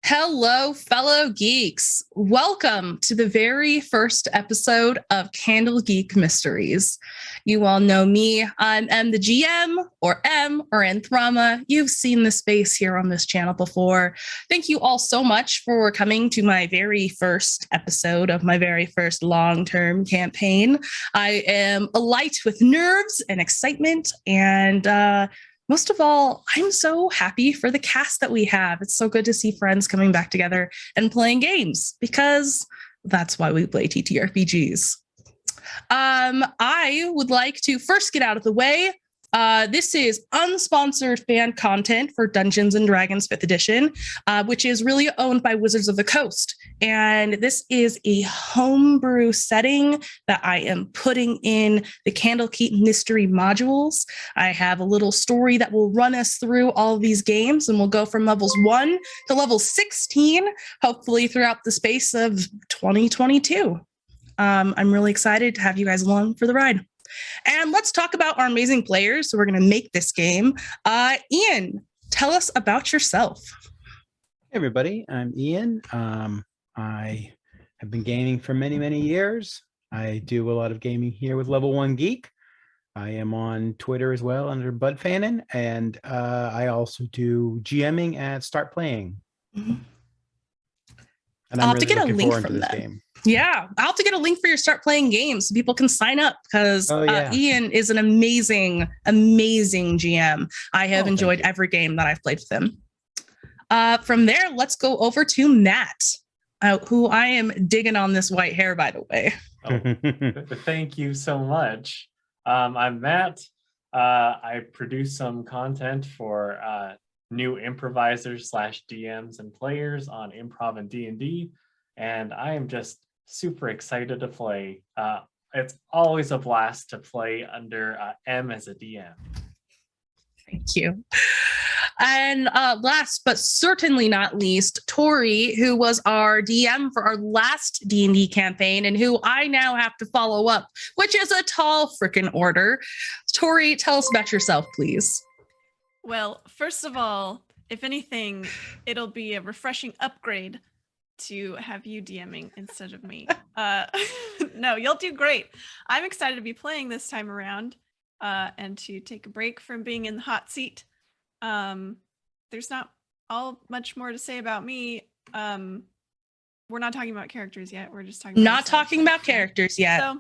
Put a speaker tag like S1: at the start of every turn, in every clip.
S1: Hello, fellow geeks. Welcome to the very first episode of Candlekeep Mysteries. You all know me. I'm M the GM, or M, or Anthrama. You've seen this face here on this channel before. Thank you all so much for coming to my very first episode of my very first long-term campaign. I am alight with nerves and excitement, and most of all, I'm so happy for the cast that we have. It's so good to see friends coming back together and playing games, because that's why we play TTRPGs. I would like to first get out of the way. This is unsponsored fan content for Dungeons & Dragons 5th edition, which is really owned by Wizards of the Coast. And this is a homebrew setting that I am putting in the Candlekeep Mystery modules. I have a little story that will run us through all of these games, and we'll go from levels 1 to level 16, hopefully throughout the space of 2022. I'm really excited to have you guys along for the ride. And let's talk about our amazing players who are going to make this game. Ian, tell us about yourself.
S2: Hey everybody, I'm Ian. I have been gaming for many, many years. I do a lot of gaming here with Level 1 Geek. I am on Twitter as well under Bud Fannin, and I also do GMing at Start Playing.
S1: Mm-hmm.
S2: And I'm really looking forward to this game.
S1: Yeah, I'll have to get a link for your Start Playing games so people can sign up, because Ian is an amazing, amazing GM. I have enjoyed every game that I've played with him. From there, let's go over to Matt, who I am digging on this white hair, by the way.
S3: Thank you so much. I'm Matt. I produce some content for new improvisers / DMs and players on Improv and D&D, and I am just super excited to play. It's always a blast to play under M as a DM.
S1: Thank you. And last but certainly not least, Tori, who was our DM for our last D&D campaign and who I now have to follow up, which is a tall freaking order. Tori, tell us about yourself, please.
S4: Well, first of all, if anything, it'll be a refreshing upgrade to have you DMing instead of me. No, you'll do great. I'm excited to be playing this time around and to take a break from being in the hot seat. There's not much more to say about me. We're not talking about characters yet. We're just talking about
S1: characters yet.
S4: So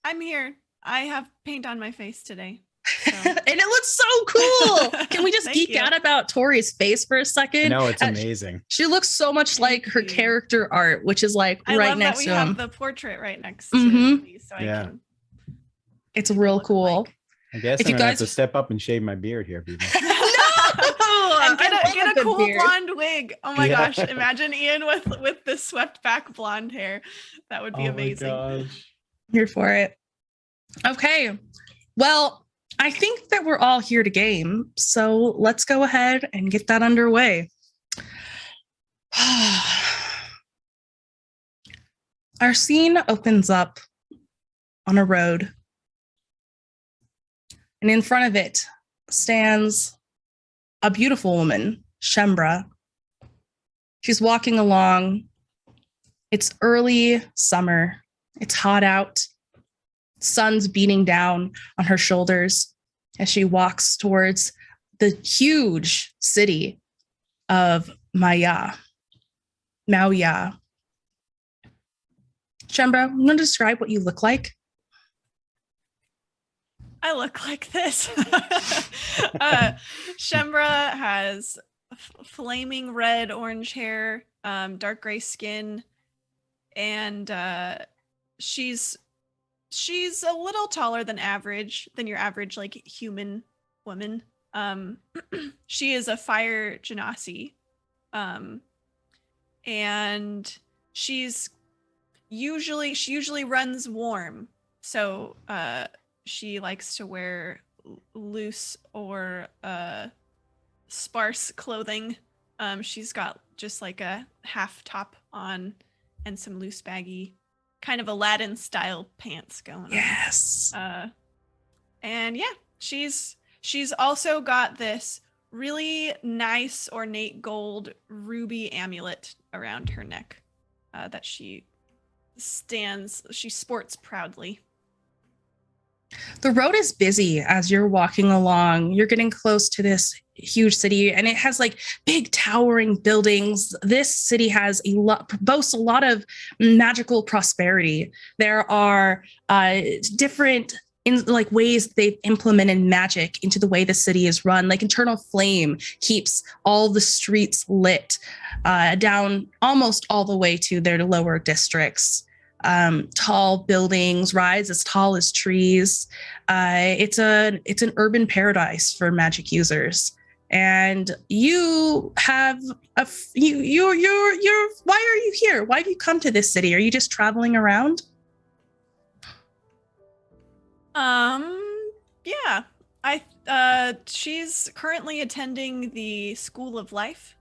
S4: I'm here. I have paint on my face today. So.
S1: And it looks so cool. Can we just geek out about Tori's face for a second?
S2: No, it's amazing.
S1: She looks so much like her character art, which is like right next to him.
S4: I love that we have the portrait right next to me, so I can.
S1: It's real cool.
S2: I guess I'm gonna have to step up and shave my beard here, people.
S4: No! And get a cool blonde wig. Oh my gosh! Imagine Ian with the swept back blonde hair. That would be amazing.
S3: My gosh.
S1: Here for it. Okay. Well, I think that we're all here to game, so let's go ahead and get that underway. Our scene opens up on a road, and in front of it stands a beautiful woman, Shembra. She's walking along. It's early summer. It's hot out. Sun's beating down on her shoulders as she walks towards the huge city of Maya. Shembra, I'm going to describe what you look like.
S4: I look like this. Shembra has flaming red, orange hair, dark gray skin, and she's a little taller than your average like human woman. She is a fire genasi. And she usually runs warm. So she likes to wear loose or sparse clothing. She's got just like a half top on and some loose baggy kind of Aladdin style pants going on.
S1: Yes.
S4: And yeah, she's also got this really nice ornate gold ruby amulet around her neck that she sports proudly.
S1: The road is busy as you're walking along. You're getting close to this huge city, and it has like big towering buildings. This city has boasts a lot of magical prosperity. There are different ways they've implemented magic into the way the city is run. Like Eternal Flame keeps all the streets lit down almost all the way to their lower districts. Tall buildings rise as tall as trees. It's an urban paradise for magic users. And you have you're why are you here? Why have you come to this city? Are you just traveling around?
S4: Yeah. She's currently attending the School of Life.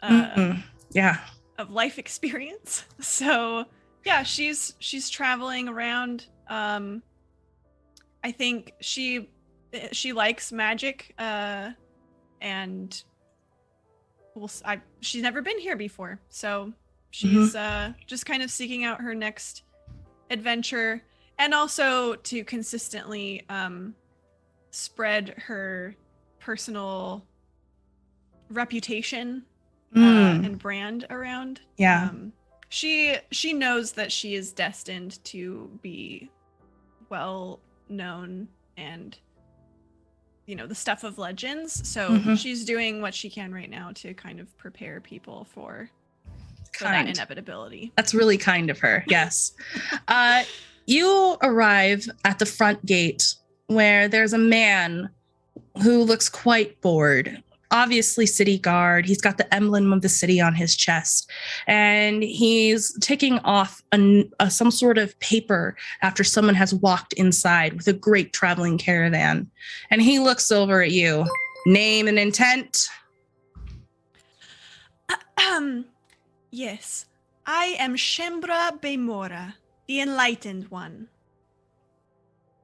S1: Yeah.
S4: Of life experience. So yeah, she's traveling around. I think she likes magic, and she's never been here before, so she's just kind of seeking out her next adventure, and also to consistently spread her personal reputation and brand around.
S1: Yeah.
S4: She knows that she is destined to be well known and, the stuff of legends. So she's doing what she can right now to kind of prepare people for that inevitability.
S1: That's really kind of her. Yes. You arrive at the front gate where there's a man who looks quite bored. Obviously city guard. He's got the emblem of the city on his chest, and he's ticking off some sort of paper after someone has walked inside with a great traveling caravan. And he looks over at you. Name and intent.
S4: Yes, I am Shembra Bemora, the Enlightened One.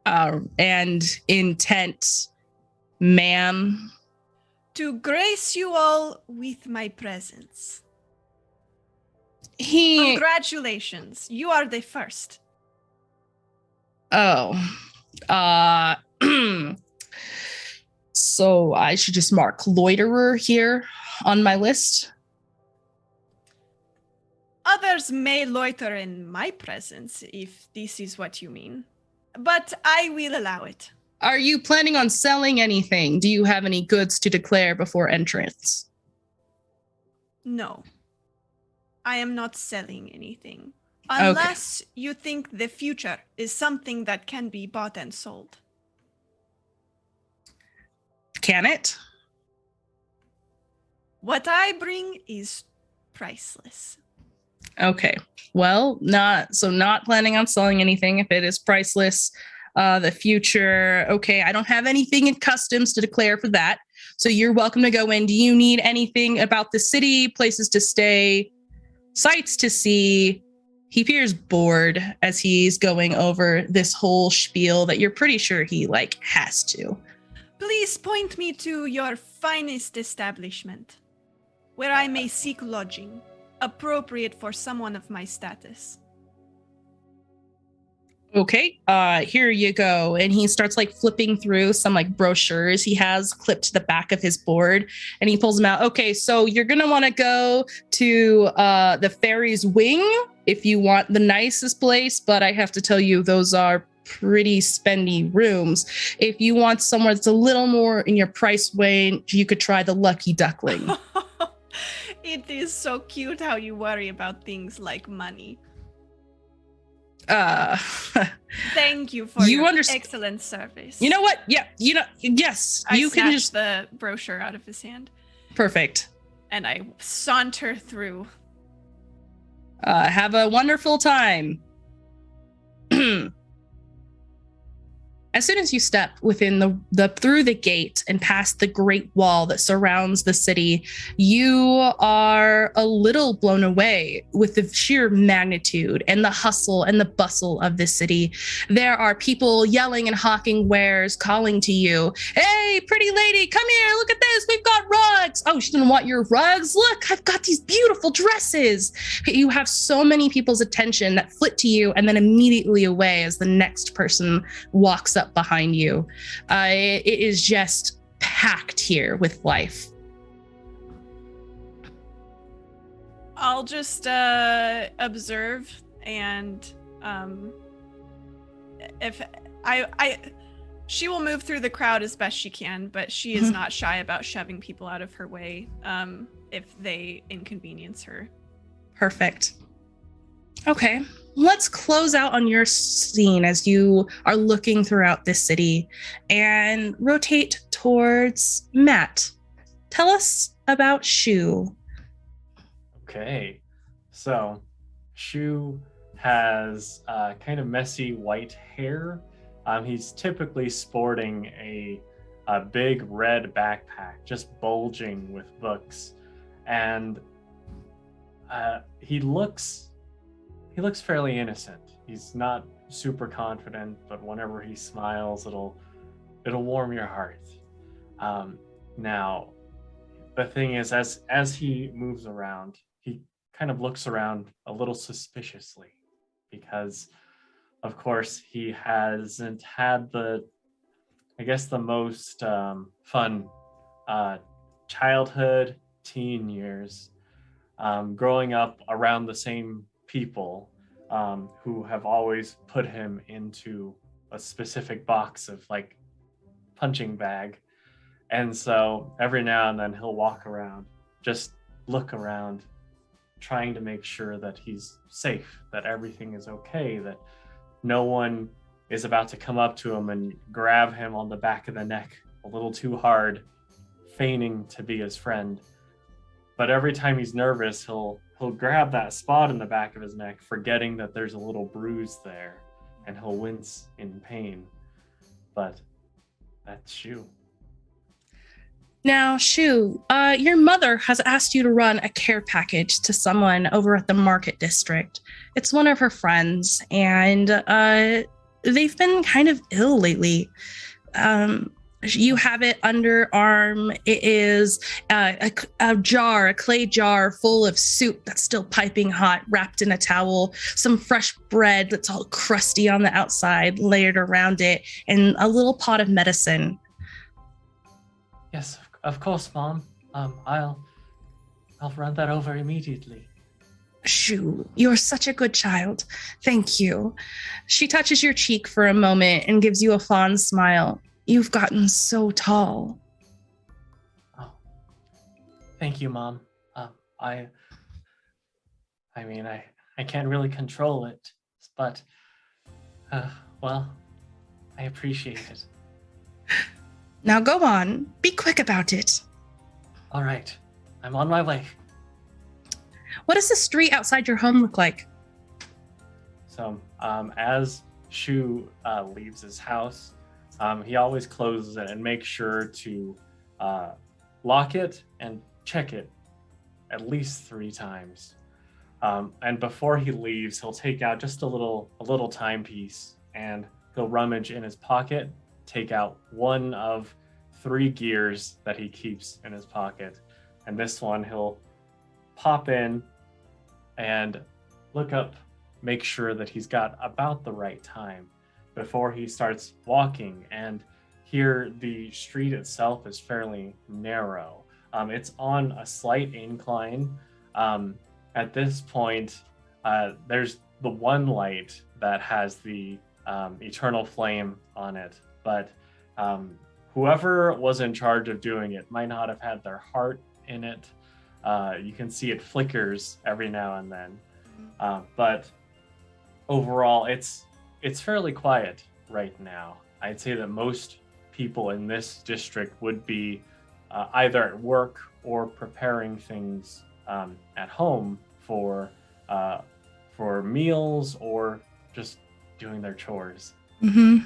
S1: And intent, ma'am.
S4: To grace you all with my presence. Congratulations, you are the first.
S1: Oh. So I should just mark loiterer here on my list?
S4: Others may loiter in my presence, if this is what you mean. But I will allow it.
S1: Are you planning on selling anything? Do you have any goods to declare before entrance?
S4: No. I am not selling anything. Unless you think the future is something that can be bought and sold.
S1: Can it?
S4: What I bring is priceless.
S1: Okay. Well, not planning on selling anything if it is priceless. The future. Okay, I don't have anything in customs to declare for that. So you're welcome to go in. Do you need anything about the city, places to stay, sights to see? He appears bored as he's going over this whole spiel that you're pretty sure he has to.
S4: Please point me to your finest establishment, where I may seek lodging, appropriate for someone of my status.
S1: Okay, here you go. And he starts flipping through some brochures he has clipped to the back of his board, and he pulls them out. Okay, so you're gonna want to go to the Fairy's Wing if you want the nicest place, but I have to tell you, those are pretty spendy rooms. If you want somewhere that's a little more in your price range, you could try the Lucky Duckling.
S4: It is so cute how you worry about things like money. Thank you for your excellent service.
S1: You know what? Yeah, yes.
S4: I snatched the brochure out of his hand.
S1: Perfect.
S4: And I saunter through.
S1: Have a wonderful time. As soon as you step within the through the gate and past the great wall that surrounds the city, you are a little blown away with the sheer magnitude and the hustle and the bustle of this city. There are people yelling and hawking wares, calling to you, "Hey, pretty lady, come here, look at this, we've got rugs." "Oh, she didn't want your rugs? Look, I've got these beautiful dresses." You have so many people's attention that flit to you and then immediately away as the next person walks up behind you. It is just packed here with life.
S4: I'll just observe, and if she will move through the crowd as best she can, but she is not shy about shoving people out of her way if they inconvenience her.
S1: Perfect. Okay, let's close out on your scene as you are looking throughout this city and rotate towards Matt. Tell us about Shu.
S3: Okay, so Shu has kind of messy white hair. He's typically sporting a big red backpack, just bulging with books, and he looks fairly innocent. He's not super confident, but whenever he smiles, it'll warm your heart. Now, the thing is, as he moves around, he kind of looks around a little suspiciously, because, of course, he hasn't had the most fun childhood, teen years, growing up around the same people who have always put him into a specific box of like punching bag. And so every now and then he'll walk around, just look around, trying to make sure that he's safe, that everything is okay, that no one is about to come up to him and grab him on the back of the neck a little too hard, feigning to be his friend. But every time he's nervous, he'll grab that spot in the back of his neck, forgetting that there's a little bruise there, and he'll wince in pain. But that's Shu.
S1: Now, Shu, your mother has asked you to run a care package to someone over at the market district. It's one of her friends, and they've been kind of ill lately. You have it underarm. It is a clay jar full of soup that's still piping hot, wrapped in a towel, some fresh bread that's all crusty on the outside, layered around it, and a little pot of medicine.
S3: Yes, of course, Mom. I'll run that over immediately.
S1: Shoo, you're such a good child. Thank you. She touches your cheek for a moment and gives you a fond smile. You've gotten so tall.
S3: Oh, thank you, Mom. I can't really control it, but well, I appreciate it.
S1: Now go on. Be quick about it.
S3: All right, I'm on my way.
S1: What does the street outside your home look like?
S3: So, as Shu leaves his house, he always closes it and makes sure to lock it and check it at least 3 times. And before he leaves, he'll take out just a little timepiece, and he'll rummage in his pocket, take out one of 3 gears that he keeps in his pocket. And this one he'll pop in and look up, make sure that he's got about the right time before he starts walking. And here the street itself is fairly narrow. It's on a slight incline. At this point, there's the one light that has the eternal flame on it, but whoever was in charge of doing it might not have had their heart in it. You can see it flickers every now and then, but overall it's fairly quiet right now. I'd say that most people in this district would be either at work or preparing things at home for meals or just doing their chores.
S1: Mm-hmm.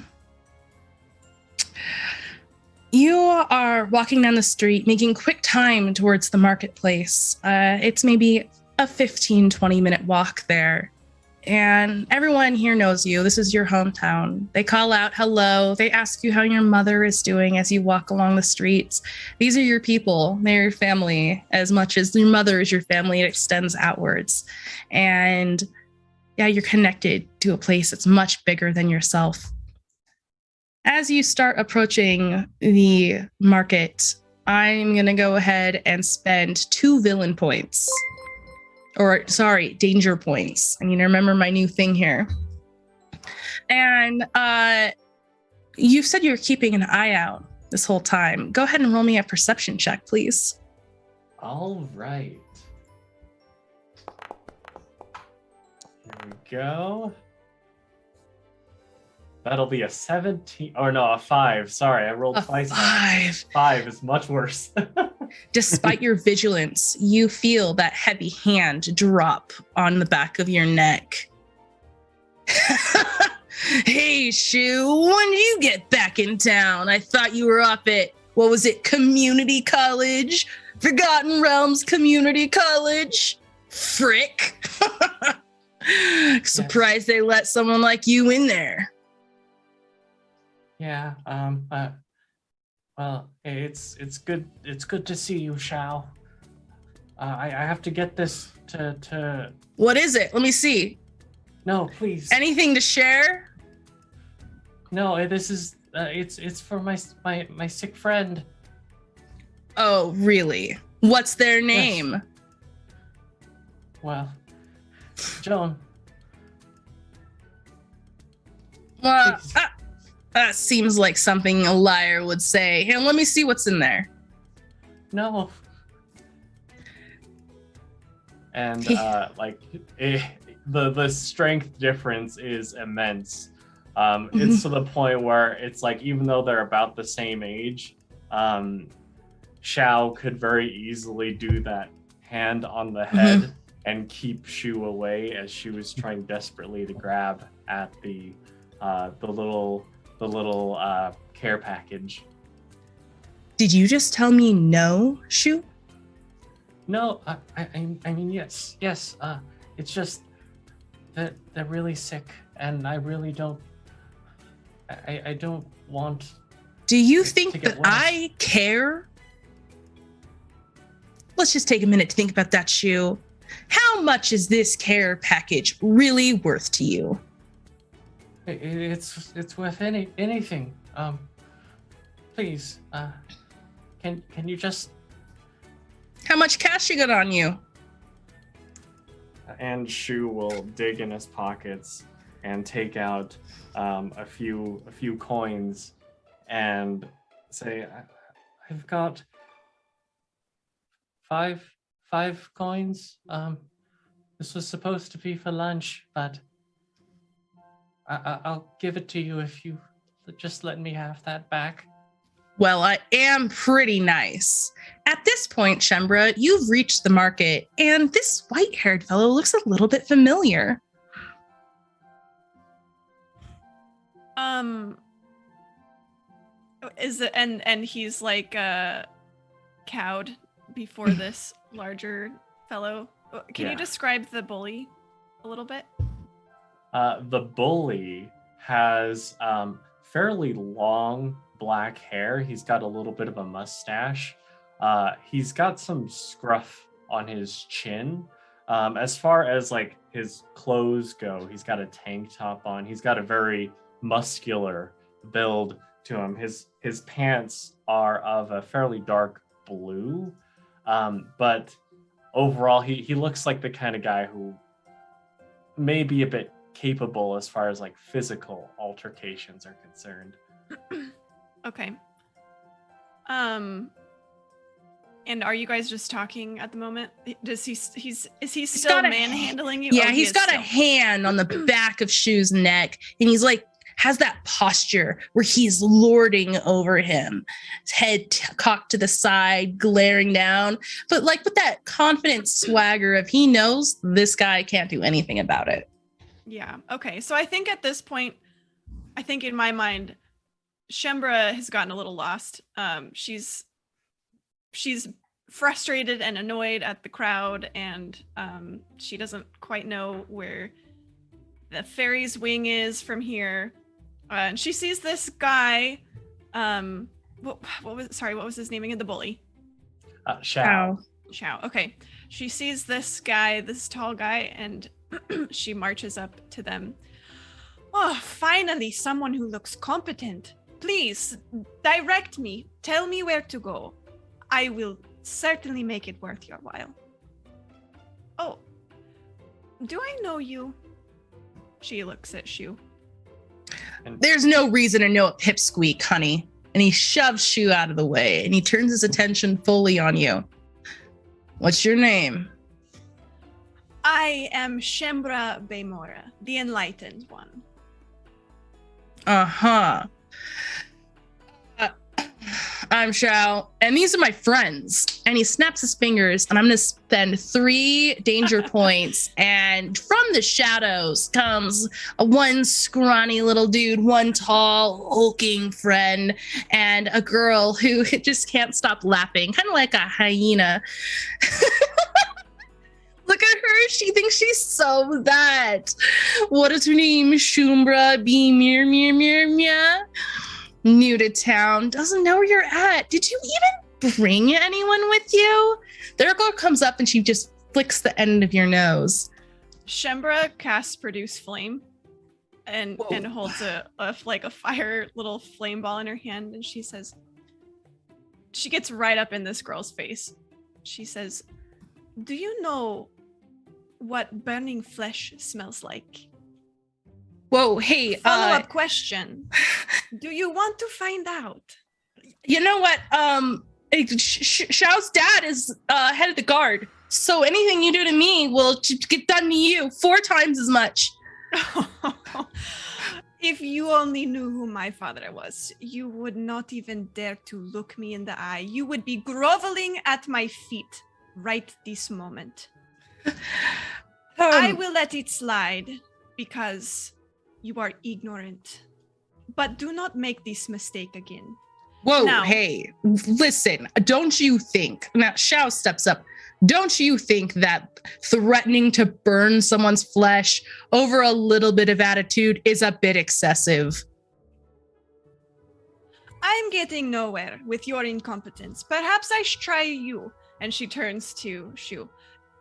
S1: You are walking down the street, making quick time towards the marketplace. It's maybe a 15-20 minute walk there. And everyone here knows you. This is your hometown. They call out hello. They ask you how your mother is doing as you walk along the streets. These are your people. They're your family. As much as your mother is your family, it extends outwards. And yeah, you're connected to a place that's much bigger than yourself. As you start approaching the market, I'm going to go ahead and spend 2 villain points. Or, sorry, danger points. I need to remember my new thing here. And you said you were keeping an eye out this whole time. Go ahead and roll me a perception check, please.
S3: All right. Here we go. That'll be a 17, or no, a 5. Sorry, I rolled
S1: A
S3: twice.
S1: 5.
S3: 5 is much worse.
S1: Despite your vigilance, you feel that heavy hand drop on the back of your neck. Hey, Shu, when did you get back in town? I thought you were up at, what was it, community college? Forgotten Realms Community College? Frick. Surprised they let someone like you in there.
S3: Yeah, well, it's good to see you, Shao. I have to get this to
S1: What is it? Let me see.
S3: No, please.
S1: Anything to share?
S3: No, this is it's for my sick friend.
S1: Oh, really? What's their name?
S3: Yes. Well, Joan.
S1: Well,
S3: Please.
S1: that seems like something a liar would say. Here, let me see what's in there.
S3: No. And the strength difference is immense. It's to the point where it's like, even though they're about the same age, Shao could very easily do that hand on the head and keep Shu away as she was trying desperately to grab at the little care package.
S1: Did you just tell me no, Shu?
S3: No, I mean yes. It's just that they're really sick, and I really don't. I don't want.
S1: Do you
S3: to
S1: think
S3: get
S1: that
S3: worse.
S1: I care? Let's just take a minute to think about that, Shu. How much is this care package really worth to you?
S3: It's worth anything. Please, can you just?
S1: How much cash you got on you?
S3: And Shu will dig in his pockets and take out a few coins and say, "I've got five coins. This was supposed to be for lunch, but I'll give it to you if you just let me have that back."
S1: Well, I am pretty nice. At this point, Shembra, you've reached the market, and this white-haired fellow looks a little bit familiar.
S4: Is it and he's like cowed before this larger fellow? Can you
S3: Yeah.
S4: describe the bully a little bit?
S3: The bully has fairly long black hair. He's got a little bit of a mustache. He's got some scruff on his chin. As far as like his clothes go, he's got a tank top on. He's got a very muscular build to him. His pants are of a fairly dark blue, but overall he looks like the kind of guy who may be a bit capable as far as like physical altercations are concerned.
S4: Okay. And are you guys just talking at the moment? Is he still
S1: got a
S4: manhandling you?
S1: Yeah,
S4: Oh, he
S1: he's
S4: is
S1: got a
S4: still.
S1: hand on the back of Shu's neck, and he's like, has that posture where he's lording over him, his head cocked to the side, glaring down, but like with that confident swagger of he knows this guy can't do anything about it.
S4: Yeah. Okay. So I think at this point, I think in my mind, Shembra has gotten a little lost. She's frustrated and annoyed at the crowd, and she doesn't quite know where the fairy's wing is from here. And she sees this guy. What was his name again? The bully.
S3: Shao.
S4: Shao. Okay. She sees this guy, this tall guy, and she marches up to them. Oh, finally, someone who looks competent. Please, direct me. Tell me where to go. I will certainly make it worth your while. Oh, do I know you? She looks at Shu.
S1: There's no reason to know a pipsqueak, honey. And he shoves Shu out of the way, and he turns his attention fully on you. What's your name?
S4: I am Shembra Beimora, the Enlightened One.
S1: Uh-huh. I'm Shao, and these are my friends. And he snaps his fingers, and I'm going to spend 3 danger points. And from the shadows comes one scrawny little dude, one tall, hulking friend, and a girl who just can't stop laughing, kind of like a hyena. Look at her. She thinks she's so that. What is her name? Shumbra B. Mir. New to town, doesn't know where you're at. Did you even bring anyone with you? Their girl comes up and she just flicks the end of your nose.
S4: Shembra casts Produce Flame and holds a fire little flame ball in her hand, and she says, she gets right up in this girl's face. She says, do you know what burning flesh smells like?
S1: Whoa, hey.
S4: Follow-up question. Do you want to find out?
S1: You know what? Shao's dad is head of the guard. So anything you do to me will get done to you 4 times as much.
S4: If you only knew who my father was, you would not even dare to look me in the eye. You would be groveling at my feet right this moment. I will let it slide because you are ignorant. But do not make this mistake again.
S1: Whoa,
S4: now,
S1: hey, listen, don't you think, now Shao steps up, don't you think that threatening to burn someone's flesh over a little bit of attitude is a bit excessive?
S4: I'm getting nowhere with your incompetence. Perhaps I should try you. And she turns to Shu.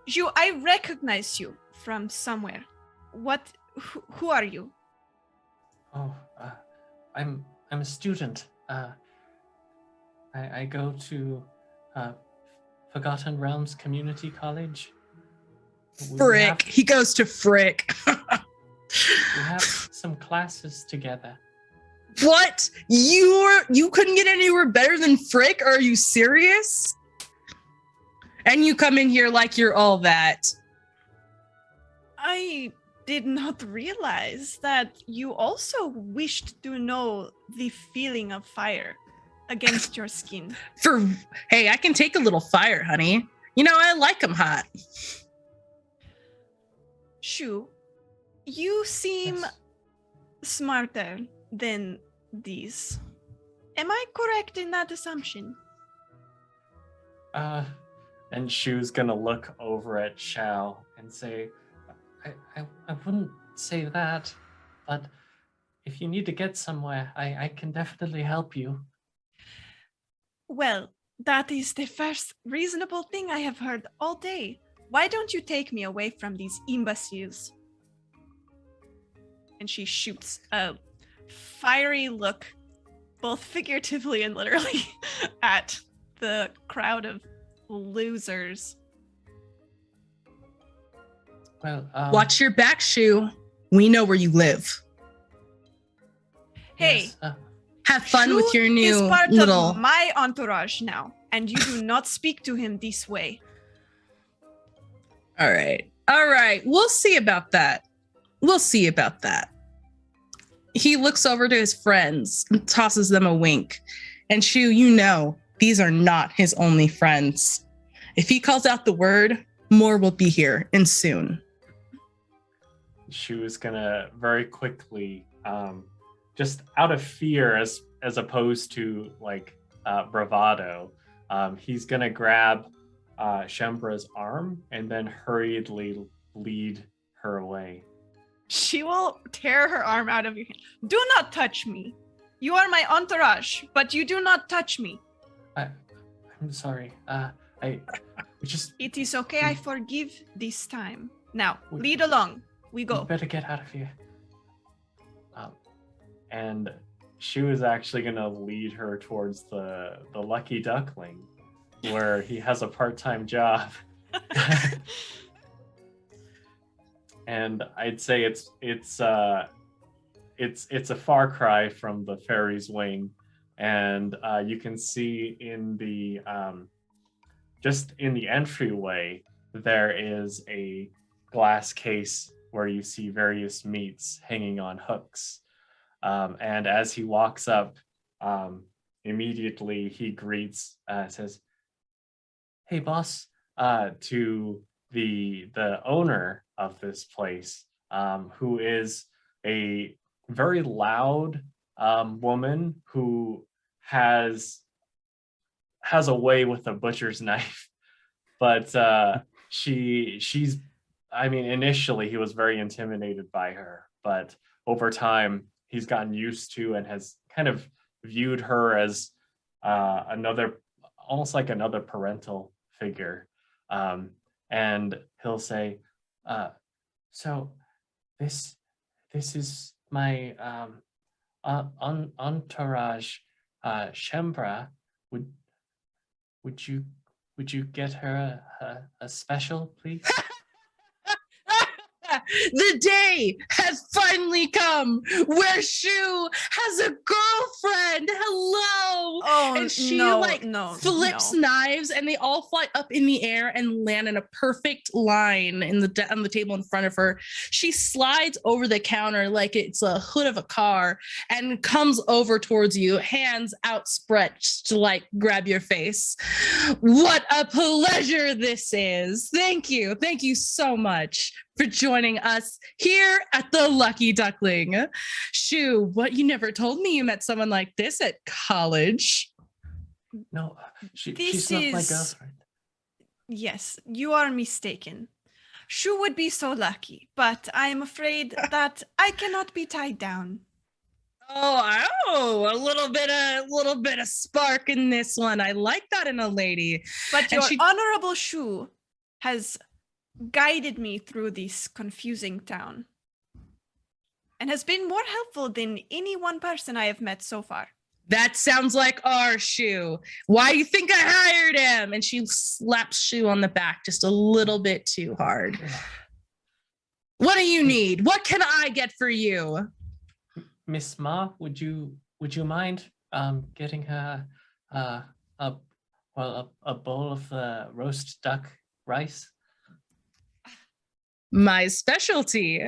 S4: Shu, I recognize you from somewhere. Who are you?
S3: Oh, I'm a student. I go to Forgotten Realms Community College.
S1: Frick. He goes to Frick.
S3: We have some classes together.
S1: What? You couldn't get anywhere better than Frick? Are you serious? And you come in here like you're all that.
S4: I did not realize that you also wished to know the feeling of fire against your skin.
S1: Hey, I can take a little fire, honey. You know, I like them hot.
S4: Shu, you seem smarter than these. Am I correct in that assumption?
S3: And Shu's gonna look over at Shao and say, I wouldn't say that, but if you need to get somewhere, I can definitely help you.
S4: Well, that is the first reasonable thing I have heard all day. Why don't you take me away from these imbeciles? And she shoots a fiery look, both figuratively and literally, at the crowd of losers.
S3: Well,
S1: watch your back, Shu. We know where you live.
S4: Hey,
S3: yes,
S1: have fun with your new
S4: is part
S1: little.
S4: Of my entourage now, and you do not speak to him this way.
S1: All right. We'll see about that. He looks over to his friends and tosses them a wink. And Shu, you know, these are not his only friends. If he calls out the word, more will be here and soon.
S3: Shu is gonna very quickly, just out of fear, as as opposed to like bravado, he's gonna grab Shembra's arm and then hurriedly lead her away.
S4: She will tear her arm out of your hand. Do not touch me. You are my entourage, but you do not touch me.
S3: I'm sorry.
S4: It is okay. I forgive this time. Now, lead along. We go.
S3: We better get out of here. And she was actually going to lead her towards the Lucky Duckling, where he has a part-time job. And I'd say it's a far cry from the fairy's wing, and you can see in the just in the entryway there is a glass case where you see various meats hanging on hooks. And as he walks up, immediately he greets, says, "Hey, boss," to the owner of this place, who is a very loud woman who has a way with a butcher's knife. But she's, I mean, initially he was very intimidated by her, but over time he's gotten used to and has kind of viewed her as almost like another parental figure. And he'll say, so this is my entourage, Shembra. Would you get her a special, please?
S1: The day has finally come where Shu has a girlfriend. Hello.
S4: Oh,
S1: and she flips
S4: no.
S1: knives, and they all fly up in the air and land in a perfect line on the table in front of her. She slides over the counter like it's a hood of a car and comes over towards you, hands outstretched to like grab your face. What a pleasure this is. Thank you so much for joining us here at the Lucky Duckling. Shu, what, you never told me you met someone like this at college.
S3: No, she's not my girlfriend.
S4: Yes, you are mistaken. Shu would be so lucky, but I am afraid that I cannot be tied down.
S1: Oh, a little bit of spark in this one. I like that in a lady.
S4: But your honorable Shu has guided me through this confusing town and has been more helpful than any one person I have met so far.
S1: That sounds like our Shu. Why do you think I hired him? And she slaps Shu on the back just a little bit too hard. What do you need? What can I get for you?
S3: Miss Ma, would you mind getting her a bowl of roast duck rice?
S1: My specialty.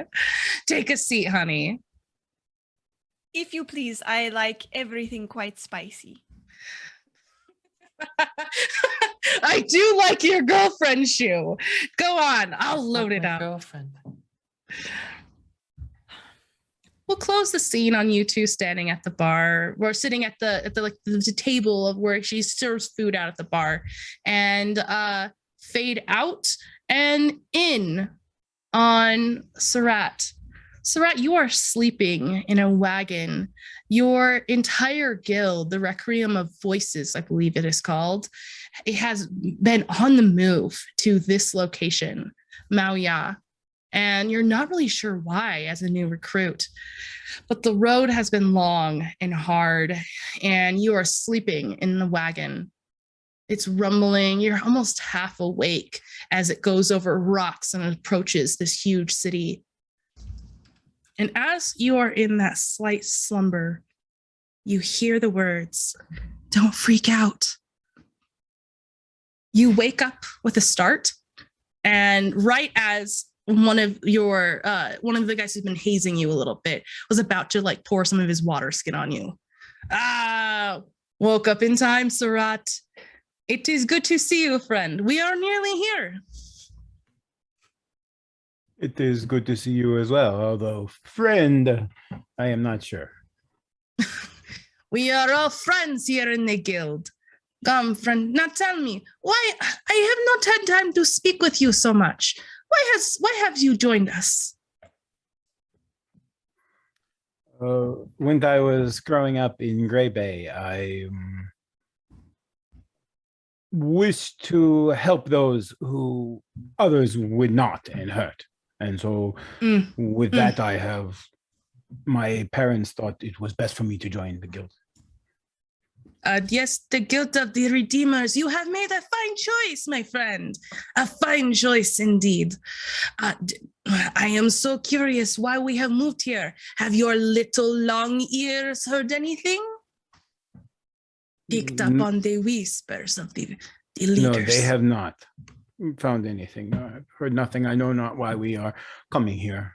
S1: Take a seat, honey.
S4: If you please, I like everything quite spicy.
S1: I do like your girlfriend, Shu. Go on, I'll load it up.
S3: Girlfriend.
S1: We'll close the scene on you two standing at the bar. We're sitting at the table of where she serves food out at the bar, and fade out and in on Surat. Surat, you are sleeping in a wagon. Your entire guild, the Requiem of Voices, I believe it is called, it has been on the move to this location, Maoya. And you're not really sure why as a new recruit. But the road has been long and hard, and you are sleeping in the wagon. It's rumbling. You're almost half awake as it goes over rocks and approaches this huge city. And as you are in that slight slumber, you hear the words, "Don't freak out." You wake up with a start, and right as one of the guys who's been hazing you a little bit was about to like pour some of his water skin on you. Woke up in time, Surat. It is good to see you, friend. We are nearly here.
S2: It is good to see you as well, although, friend, I am not sure.
S1: We are all friends here in the guild. Come, friend. Now tell me, why I have not had time to speak with you so much. Why have you joined us?
S2: When I was growing up in Gray Bay, I wished to help those who others would not and hurt. And so with that, my parents thought it was best for me to join the guild.
S1: Yes, the Guild of the Redeemers. You have made a fine choice, my friend. A fine choice indeed. I am so curious why we have moved here. Have your little long ears heard anything? Picked up on the whispers of the leaders.
S2: No, they have not found anything. No, I've heard nothing. I know not why we are coming here.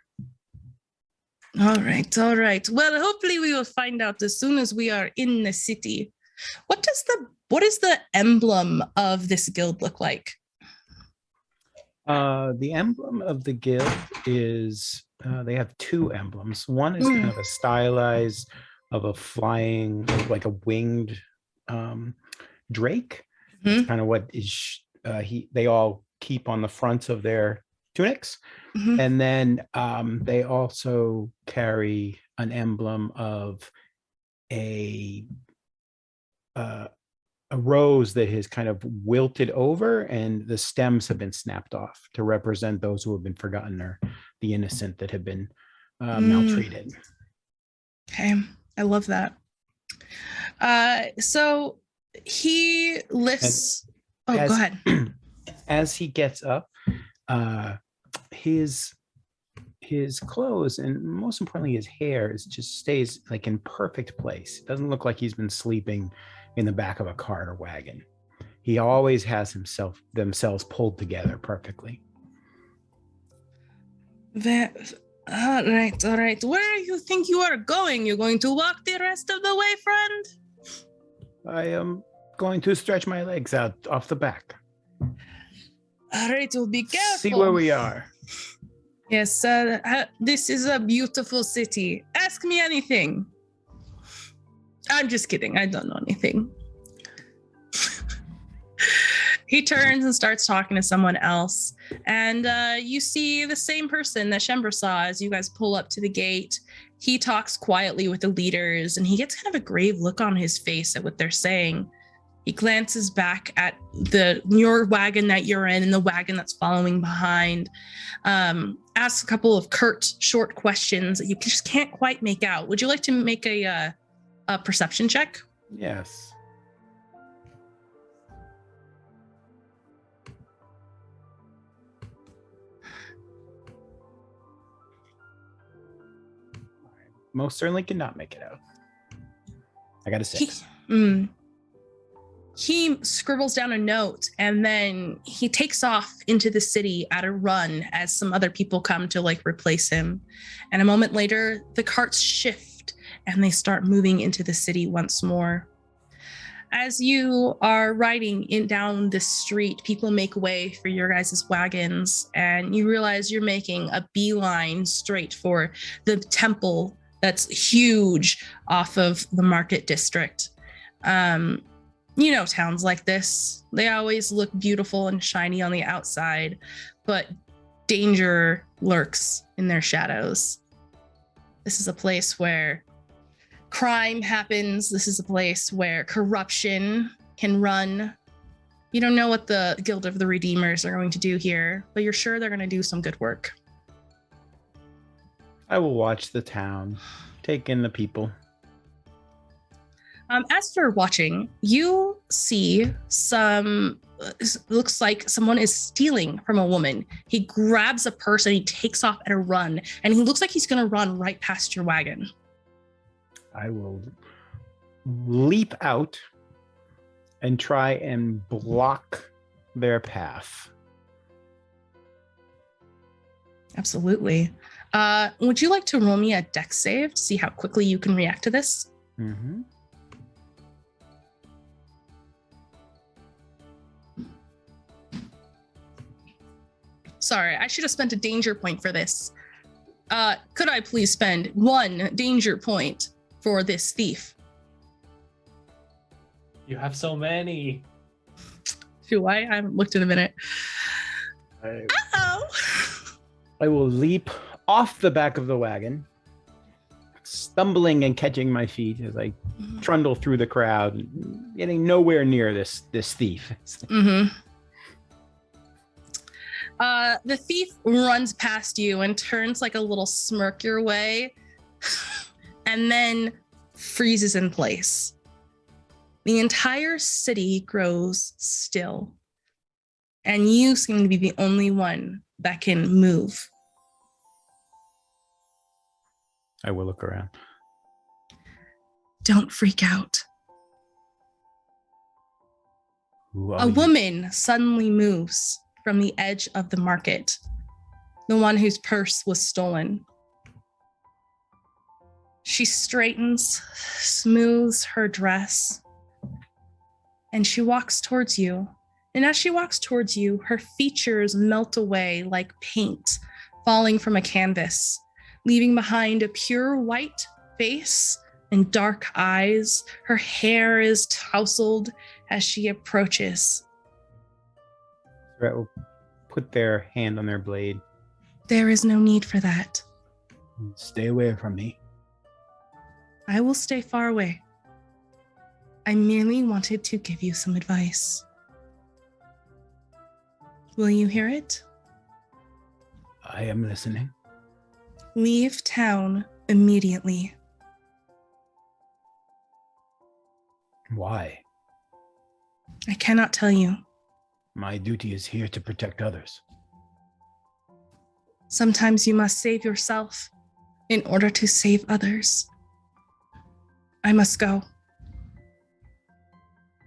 S1: All right. Well, hopefully we will find out as soon as we are in the city. What is the emblem of this guild look like?
S2: The emblem of the guild is they have two emblems. One is kind of a stylized of a flying, like a winged drake. It's kind of what is they all keep on the fronts of their tunics. And then they also carry an emblem of a rose that has kind of wilted over and the stems have been snapped off to represent those who have been forgotten or the innocent that have been maltreated.
S1: Okay, I love that. So he lifts. Go ahead.
S2: As he gets up, his clothes and most importantly his hair just stays like in perfect place. It doesn't look like he's been sleeping in the back of a cart or wagon. He always has themselves pulled together perfectly.
S1: All right. Where do you think you are going? You're going to walk the rest of the way, friend?
S2: I am going to stretch my legs out off the back.
S1: All right, we'll be careful.
S2: See where we are.
S1: Yes, this is a beautiful city. Ask me anything. I'm just kidding. I don't know anything. He turns and starts talking to someone else. And you see the same person that Shembra saw as you guys pull up to the gate. He talks quietly with the leaders and he gets kind of a grave look on his face at what they're saying. He glances back at your wagon that you're in and the wagon that's following behind. Asks a couple of curt, short questions that you just can't quite make out. Would you like to make a perception check?
S2: Yes. Most certainly cannot make it out. I got a 6.
S1: He scribbles down a note and then he takes off into the city at a run as some other people come to replace him. And a moment later, the carts shift and they start moving into the city once more. As you are riding down the street, people make way for your guys' wagons and you realize you're making a beeline straight for the temple that's huge off of the market district. You know, towns like this, they always look beautiful and shiny on the outside, but danger lurks in their shadows. This is a place where crime happens. This is a place where corruption can run. You don't know what the Guild of the Redeemers are going to do here, but you're sure they're going to do some good work.
S2: I will watch the town, take in the people.
S1: As for watching, you see looks like someone is stealing from a woman. He grabs a purse and he takes off at a run, and he looks like he's going to run right past your wagon.
S2: I will leap out and try and block their path.
S1: Absolutely. Would you like to roll me a dex save to see how quickly you can react to this?
S2: Mm-hmm.
S1: Sorry, I should have spent a danger point for this. Could I please spend 1 danger point for this thief?
S3: You have so many.
S1: Do I? I haven't looked in a minute. Oh.
S2: I will leap off the back of the wagon, stumbling and catching my feet as I trundle through the crowd, getting nowhere near this thief.
S1: Mm-hmm. The thief runs past you and turns like a little smirk your way, and then freezes in place. The entire city grows still, and you seem to be the only one that can move.
S2: I will look around.
S1: Don't freak out.
S2: Who are
S1: A
S2: you?
S1: woman suddenly moves from the edge of the market, the one whose purse was stolen. She straightens, smooths her dress, and she walks towards you. And as she walks towards you, her features melt away like paint falling from a canvas, leaving behind a pure white face and dark eyes. Her hair is tousled as she approaches.
S2: Brett will put their hand on their blade.
S1: There is no need for that.
S2: Stay away from me.
S1: I will stay far away. I merely wanted to give you some advice. Will you hear it?
S2: I am listening.
S1: Leave town immediately.
S2: Why?
S1: I cannot tell you.
S2: My duty is here to protect others.
S1: Sometimes you must save yourself in order to save others. I must go.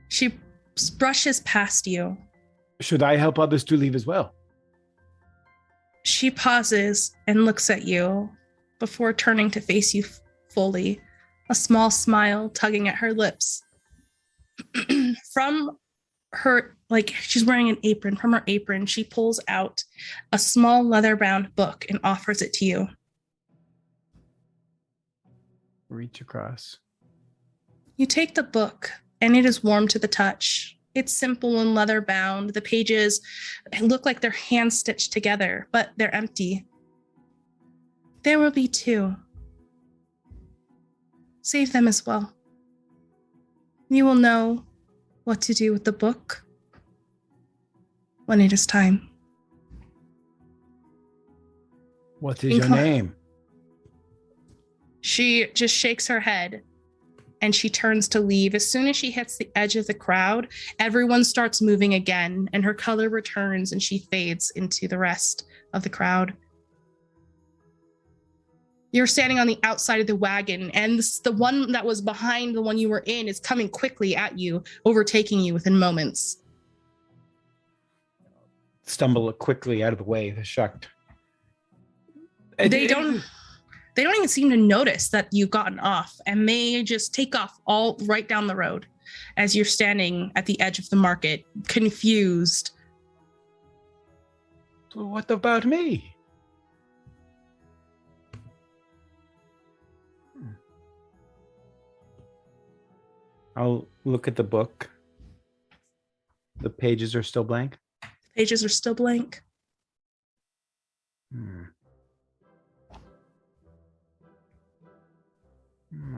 S1: She brushes past you.
S2: Should I help others to leave as well?
S1: She pauses and looks at you before turning to face you fully, a small smile tugging at her lips. From her, like she's wearing an apron, from her apron, she pulls out a small leather-bound book and offers it to you.
S2: Reach across.
S1: You take the book, and it is warm to the touch. It's simple and leather-bound. The pages look like they're hand-stitched together, but they're empty. There will be 2. Save them as well. You will know what to do with the book when it is time.
S2: What is your name?
S1: She just shakes her head and she turns to leave. As soon as she hits the edge of the crowd, everyone starts moving again and her color returns and she fades into the rest of the crowd. You're standing on the outside of the wagon, and the one that was behind the one you were in is coming quickly at you, overtaking you within moments.
S2: Stumble quickly out of the way, shocked.
S1: They don't even seem to notice that you've gotten off, and they just take off all right down the road as you're standing at the edge of the market, confused.
S2: What about me? I'll look at the book. The pages are still blank.
S1: Pages are still blank.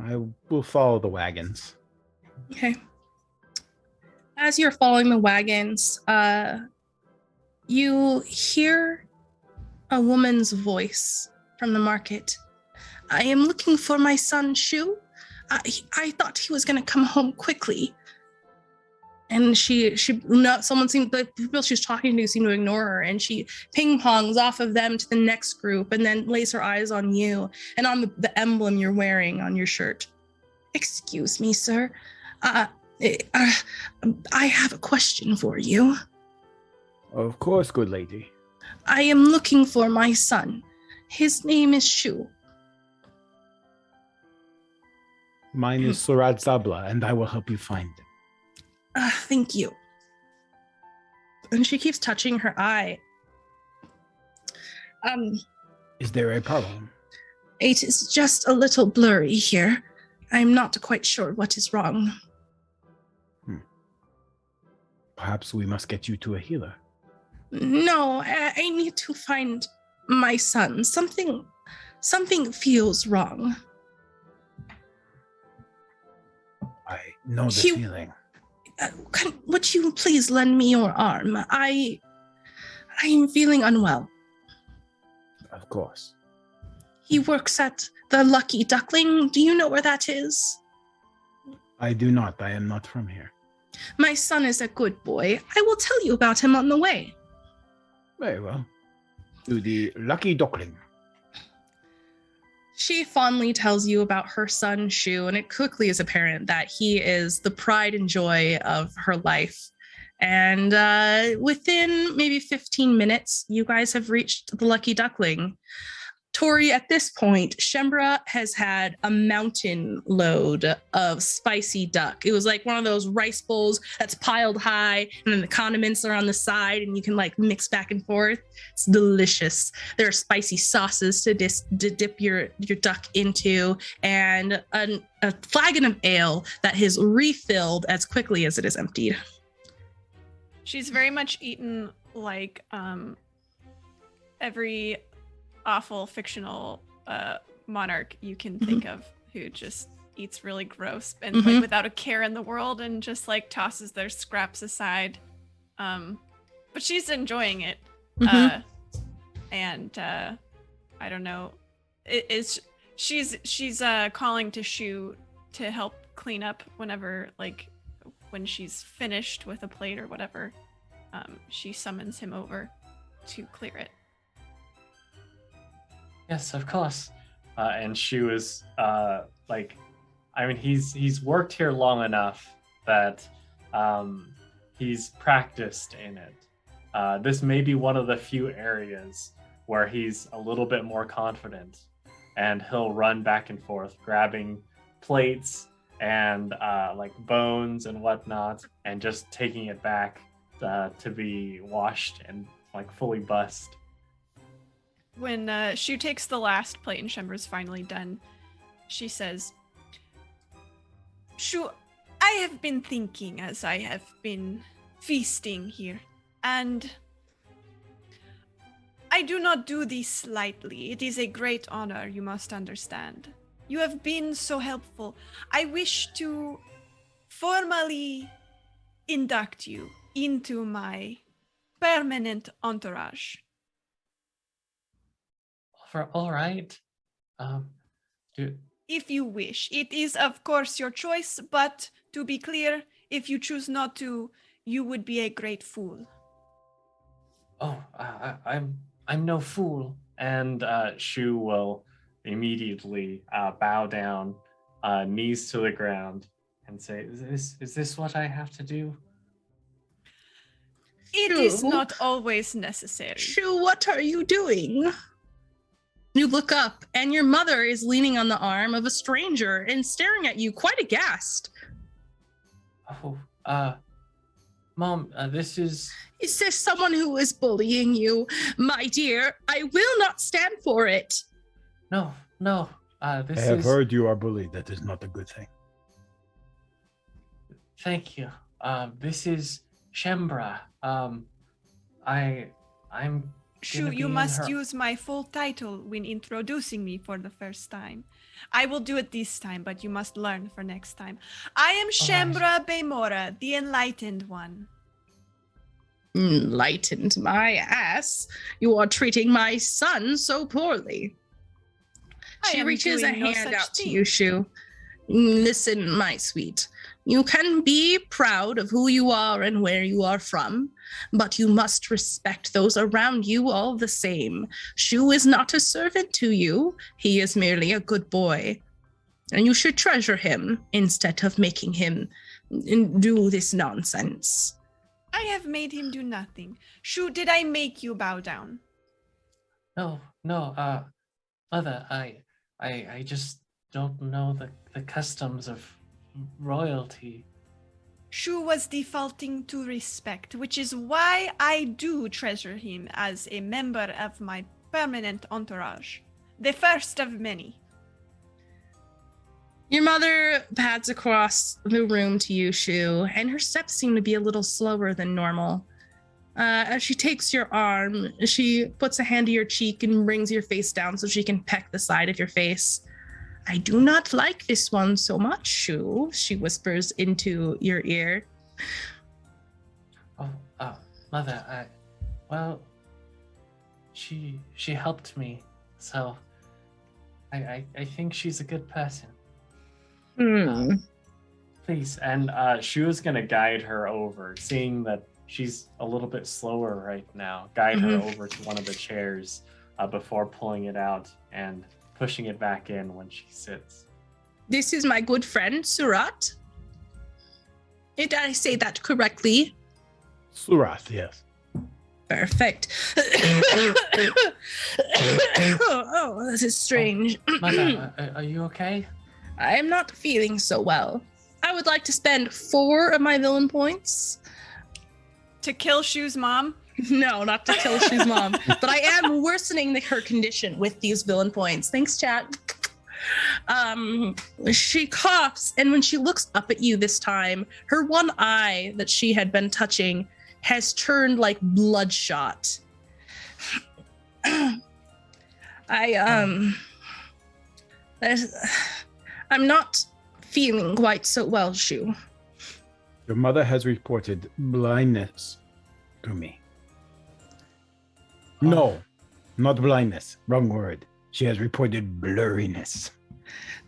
S2: I will follow the wagons.
S1: Okay. As you're following the wagons, you hear a woman's voice from the market. I am looking for my son, Shu. I thought he was going to come home quickly. And the people she's talking to seem to ignore her, and she ping-pongs off of them to the next group and then lays her eyes on you and on the emblem you're wearing on your shirt. Excuse me, sir. I have a question for you.
S2: Of course, good lady.
S1: I am looking for my son. His name is Shu.
S2: Mine is Surad Sabla, and I will help you find him.
S1: Thank you. And she keeps touching her eye.
S2: Is there a problem?
S1: It is just a little blurry here. I'm not quite sure what is wrong.
S2: Perhaps we must get you to a healer.
S1: No, I need to find my son. Something feels wrong.
S2: I know the
S1: He-
S2: feeling.
S1: Would you please lend me your arm? I am feeling unwell.
S2: Of course.
S1: He works at the Lucky Duckling. Do you know where that is?
S2: I do not. I am not from here.
S1: My son is a good boy. I will tell you about him on the way.
S2: Very well. To the Lucky Duckling.
S1: She fondly tells you about her son, Shu, and it quickly is apparent that he is the pride and joy of her life. And within maybe 15 minutes, you guys have reached the Lucky Duckling. Tori, at this point, Shembra has had a mountain load of spicy duck. It was like one of those rice bowls that's piled high, and then the condiments are on the side, and you can like mix back and forth. It's delicious. There are spicy sauces to dip your duck into, and a flagon of ale that is refilled as quickly as it is emptied.
S4: She's very much eaten like every awful fictional monarch you can think of, who just eats really gross and like without a care in the world and just like tosses their scraps aside. But she's enjoying it. And I don't know. She's calling to Shu to help clean up whenever, like, when she's finished with a plate or whatever. She summons him over to clear it.
S3: Yes, of course. And Shu is like, I mean, he's worked here long enough that he's practiced in it. This may be one of the few areas where he's a little bit more confident, and he'll run back and forth, grabbing plates and like bones and whatnot, and just taking it back to be washed and like fully bussed.
S4: When Shu takes the last plate and Shembra's finally done, she says, Shu, I have been thinking as I have been feasting here, and I do not do this lightly. It is a great honor, you must understand. You have been so helpful. I wish to formally induct you into my permanent entourage.
S3: All right.
S4: If you wish. It is, of course, your choice, but to be clear, if you choose not to, you would be a great fool.
S3: Oh, I'm no fool. And Shu will immediately bow down, knees to the ground, and say, "Is this what I have to do?"
S4: It is not always necessary.
S1: Shu, what are you doing? You look up, and your mother is leaning on the arm of a stranger and staring at you, quite aghast.
S3: Oh, Mom, this is...
S1: Is there someone who is bullying you? My dear, I will not stand for it.
S3: No, this is...
S2: I have heard you are bullied. That is not a good thing.
S3: Thank you. This is Shembra. I'm...
S4: Shu, you must use my full title when introducing me for the first time. I will do it this time, but you must learn for next time. I am Shembra Beimora, the Enlightened One.
S1: Enlightened my ass. You are treating my son so poorly. She reaches a hand out to you, Shu. Listen, my sweet. You can be proud of who you are and where you are from, but you must respect those around you all the same. Shu is not a servant to you. He is merely a good boy. And you should treasure him instead of making him do this nonsense.
S4: I have made him do nothing. Shu, did I make you bow down?
S3: No, Mother, I just don't know the customs of royalty.
S4: Shu was defaulting to respect, which is why I do treasure him as a member of my permanent entourage. The first of many.
S1: Your mother pads across the room to you, Shu, and her steps seem to be a little slower than normal. As she takes your arm, she puts a hand to your cheek and brings your face down so she can peck the side of your face. I do not like this one so much, Shu, she whispers into your ear.
S3: Oh, Mother, she helped me, so I think she's a good person. Please, and Shu is gonna guide her over, seeing that she's a little bit slower right now. Guide her over to one of the chairs before pulling it out and pushing it back in when she sits.
S1: This is my good friend, Surat. Did I say that correctly?
S2: Surath, yes.
S1: Perfect. Oh, this is strange.
S3: Mother, are you okay?
S1: I am not feeling so well. I would like to spend 4 of my villain points.
S4: To kill Shu's mom?
S1: No, not to kill Shu's mom, but I am worsening her condition with these villain points. Thanks, chat. She coughs, and when she looks up at you this time, her one eye that she had been touching has turned like bloodshot. I'm not feeling quite so well, Shu.
S2: Your mother has reported blindness to me. No, not blindness. Wrong word. She has reported blurriness.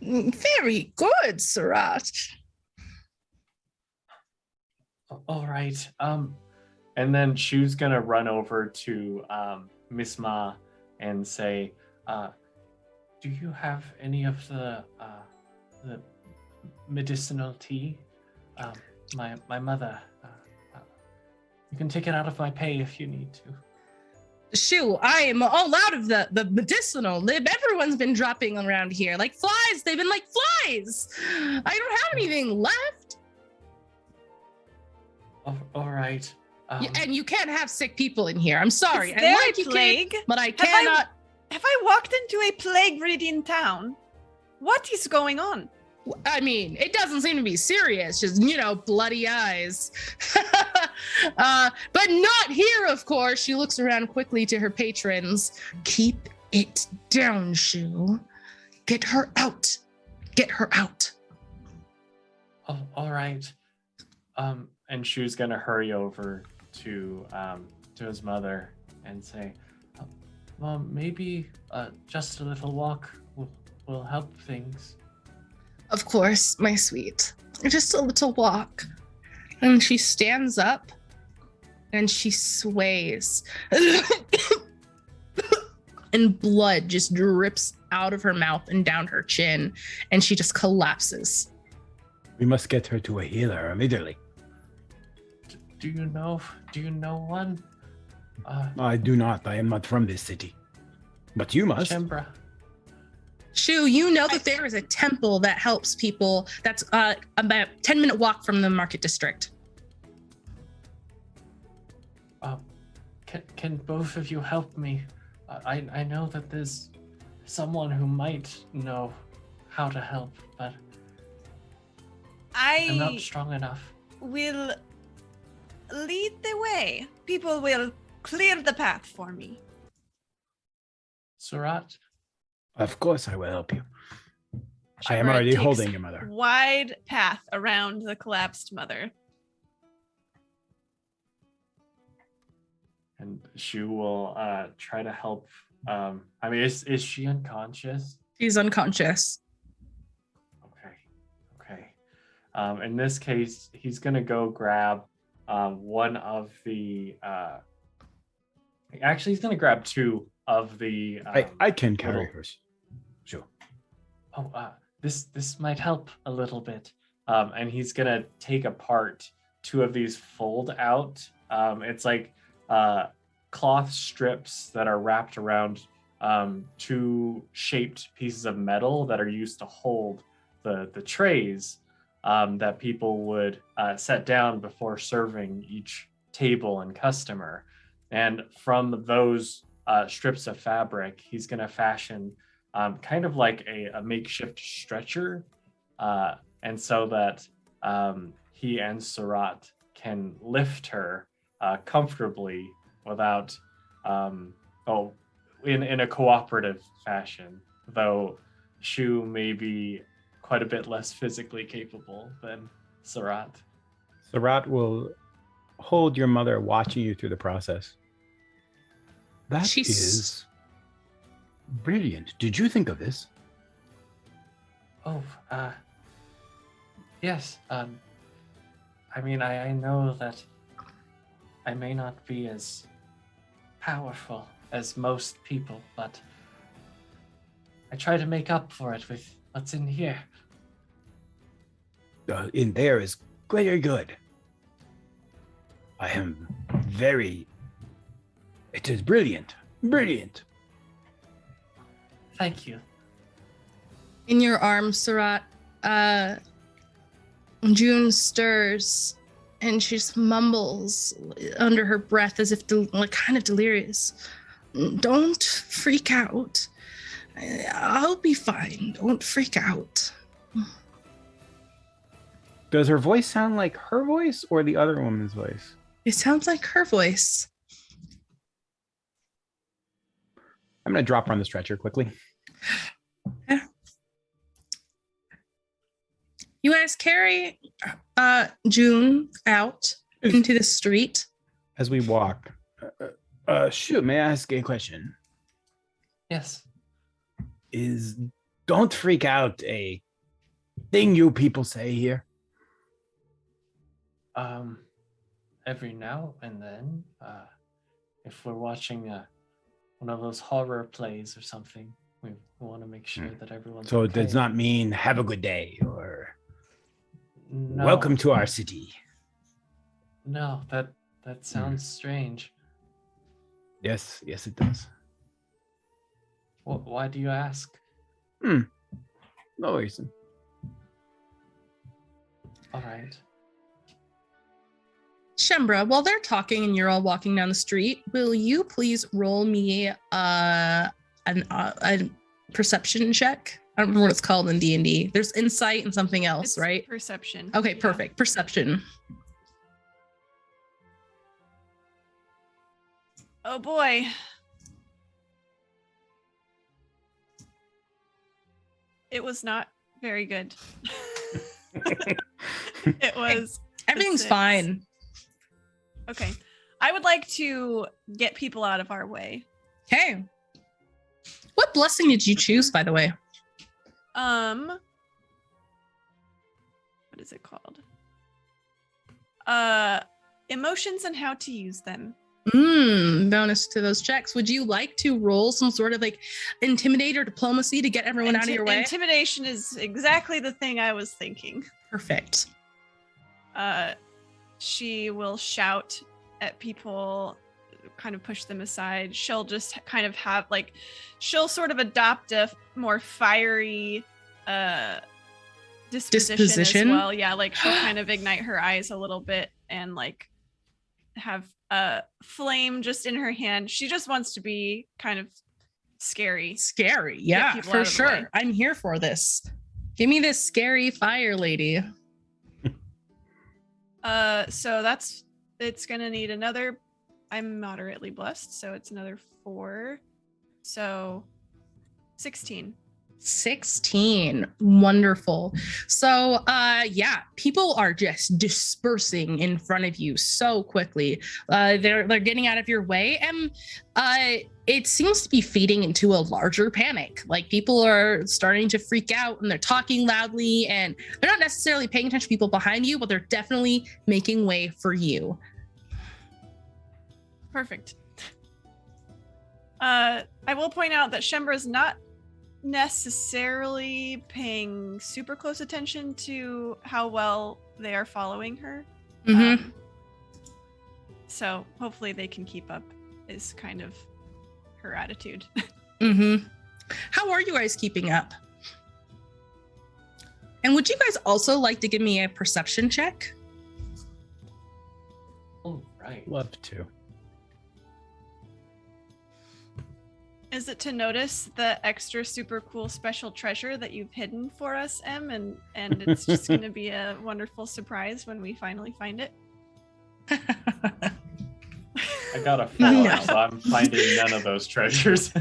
S1: Very good, Surat.
S3: All right. And then Shu's gonna run over to Miss Ma and say, "Do you have any of the medicinal tea? My mother. You can take it out of my pay if you need to."
S1: Shu, I am all out of the medicinal nib. Everyone's been dropping around here like flies. They've been like flies. I don't have anything left.
S3: All right.
S1: And you can't have sick people in here. I'm sorry.
S4: Is there
S1: I like
S4: a
S1: you,
S4: plague?
S1: kid, but I cannot.
S4: Have I walked into a plague-ridden town? What is going on?
S1: I mean, it doesn't seem to be serious, just, bloody eyes. But not here, of course. She looks around quickly to her patrons. Keep it down, Shu. Get her out. Get her out.
S3: Oh, all right. And Shu's gonna hurry over to his mother and say, "Well, maybe just a little walk will help things."
S1: Of course, my sweet. Just a little walk. And she stands up and she sways. And blood just drips out of her mouth and down her chin. And she just collapses.
S2: We must get her to a healer immediately.
S3: Do you know one?
S2: I do not. I am not from this city. But you must.
S3: Chembra.
S1: Shu, you know that there is a temple that helps people that's about a 10-minute walk from the market district.
S3: Can both of you help me? I know that there's someone who might know how to help, but I'm not strong enough.
S4: Will lead the way. People will clear the path for me.
S3: Surat?
S2: Of course I will help you. I am
S4: Shepard
S2: already
S4: takes
S2: holding your mother.
S4: Wide path around the collapsed mother.
S3: And Shu will try to help. Is she unconscious?
S1: She's unconscious.
S3: Okay. In this case, he's gonna go grab one of the. Actually, he's gonna grab 2 of the.
S2: I can carry hers. Sure.
S3: Oh, this might help a little bit. And he's gonna take apart 2 of these fold out. It's like cloth strips that are wrapped around 2 shaped pieces of metal that are used to hold the trays that people would set down before serving each table and customer. And from those strips of fabric, he's going to fashion kind of like a makeshift stretcher and so that he and Surat can lift her comfortably without, in a cooperative fashion, though Shu may be quite a bit less physically capable than Surat.
S2: Sarat will hold your mother, watching you through the process. That is brilliant. Did you think of this?
S3: Oh, yes. I mean, I know that I may not be as powerful as most people, but I try to make up for it with what's in here.
S2: In there is very good. I am very... It is brilliant. Brilliant.
S3: Thank you.
S1: In your arms, Surat, June stirs and she just mumbles under her breath as if kind of delirious. Don't freak out. I'll be fine. Don't freak out.
S2: Does her voice sound like her voice or the other woman's voice?
S1: It sounds like her voice.
S2: I'm going to drop her on the stretcher quickly.
S1: You guys carry June out into the street.
S2: As we walk, shoot, may I ask a question?
S3: Yes.
S2: Is don't freak out a thing you people say here?
S3: Every now and then, if we're watching one of those horror plays or something, we want to make sure that everyone's
S2: So
S3: okay.
S2: it does not mean have a good day or
S3: No.
S2: welcome to our city.
S3: No, that sounds strange.
S2: Yes, it does.
S3: Why do you ask?
S2: No reason.
S3: All right.
S1: Shembra, while they're talking and you're all walking down the street, will you please roll me a perception check? I don't remember what it's called in D&D. There's insight and something else,
S4: It's
S1: right?
S4: Perception.
S1: Okay,
S4: Yeah.
S1: perfect. Perception.
S4: Oh boy. It was not very good. It was
S1: Everything's
S4: 6.
S1: fine.
S4: Okay. I would like to get people out of our way.
S1: Okay. What blessing did you choose, by the way?
S4: What is it called? Emotions and how to use them.
S1: Bonus to those checks. Would you like to roll some sort of like intimidate or diplomacy to get everyone out of your way?
S4: Intimidation is exactly the thing I was thinking.
S1: Perfect.
S4: She will shout at people, kind of push them aside. She'll just kind of have she'll sort of adopt a more fiery disposition as well. Yeah, she'll kind of ignite her eyes a little bit and have a flame just in her hand. She just wants to be kind of scary.
S1: Scary, yeah, for sure. I'm here for this. Give me this scary fire lady.
S4: So it's gonna need another. I'm moderately blessed, so it's another 4. So 16.
S1: 16. Wonderful. So yeah, people are just dispersing in front of you so quickly. They're getting out of your way, and it seems to be feeding into a larger panic. People are starting to freak out and they're talking loudly, and they're not necessarily paying attention to people behind you, but they're definitely making way for you.
S4: Perfect. I will point out that Shembra is not necessarily paying super close attention to how well they are following her.
S1: Mm-hmm.
S4: So hopefully they can keep up is kind of her attitude.
S1: Mm-hmm. How are you guys keeping up? And would you guys also like to give me a perception check?
S3: Oh, right.
S2: Love to.
S4: Is it to notice the extra super cool special treasure that you've hidden for us, Em, and it's just going to be a wonderful surprise when we finally find it?
S3: I got a 4,
S1: No.
S3: so I'm finding none of those treasures.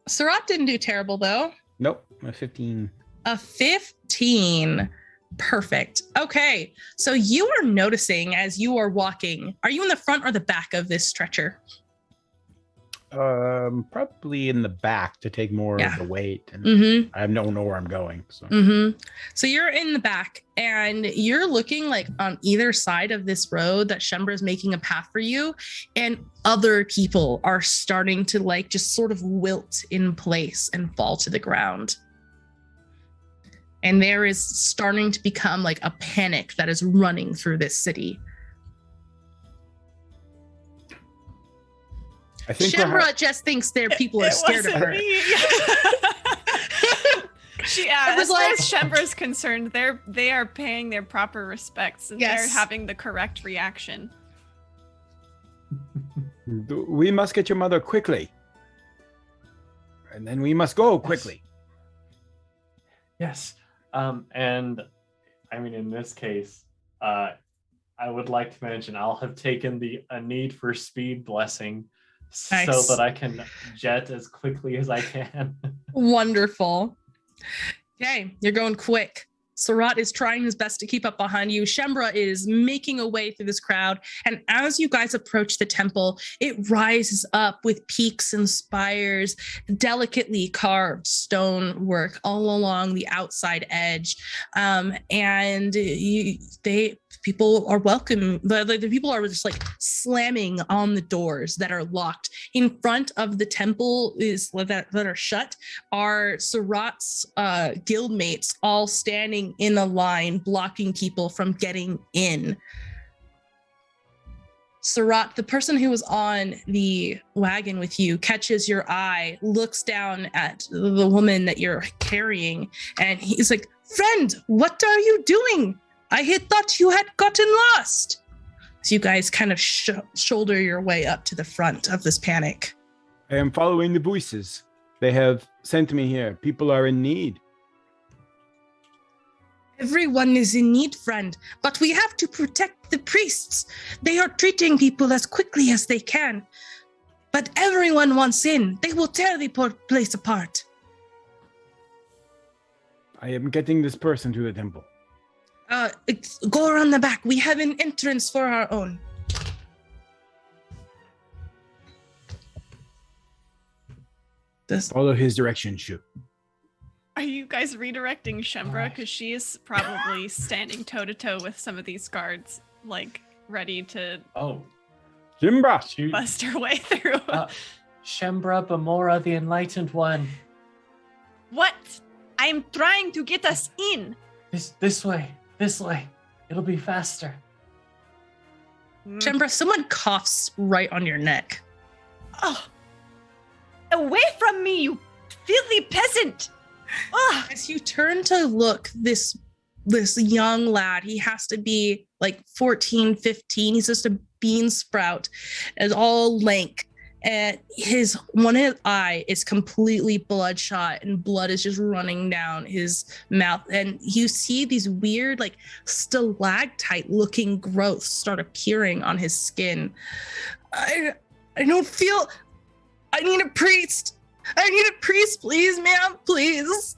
S1: Surat didn't do terrible though.
S2: Nope, a 15.
S1: A 15. Perfect. Okay. So you are noticing as you are walking, are you in the front or the back of this stretcher?
S2: Probably in the back to take more
S1: Yeah.
S2: of the weight. And
S1: Mm-hmm.
S2: I don't know where I'm going. So
S1: Mm-hmm. So you're in the back and you're looking like on either side of this road that Shembra is making a path for you. And other people are starting to like just sort of wilt in place and fall to the ground. And there is starting to become like a panic that is running through this city.
S2: I think
S1: Shembra just thinks there people are scared of
S4: wasn't
S1: her.
S4: me.
S1: I was
S4: as far
S1: like-
S4: as Shembra's concerned, they are paying their proper respects and they're
S1: Yes.
S4: having the correct reaction.
S2: we must get your mother quickly. And then we must go quickly.
S3: Yes. And I mean, in this case, I would like to mention I'll have taken a need for speed blessing
S1: Nice.
S3: so that I can jet as quickly as I can.
S1: Wonderful. Okay, you're going quick. Surat is trying his best to keep up behind you. Shembra is making a way through this crowd. And as you guys approach the temple, it rises up with peaks and spires, delicately carved stonework all along the outside edge. People are welcome. The people are just like slamming on the doors that are locked. In front of the temple that are shut are Surat's guildmates all standing in a line, blocking people from getting in. Surat, the person who was on the wagon with you, catches your eye, looks down at the woman that you're carrying, and he's like, "Friend, what are you doing? I had thought you had gotten lost." So you guys kind of shoulder your way up to the front of this panic.
S2: I am following the voices. They have sent me here. People are in need.
S1: Everyone is in need, friend, but we have to protect the priests. They are treating people as quickly as they can. But everyone wants in. They will tear the place apart.
S2: I am getting this person to the temple.
S1: Go around the back. We have an entrance for our own.
S2: Follow his direction, Shu.
S4: Are you guys redirecting Shembra? Because she is probably standing toe to toe with some of these guards, like ready to
S3: Oh,
S2: Jimbra!
S3: shoot.
S4: bust her way through.
S3: Shembra Bamora, the Enlightened One.
S4: What? I'm trying to get us in.
S3: This way. It'll be faster.
S1: Shembra, someone coughs right on your neck.
S4: Oh, away from me, you filthy peasant! Oh,
S1: As you turn to look, this young lad, he has to be like 14, 15. He's just a bean sprout and all lank. And one eye is completely bloodshot and blood is just running down his mouth. And you see these weird, like stalactite looking growths start appearing on his skin. I don't feel, I need a priest. I need a priest, please, ma'am, please.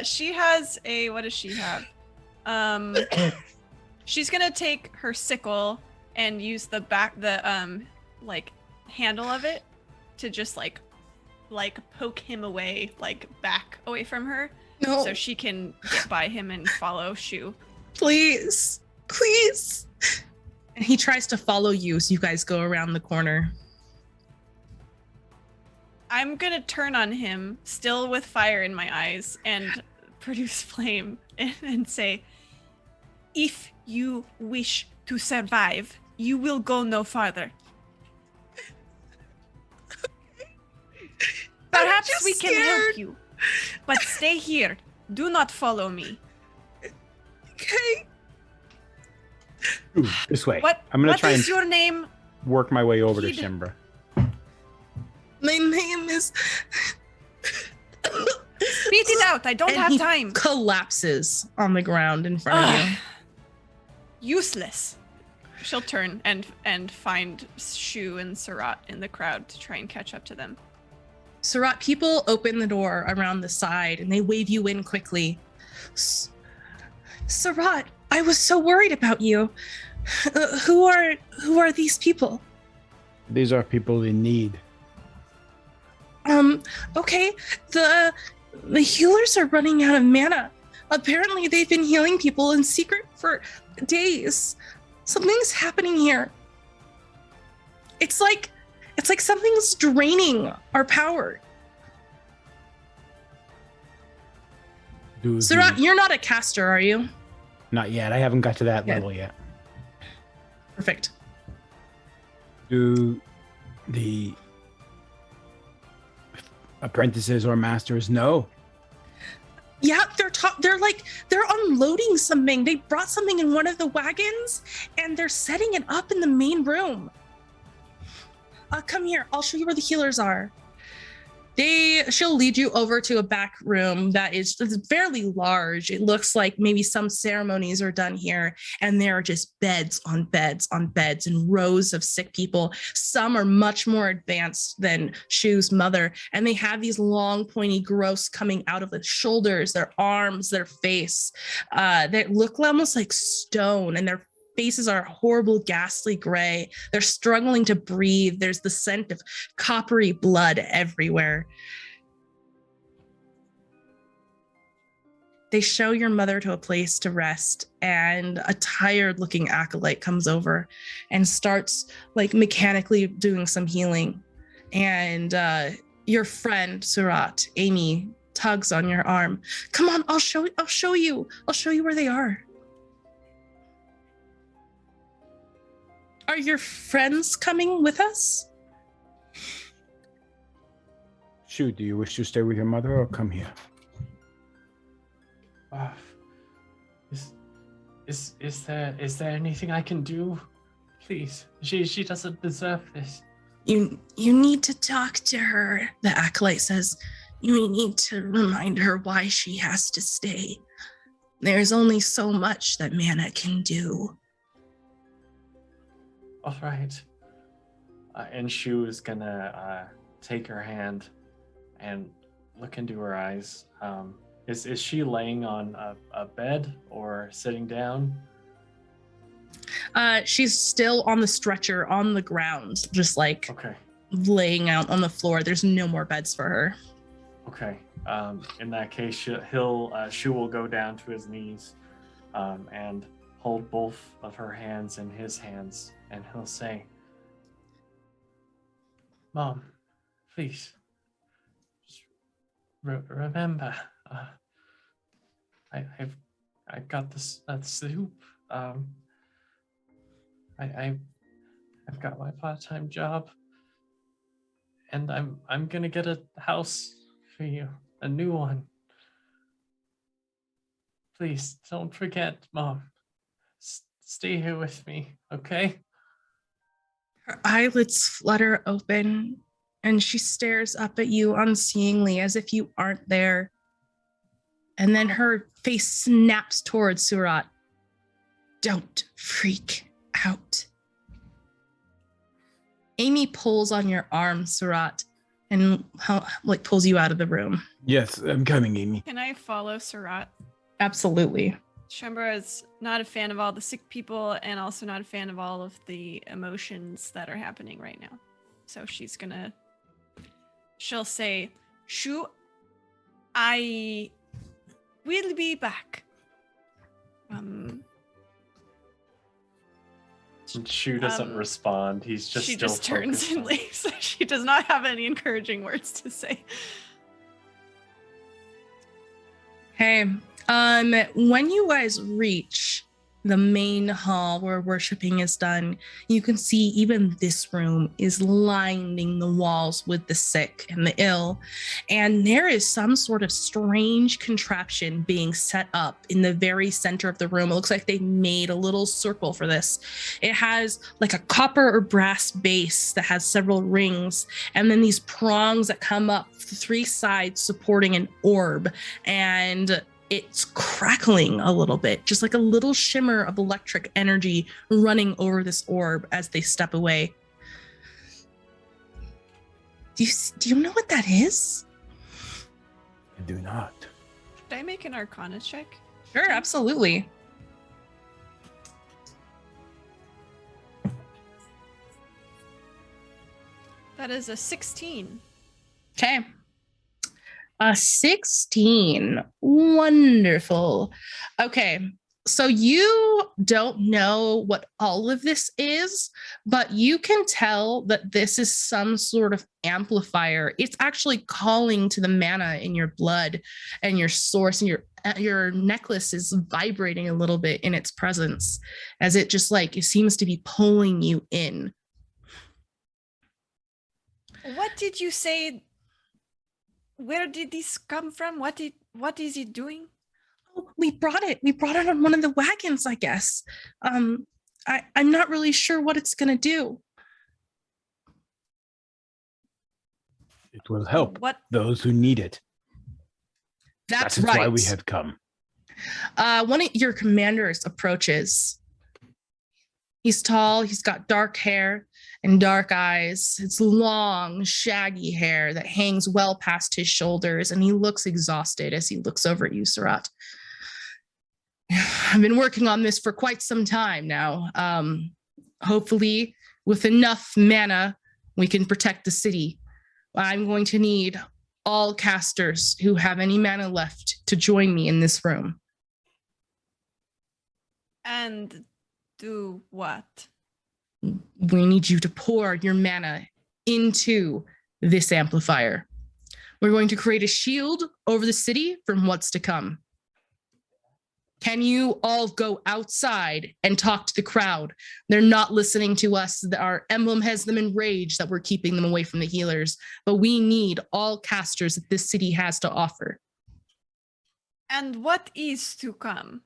S4: she has a, what does she have? She's gonna take her sickle and use the like handle of it to just like poke him away, like back away from her,
S1: No,
S4: so she can get by him and follow Shu.
S1: please. And he tries to follow you, so you guys go around the corner.
S4: I'm gonna turn on him, still with fire in my eyes, and produce flame and say, "If you wish to survive, you will go no farther. Perhaps
S1: just
S4: we can
S1: scared.
S4: help you, but stay here. Do not follow me."
S1: Okay.
S2: Ooh, this way.
S4: What?
S2: I'm gonna
S4: What
S2: try
S4: is
S2: and
S4: your name?
S2: work my way over to
S4: Kid.
S2: Shimbra.
S1: My name is.
S4: Spit it out. I don't
S1: And
S4: have
S1: he
S4: time.
S1: collapses on the ground in front of you.
S4: Useless. She'll turn and find Shu and Surat in the crowd to try and catch up to them.
S1: Surat, people open the door around the side and they wave you in quickly. Surat, I was so worried about you. Who are these people?
S2: These are people in need.
S1: Okay, the healers are running out of mana. Apparently they've been healing people in secret for days. Something's happening here. It's like something's draining our power. Surat, you're not a caster, are you?
S2: Not yet. I haven't got to that
S1: Yeah.
S2: level yet.
S1: Perfect.
S2: Do the apprentices or masters know?
S1: Yeah, they're unloading something. They brought something in one of the wagons and they're setting it up in the main room. Come here. I'll show you where the healers are. She'll lead you over to a back room that is fairly large. It looks like maybe some ceremonies are done here, and there are just beds on beds on beds and rows of sick people. Some are much more advanced than Shu's mother, and they have these long, pointy growths coming out of the shoulders, their arms, their face. They look almost like stone, and their faces are horrible, ghastly gray. They're struggling to breathe. There's the scent of coppery blood everywhere. They show your mother to a place to rest, and a tired-looking acolyte comes over and starts like mechanically doing some healing. And your friend Surat, Amy, tugs on your arm. Come on, I'll show you where they are. Are your friends coming with us?
S2: Shu, do you wish to stay with your mother or come here?
S3: Is there anything I can do? Please, she doesn't deserve this.
S1: You need to talk to her, the acolyte says. You need to remind her why she has to stay. There's only so much that mana can do.
S3: All right. And Shu is gonna take her hand and look into her eyes. Is she laying on a bed or sitting down?
S1: She's still on the stretcher on the ground, just like
S3: Okay.
S1: laying out on the floor. There's no more beds for her.
S3: Okay. In that case, Shu will go down to his knees and hold both of her hands in his hands, and he'll say, "Mom, please, just remember, I've got this soup. I've got my part-time job, and I'm gonna get a house for you, a new one. Please don't forget, Mom. Stay here with me, okay?"
S1: Her eyelids flutter open, and she stares up at you unseeingly as if you aren't there. And then her face snaps towards Surat. Don't freak out. Amy pulls on your arm, Surat, and pulls you out of the room.
S2: Yes, I'm coming, Amy.
S4: Can I follow Surat?
S1: Absolutely.
S4: Shembra is not a fan of all the sick people and also not a fan of all of the emotions that are happening right now. So she'll say, "Shu, I will be back."
S3: Shu doesn't respond. He's just
S4: she
S3: still
S4: just turns
S3: focused
S4: and
S3: on-
S4: leaves. She does not have any encouraging words to say.
S1: Hey, when you guys reach the main hall where worshiping is done, you can see even this room is lining the walls with the sick and the ill. And there is some sort of strange contraption being set up in the very center of the room. It looks like they made a little circle for this. It has like a copper or brass base that has several rings, and then these prongs that come up three sides supporting an orb. And it's crackling a little bit, just like a little shimmer of electric energy running over this orb as they step away. Do you know what that is?
S2: I do not.
S4: Should I make an Arcana check?
S1: Sure, absolutely.
S4: That is a 16.
S1: Okay. A 16. Wonderful. Okay. So you don't know what all of this is, but you can tell that this is some sort of amplifier. It's actually calling to the mana in your blood and your source, and your necklace is vibrating a little bit in its presence as it just like it seems to be pulling you in.
S4: What did you say? Where did this come from? What is it doing?
S1: Oh, we brought it on one of the wagons, I guess. I'm not really sure what it's gonna do.
S2: It will help
S4: What?
S2: those who need it.
S1: That's
S2: That is
S1: right.
S2: why we have come.
S1: One of your commanders approaches. He's tall, he's got dark hair and dark eyes. It's long, shaggy hair that hangs well past his shoulders, and he looks exhausted as he looks over at you, Surat. I've been working on this for quite some time now. Hopefully, with enough mana, we can protect the city. I'm going to need all casters who have any mana left to join me in this room.
S4: And do what?
S1: We need you to pour your mana into this amplifier. We're going to create a shield over the city from what's to come. Can you all go outside and talk to the crowd? They're not listening to us. Our emblem has them enraged that we're keeping them away from the healers, but we need all casters that this city has to offer.
S4: And what is to come?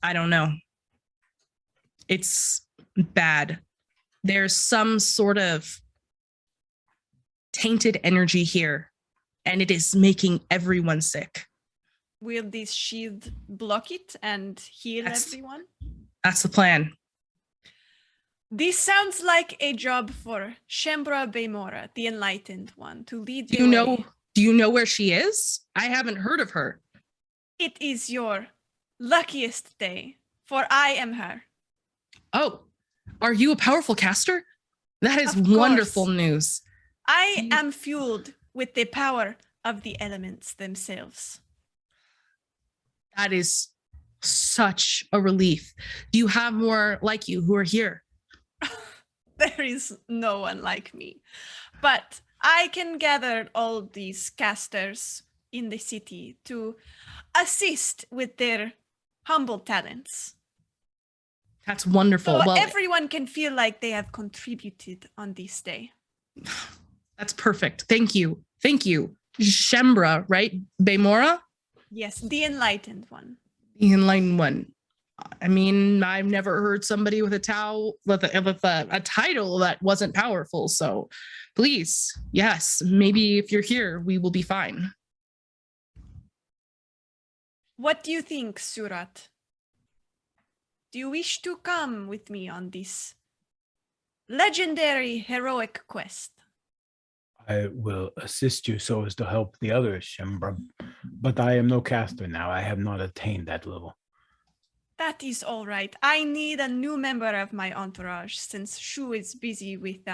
S1: I don't know. It's bad. There's some sort of tainted energy here, and it is making everyone sick.
S4: Will this shield block it and heal
S1: That's-
S4: everyone?
S1: That's the plan.
S4: This sounds like a job for Shembra Baymora, the Enlightened One, to lead
S1: Do
S4: the
S1: you
S4: way.
S1: know where she is? I haven't heard of her.
S4: It is your luckiest day, for I am her.
S1: Oh, are you a powerful caster? That is
S4: Of course.
S1: wonderful news.
S4: I am fueled with the power of the elements themselves.
S1: That is such a relief. Do you have more like you who are here?
S4: There is no one like me. But I can gather all these casters in the city to assist with their humble talents.
S1: That's wonderful.
S4: So
S1: Well,
S4: everyone can feel like they have contributed on this day.
S1: that's perfect. Thank you. Thank you. Shembra, right? Baymora?
S4: Yes, the Enlightened One.
S1: The enlightened one. I mean, I've never heard somebody with a title that wasn't powerful. So please, yes, maybe if you're here, we will be fine.
S4: What do you think, Surat? Do you wish to come with me on this legendary heroic quest?
S2: I will assist you so as to help the others, Shembra. But I am no caster now. I have not attained that level.
S4: That is all right. I need a new member of my entourage since Shu is busy with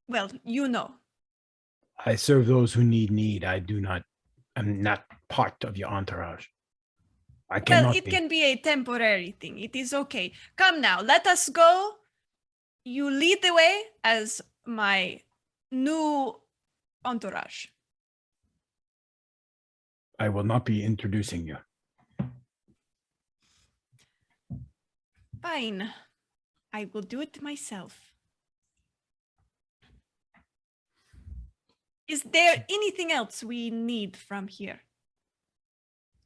S4: well, you know.
S2: I serve those who need. I'm not part of your entourage. I cannot
S4: Well, it can be a temporary thing. It is okay. Come now, let us go. You lead the way as my new entourage.
S2: I will not be introducing you.
S4: Fine. I will do it myself. Is there anything else we need from here?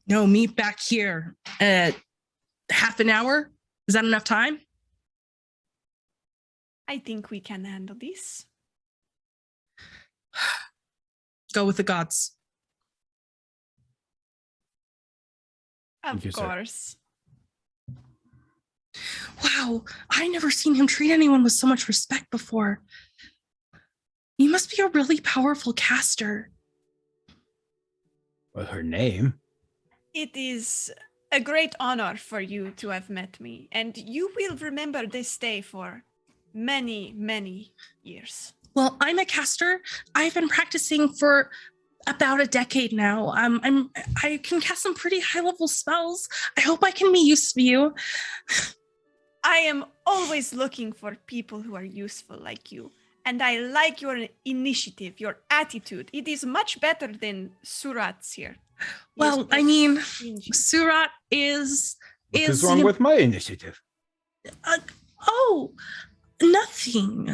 S1: No, meet back here at half an hour. Is that enough time?
S4: I think we can handle this.
S1: Go with the gods.
S4: Of
S2: you, sir.
S4: course.
S1: Wow, I never seen him treat anyone with so much respect before. You must be a really powerful caster.
S2: Well, her name.
S4: It is a great honor for you to have met me, and you will remember this day for many, many years.
S1: Well, I'm a caster. I've been practicing for about a decade now. I can cast some pretty high-level spells. I hope I can be useful to you.
S4: I am always looking for people who are useful like you, and I like your initiative, your attitude. It is much better than Surat's here. He is
S1: Well, I
S4: just
S1: mean,
S4: stingy.
S1: Surat is
S2: What is wrong with my initiative?
S1: Oh, nothing.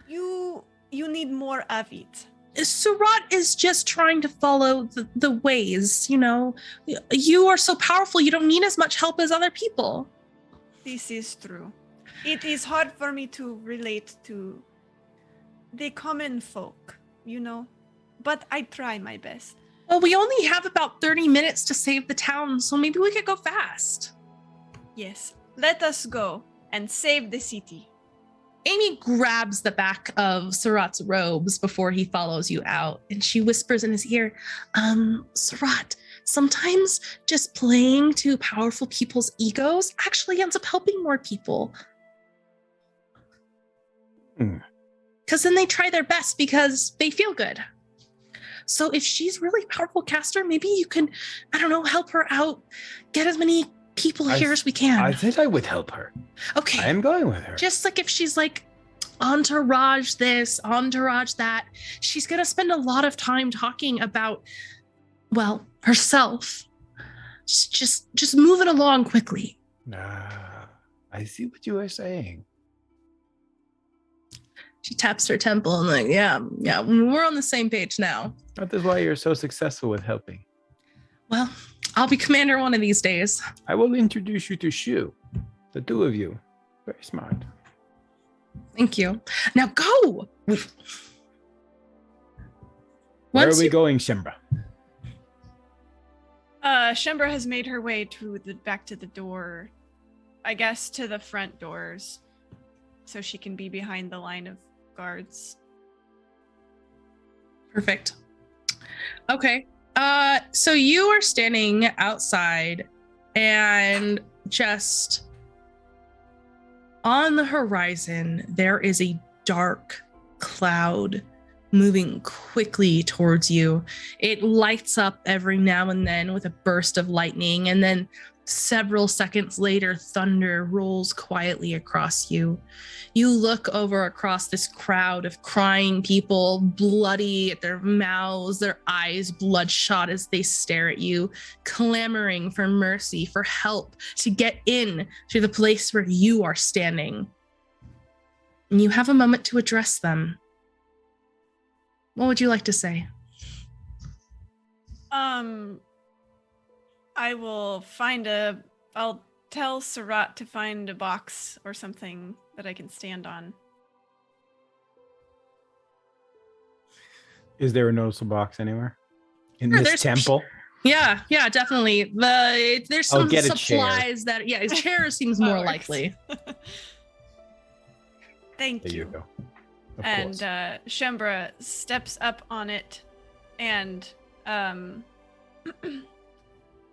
S4: You need more of it.
S1: Surat is just trying to follow the ways, you know. You are so powerful, you don't need as much help as other people.
S4: This is true. It is hard for me to relate to the common folk, you know, but I try my best.
S1: Well, we only have about 30 minutes to save the town, so maybe we could go fast.
S4: Yes, let us go and save the city.
S1: Amy grabs the back of Surat's robes before he follows you out, and she whispers in his ear, Surat, sometimes just playing to powerful people's egos actually ends up helping more people. Because then they try their best because they feel good. So if she's really powerful caster, maybe you can, I don't know, help her out, get as many people here as we can.
S2: I said I would help her.
S1: Okay.
S2: I am going with her.
S1: Just like if she's like entourage this, entourage that, she's going to spend a lot of time talking about, well, herself. Just move it along quickly.
S2: I see what you are saying.
S1: She taps her temple and like, yeah, we're on the same page now.
S2: That is why you're so successful with helping.
S1: Well, I'll be commander one of these days.
S2: I will introduce you to Shu. The two of you. Very smart.
S1: Thank you. Now go.
S2: Where are we going, Shembra?
S4: Shembra has made her way back to the door, I guess to the front doors, so she can be behind the line of guards.
S1: Perfect. Okay. So you are standing outside and just on the horizon, there is a dark cloud moving quickly towards you. It lights up every now and then with a burst of lightning, and then several seconds later, thunder rolls quietly across you. You look over across this crowd of crying people, bloody at their mouths, their eyes bloodshot as they stare at you, clamoring for mercy, for help to get in to the place where you are standing. And you have a moment to address them. What would you like to say?
S4: I will I'll tell Surat to find a box or something that I can stand on.
S2: Is there a noticeable box anywhere in
S1: Sure,
S2: this
S1: there's-
S2: temple?
S1: Yeah, definitely. There's
S2: I'll
S1: some
S2: get a
S1: supplies that, a chair seems
S4: That
S1: more
S4: works.
S1: likely.
S4: Thank
S2: There you
S4: you.
S2: go. Of
S4: And
S2: course.
S4: Shembra steps up on it, and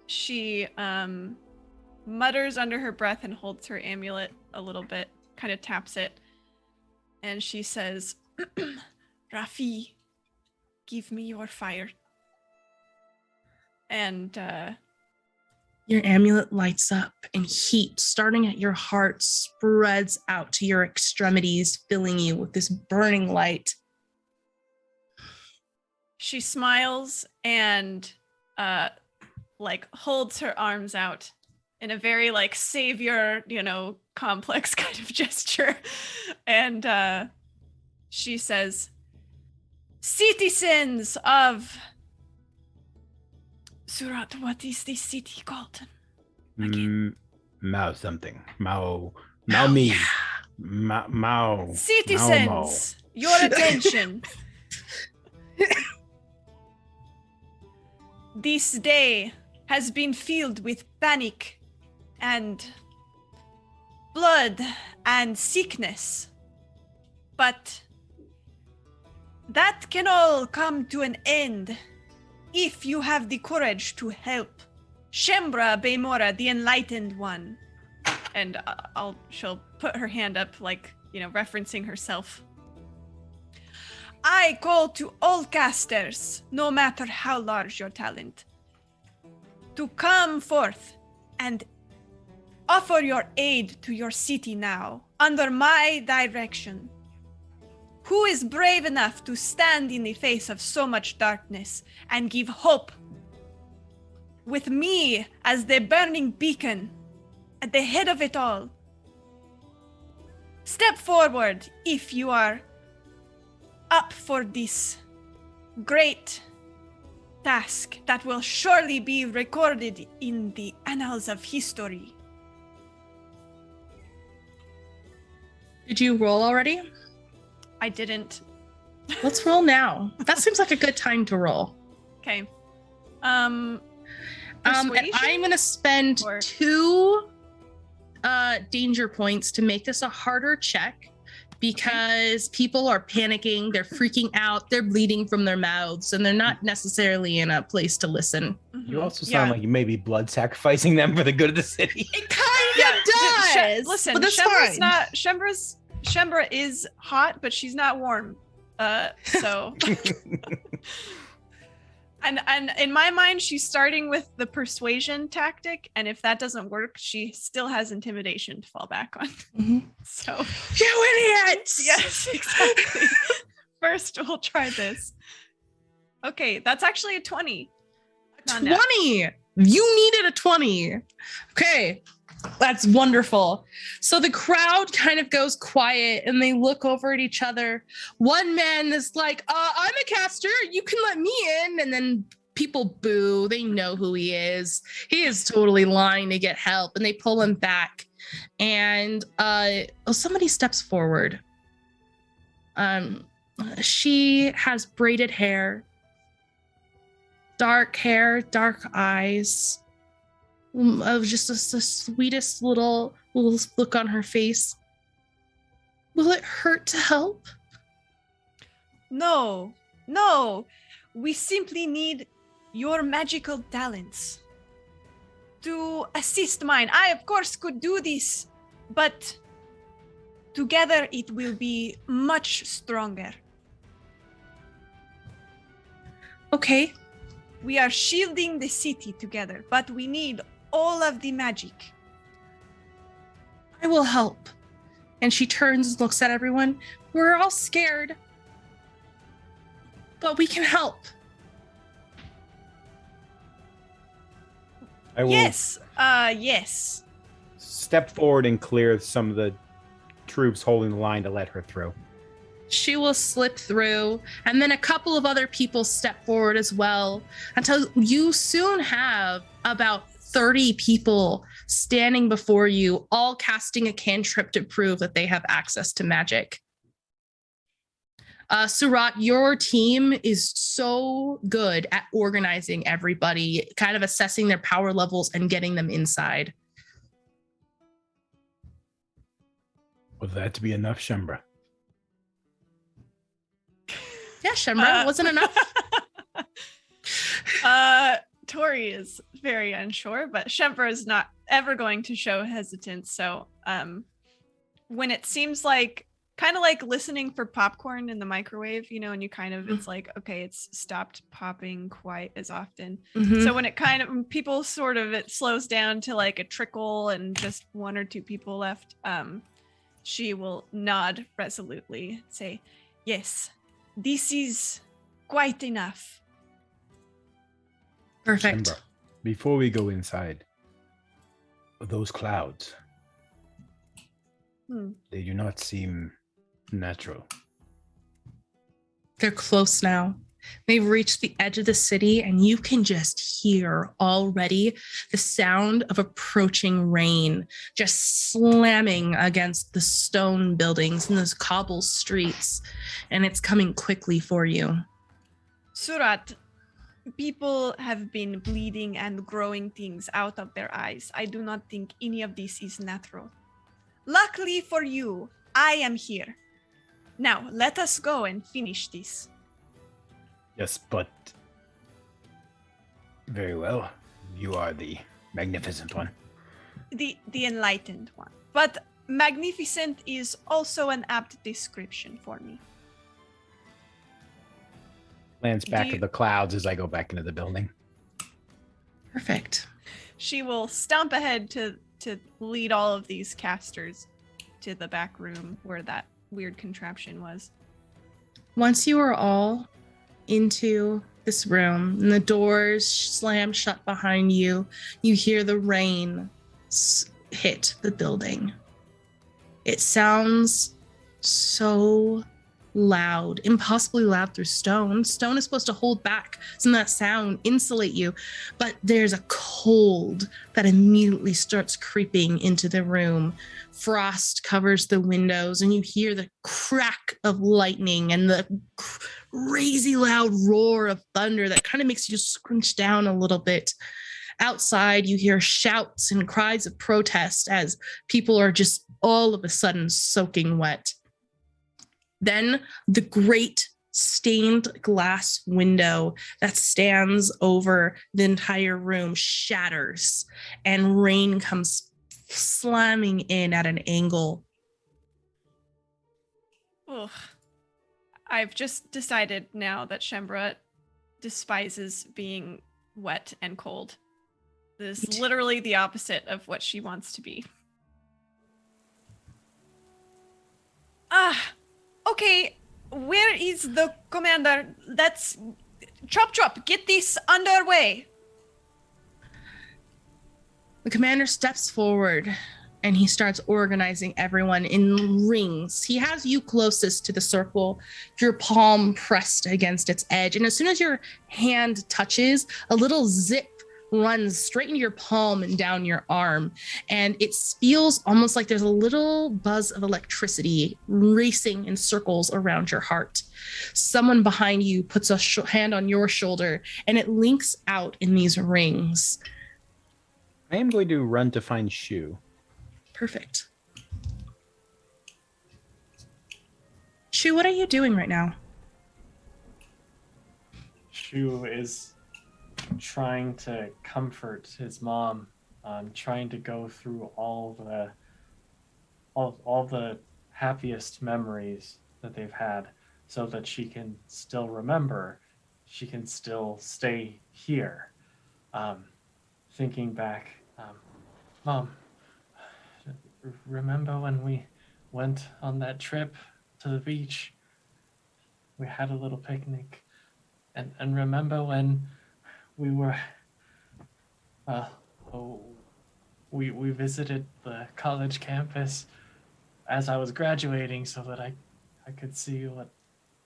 S4: she mutters under her breath and holds her amulet a little bit, kind of taps it, and she says, Rafi, give me your fire. And
S1: Your amulet lights up, and heat, starting at your heart, spreads out to your extremities, filling you with this burning light.
S4: She smiles and like holds her arms out in a very like savior, complex kind of gesture. And she says, "Citizens of Surat, what is this city called?
S2: Mao something. Mao me.
S1: yeah.
S2: Mao.
S4: Citizens, your attention. This day has been filled with panic and blood and sickness. But that can all come to an end if you have the courage to help Shembra Beimora, the Enlightened One." And she'll put her hand up, like, referencing herself. "I call to all casters, no matter how large your talent, to come forth and offer your aid to your city now, under my direction. Who is brave enough to stand in the face of so much darkness and give hope? With me as the burning beacon at the head of it all. Step forward if you are up for this great task that will surely be recorded in the annals of history."
S1: Did you roll already?
S4: I didn't.
S1: Let's roll now. That seems like a good time to roll.
S4: Okay.
S1: And
S4: Persuasion?
S1: I'm going to spend
S4: Or-
S1: 2 danger points to make this a harder check because people are panicking, they're freaking out, they're bleeding from their mouths, and they're not necessarily in a place to listen.
S2: You also sound like you may be blood sacrificing them for the good of the city.
S1: It kind of does.
S4: Listen,
S1: but that's
S4: Shembra's
S1: fine.
S4: Shembra is hot, but she's not warm. So and in my mind, she's starting with the persuasion tactic, and if that doesn't work, she still has intimidation to fall back on.
S1: Mhm.
S4: So
S1: You idiots!
S4: yes, exactly. First, we'll try this. Okay, that's actually a 20. Not nat.
S1: 20. You needed a 20. Okay. That's wonderful. So the crowd kind of goes quiet and they look over at each other. One man is like, I'm a caster. You can let me in. And then people boo. They know who he is. He is totally lying to get help. And they pull him back. And somebody steps forward. She has braided hair, dark eyes. Of just the sweetest little look on her face. Will it hurt to help?
S4: No. We simply need your magical talents to assist mine. I, of course, could do this, but together it will be much stronger.
S1: Okay.
S4: We are shielding the city together, but we need all of the magic.
S1: I will help. And she turns and looks at everyone. We're all scared, but we can help.
S2: I will
S4: Yes.
S2: step forward and clear some of the troops holding the line to let her through.
S1: She will slip through, and then a couple of other people step forward as well, until you soon have about 30 people standing before you, all casting a cantrip to prove that they have access to magic. Surat, your team is so good at organizing everybody, kind of assessing their power levels and getting them inside.
S2: Was that to be enough, Shembra?
S1: Yeah, Shembra, wasn't enough.
S4: Tori is very unsure, but Shembra is not ever going to show hesitance. So when it seems like kind of like listening for popcorn in the microwave, and you kind of, it's like, okay, it's stopped popping quite as often.
S1: Mhm.
S4: So when it people sort of, it slows down to like a trickle and just 1 or 2 people left, she will nod resolutely, say, yes, this is quite enough.
S1: Perfect.
S2: Shembra, before we go inside, those clouds, they do not seem natural.
S1: They're close now. They've reached the edge of the city, and you can just hear already the sound of approaching rain just slamming against the stone buildings and those cobble streets, and it's coming quickly for you.
S4: Surat, people have been bleeding and growing things out of their eyes. I do not think any of this is natural. Luckily for you, I am here. Now, let us go and finish this.
S2: Yes, but very well. You are the magnificent one.
S4: The enlightened one. But magnificent is also an apt description for me.
S2: Lands back of the clouds as I go back into the building.
S1: Perfect.
S4: She will stomp ahead to lead all of these casters to the back room where that weird contraption was.
S1: Once you are all into this room and the doors slam shut behind you, you hear the rain hit the building. It sounds so loud, impossibly loud through stone. Stone is supposed to hold back some of that sound, insulate you, but there's a cold that immediately starts creeping into the room. Frost covers the windows, and you hear the crack of lightning and the crazy loud roar of thunder that kind of makes you scrunch down a little bit. Outside, you hear shouts and cries of protest as people are just all of a sudden soaking wet. Then the great stained glass window that stands over the entire room shatters, and rain comes slamming in at an angle.
S4: Ugh. I've just decided now that Shembra despises being wet and cold. This is literally the opposite of what she wants to be. Okay, where is the commander? Let's chop, get this underway.
S1: The commander steps forward and he starts organizing everyone in rings. He has you closest to the circle, your palm pressed against its edge. And as soon as your hand touches, a little zip runs straight into your palm and down your arm. And it feels almost like there's a little buzz of electricity racing in circles around your heart. Someone behind you puts a hand on your shoulder, and it links out in these rings.
S2: I am going to run to find Shu.
S1: Perfect. Shu, what are you doing right now?
S3: Shu is trying to comfort his mom, trying to go through all the happiest memories that they've had, so that she can still remember, she can still stay here. Thinking back, Mom, remember when we went on that trip to the beach? We had a little picnic, and remember when we were, we visited the college campus as I was graduating so that I could see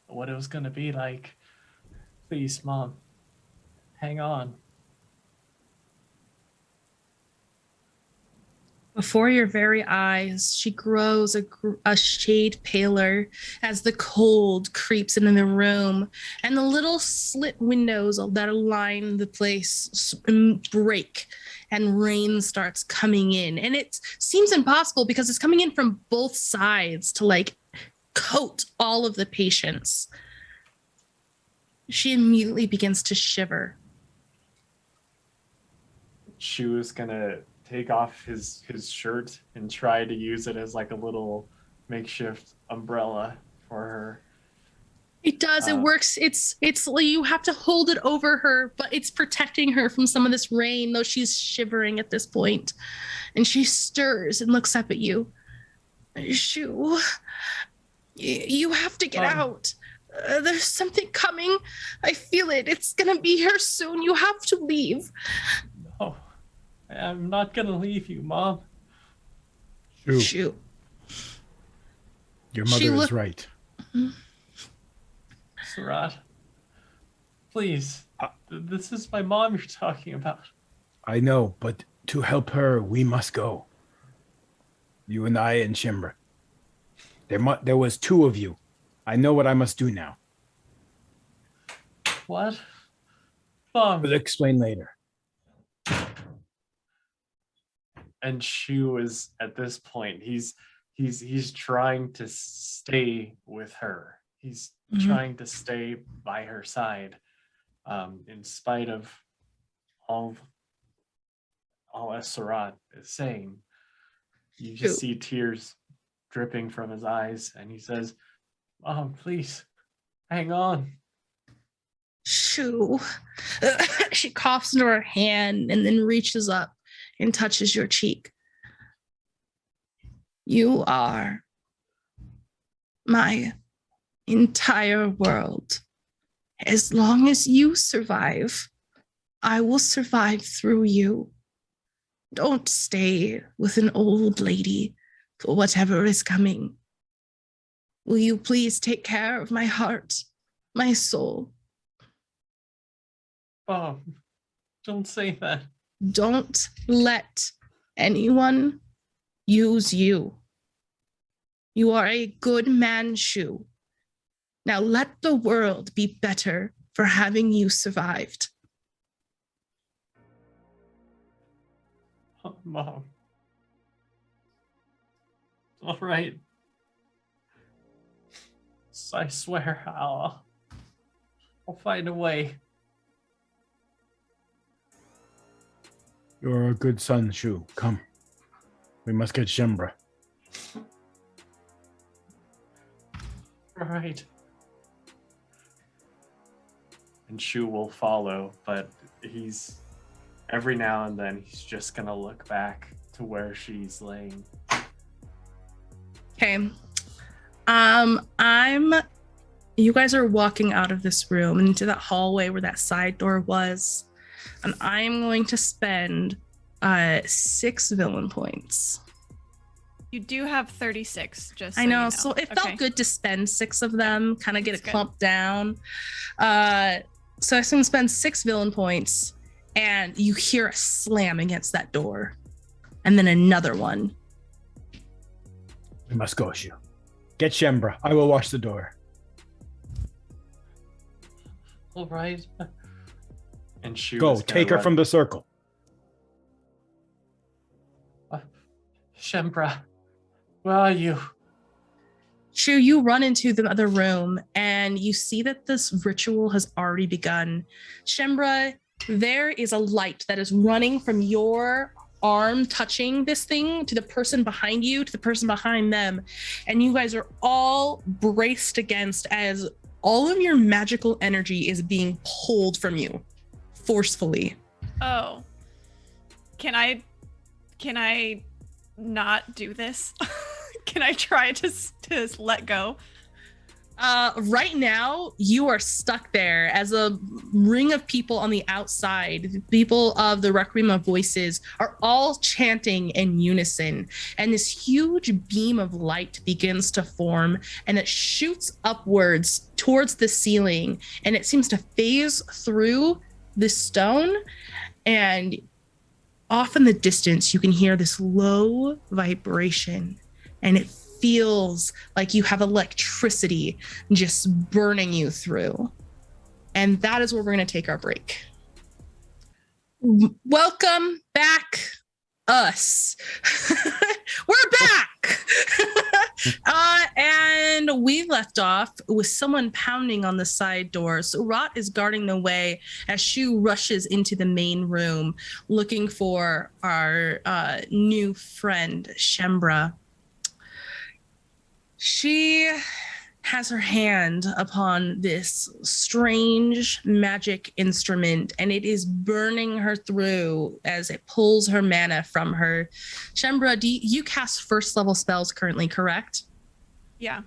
S3: what it was going to be like. Please, Mom, hang on.
S1: Before your very eyes, she grows a shade paler as the cold creeps into the room, and the little slit windows that line the place break, and rain starts coming in. And it seems impossible because it's coming in from both sides to like coat all of the patients. She immediately begins to shiver.
S3: She was gonna take off his shirt and try to use it as like a little makeshift umbrella for her.
S1: It does. It works. It's like you have to hold it over her, but it's protecting her from some of this rain, though she's shivering at this point. And she stirs and looks up at you. Shu, you have to get out. There's something coming. I feel it. It's gonna be here soon. You have to leave.
S3: No, I'm not gonna leave you, Mom.
S2: Shoo,
S1: Shoot.
S2: your
S1: She
S2: mother is
S1: look-
S2: right.
S3: Sarat, please. This is my mom you're talking about.
S2: I know, but to help her, we must go. You and I and Shimbra. There was two of you. I know what I must do now.
S3: What? Mom.
S2: We'll explain later.
S3: And Shu is at this point, he's trying to stay with her. He's trying to stay by her side, in spite of all Sarat is saying. You just see tears dripping from his eyes, and he says, "Mom, please, hang on."
S1: Shoo. She coughs into her hand and then reaches up and touches your cheek. You are my entire world. As long as you survive, I will survive through you. Don't stay with an old lady for whatever is coming. Will you please take care of my heart, my soul?
S3: Mom, don't say that.
S1: Don't let anyone use you. You are a good man, Shu. Now let the world be better for having you survived.
S3: Oh, Mom. All right. I swear I'll find a way.
S2: You're a good son, Shu. Come. We must get Shimbra.
S3: All right. And Shu will follow, but he's every now and then he's just gonna look back to where she's laying.
S1: Okay. You guys are walking out of this room into that hallway where that side door was, and I'm going to spend 6 villain points.
S4: You do have 36, just so
S1: I know,
S4: you know.
S1: so it
S4: Okay.
S1: felt good to spend 6 of them, kind of get
S4: That's
S1: it
S4: good.
S1: clumped down. So I'm going to spend 6 villain points, and you hear a slam against that door, and then another one.
S2: We must go, Shu. Get Shimbra. I will watch the door.
S3: All right. And Shu
S2: Go,
S3: is gonna
S2: take her
S3: run-
S2: from the circle.
S3: Shembra, where are you?
S1: Shu, you run into the other room and you see that this ritual has already begun. Shembra, there is a light that is running from your arm touching this thing to the person behind you, to the person behind them. And you guys are all braced against as all of your magical energy is being pulled from you forcefully.
S4: Oh. Can I not do this? Can I try to let go?
S1: Right now, you are stuck there as a ring of people on the outside. People of the Requiem of Voices are all chanting in unison, and this huge beam of light begins to form, and it shoots upwards towards the ceiling, and it seems to phase through the stone, and off in the distance, you can hear this low vibration, and it feels like you have electricity just burning you through. And that is where we're going to take our break. Welcome back, us. We're back. And we left off with someone pounding on the side door. So Rot is guarding the way as Shu rushes into the main room looking for our new friend, Shembra. She has her hand upon this strange magic instrument, and it is burning her through as it pulls her mana from her. Shembra, you cast first level spells currently, correct?
S4: Yeah.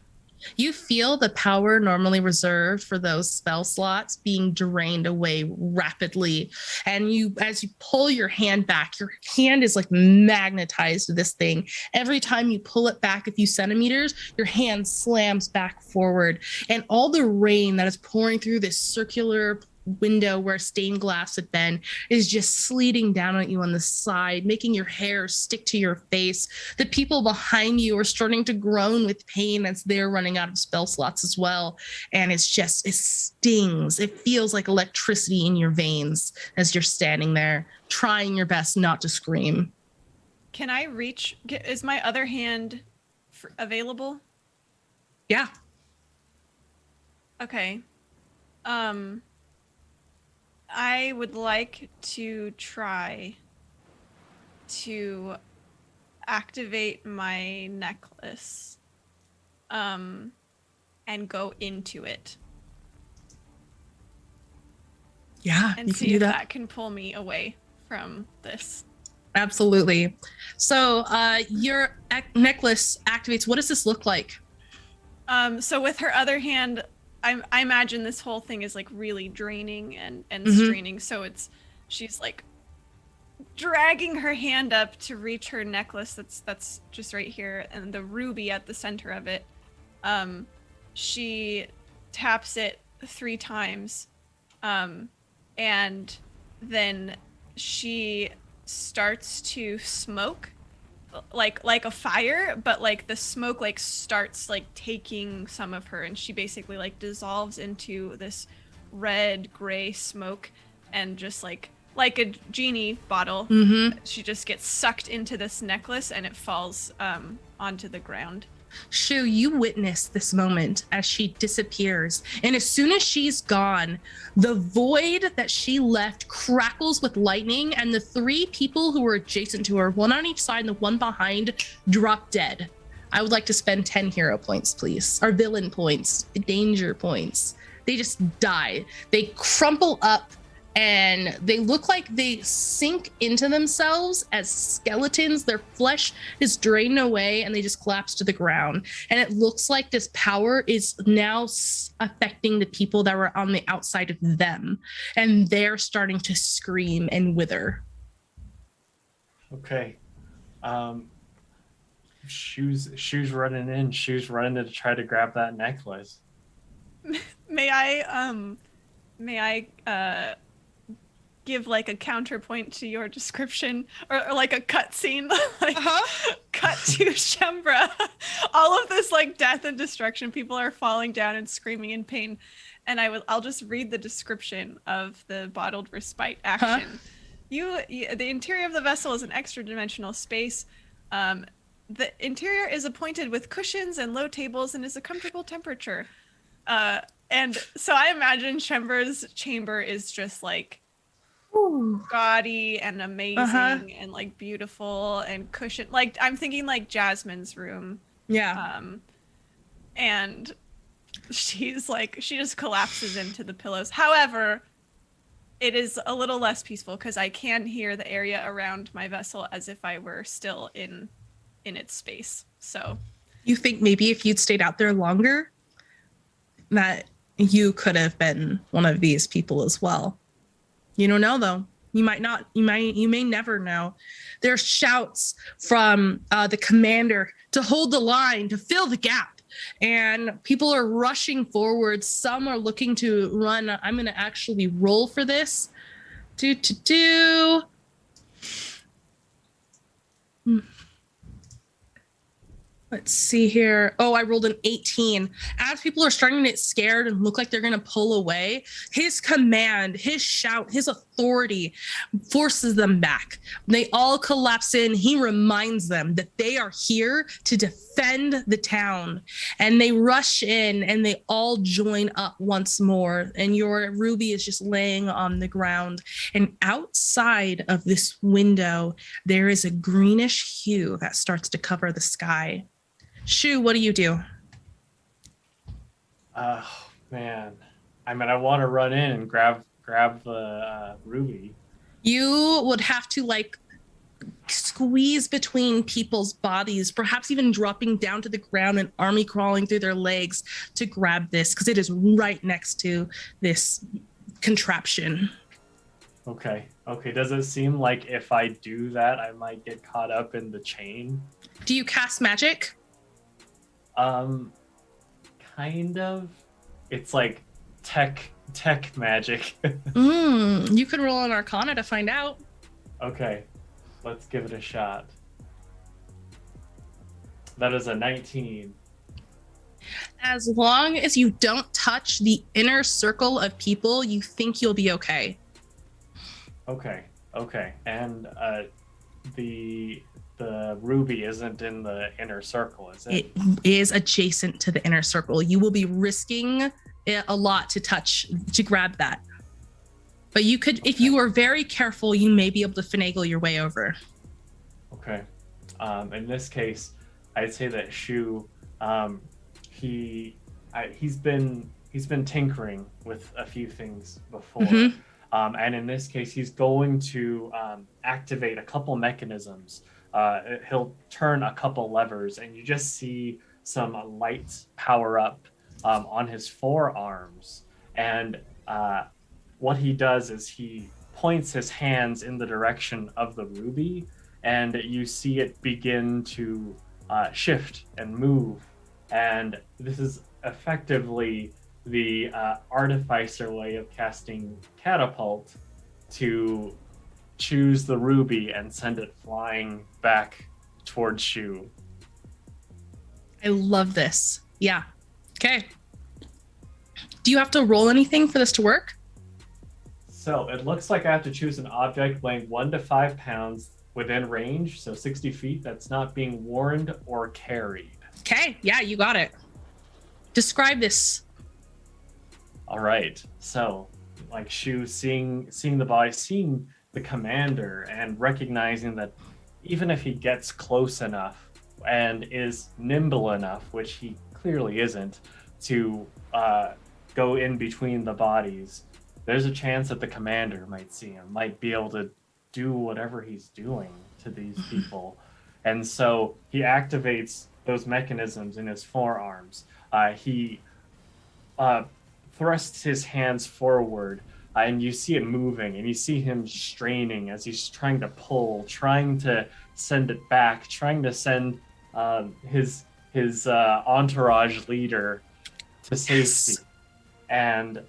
S1: You feel the power normally reserved for those spell slots being drained away rapidly. And as you pull your hand back, your hand is like magnetized to this thing. Every time you pull it back a few centimeters, your hand slams back forward. And all the rain that is pouring through this circular window where stained glass had been is just sleeting down at you on the side, making your hair stick to your face. The people behind you are starting to groan with pain as they're running out of spell slots as well. And it stings. It feels like electricity in your veins as you're standing there, trying your best not to scream.
S4: Can I reach? Is my other hand available?
S1: Yeah.
S4: Okay. I would like to try to activate my necklace and go into it.
S1: Yeah,
S4: And
S1: you
S4: see
S1: can do
S4: if
S1: that.
S4: that can pull me away from this.
S1: Absolutely. So your necklace activates. What does this look like?
S4: So with her other hand, I imagine this whole thing is like really draining and
S1: Mhm.
S4: straining. So she's like dragging her hand up to reach her necklace that's just right here, and the ruby at the center of it. She taps it 3 times, and then she starts to smoke like a fire, but like the smoke like starts like taking some of her, and she basically like dissolves into this red gray smoke, and just like a genie bottle,
S1: Mm-hmm.
S4: she just gets sucked into this necklace and it falls onto the ground.
S1: Shu, you witness this moment as she disappears. And as soon as she's gone, the void that she left crackles with lightning, and the 3 people who were adjacent to her, one on each side and the one behind, drop dead. I would like to spend 10 hero points, please. Or villain points, danger points. They just die. They crumple up and they look like they sink into themselves as skeletons. Their flesh is drained away and they just collapse to the ground. And it looks like this power is now affecting the people that were on the outside of them. And they're starting to scream and wither.
S3: Okay. Shoes running in. Shoes running to try to grab that necklace.
S4: May I give like a counterpoint to your description, or like a cut scene, like cut to Shembra. All of this like death and destruction, people are falling down and screaming in pain, and I'll just read the description of the bottled respite action. The interior of the vessel is an extra dimensional space. The interior is appointed with cushions and low tables and is a comfortable temperature. And so I imagine Shembra's chamber is just like gaudy and amazing and like beautiful and cushion. Like I'm thinking like Jasmine's room.
S1: Yeah.
S4: And she just collapses into the pillows. However, it is a little less peaceful because I can hear the area around my vessel as if I were still in its space. So
S1: you think maybe if you'd stayed out there longer, that you could have been one of these people as well. You don't know though. You might not. You may never know. There's shouts from the commander to hold the line, to fill the gap, and people are rushing forward. Some are looking to run. I'm going to actually roll for this. Let's see here. Oh, I rolled an 18. As people are starting to get scared and look like they're going to pull away, his command, his shout, his authority forces them back. They all collapse in. He reminds them that they are here to defend the town. And they rush in and they all join up once more. And your Ruby is just laying on the ground. And outside of this window, there is a greenish hue that starts to cover the sky. Shu, what do you do?
S3: Oh man, I mean, I want to run in and grab the ruby.
S1: You would have to like squeeze between people's bodies, perhaps even dropping down to the ground and army crawling through their legs to grab this, because it is right next to this contraption.
S3: Okay. Does it seem like if I do that, I might get caught up in the chain?
S1: Do you cast magic?
S3: Kind of. It's like tech magic.
S1: You could roll an Arcana to find out.
S3: Okay, let's give it a shot. That is a 19.
S1: As long as you don't touch the inner circle of people, you think you'll be okay.
S3: Okay. And the ruby isn't in the inner circle, is it?
S1: It is adjacent to the inner circle. You will be risking a lot to grab that. But you could, if you are very careful, you may be able to finagle your way over.
S3: Okay. In this case, I'd say that Shu, he's been tinkering with a few things before.
S1: Mm-hmm.
S3: And in this case, he's going to activate a couple mechanisms. He'll turn a couple levers, and you just see some lights power up on his forearms. And what he does is he points his hands in the direction of the ruby, and you see it begin to shift and move. And this is effectively the artificer way of casting catapult to choose the ruby and send it flying back towards Shu.
S1: I love this. Yeah. Okay. Do you have to roll anything for this to work?
S3: So it looks like I have to choose an object weighing 1 to 5 pounds within range, so 60 feet, that's not being worn or carried.
S1: Okay. Yeah, you got it. Describe this.
S3: All right. So, like Shu seeing the body, seeing the commander, and recognizing that even if he gets close enough and is nimble enough, which he clearly isn't, to go in between the bodies, there's a chance that the commander might see him, might be able to do whatever he's doing to these people. And so he activates those mechanisms in his forearms. He thrusts his hands forward, and you see it moving, and you see him straining as he's trying to pull, trying to send it back, trying to send his entourage leader to safety.
S1: Yes.
S3: And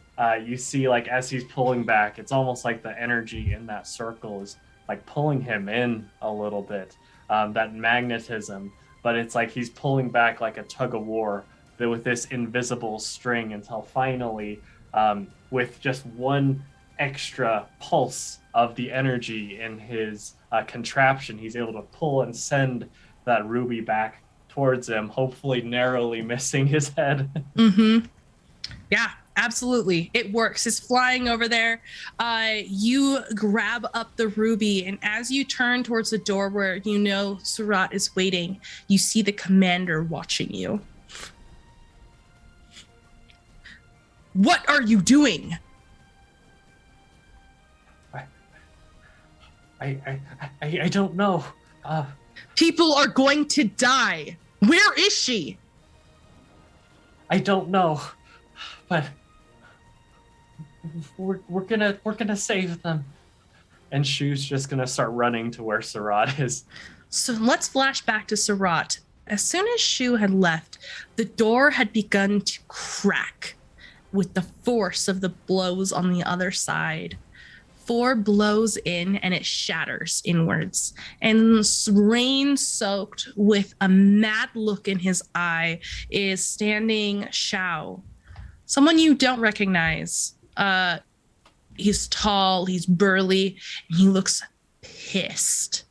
S3: you see, like, as he's pulling back, it's almost like the energy in that circle is like pulling him in a little bit, that magnetism. But it's like he's pulling back like a tug of war with this invisible string, until finally, with just one extra pulse of the energy in his contraption, he's able to pull and send that ruby back towards him, hopefully narrowly missing his head.
S1: Mm-hmm. Yeah, absolutely. It works. It's flying over there. You grab up the ruby, and as you turn towards the door where you know Surat is waiting, you see the commander watching you. What are you doing?
S3: I don't know.
S1: People are going to die. Where is she?
S3: I don't know, but we're gonna save them. And Shu's just gonna start running to where Surat is.
S1: So let's flash back to Surat. As soon as Shu had left, the door had begun to crack with the force of the blows on the other side. 4 blows in, and it shatters inwards. And rain-soaked, with a mad look in his eye, is standing Shao. Someone you don't recognize. He's tall, he's burly, and he looks pissed.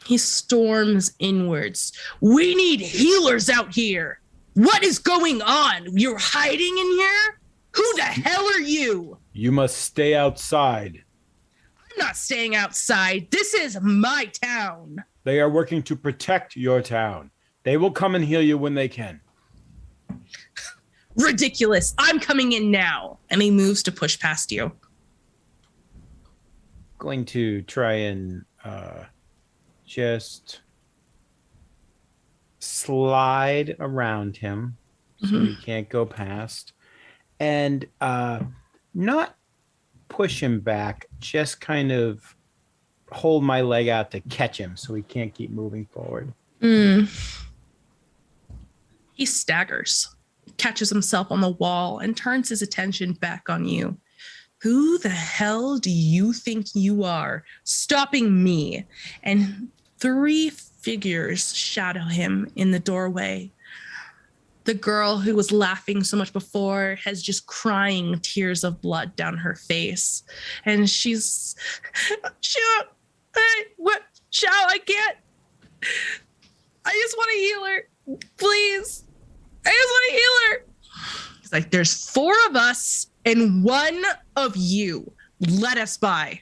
S1: He storms inwards. We need healers out here. What is going on? You're hiding in here? Who the hell are you?
S2: You must stay outside.
S1: I'm not staying outside. This is my town.
S2: They are working to protect your town. They will come and heal you when they can.
S1: Ridiculous. I'm coming in now. And he moves to push past you.
S2: Going to try and just slide around him so he can't go past, and not push him back, just kind of hold my leg out to catch him so he can't keep moving forward.
S1: He staggers, catches himself on the wall, and turns his attention back on you. Who the hell do you think you are, stopping me? And 3 figures shadow him in the doorway. The girl who was laughing so much before has just crying tears of blood down her face. And she's, what? I can't. I just want to heal her. Please. I just want to heal her. He's like, there's 4 of us and 1 of you. Let us by.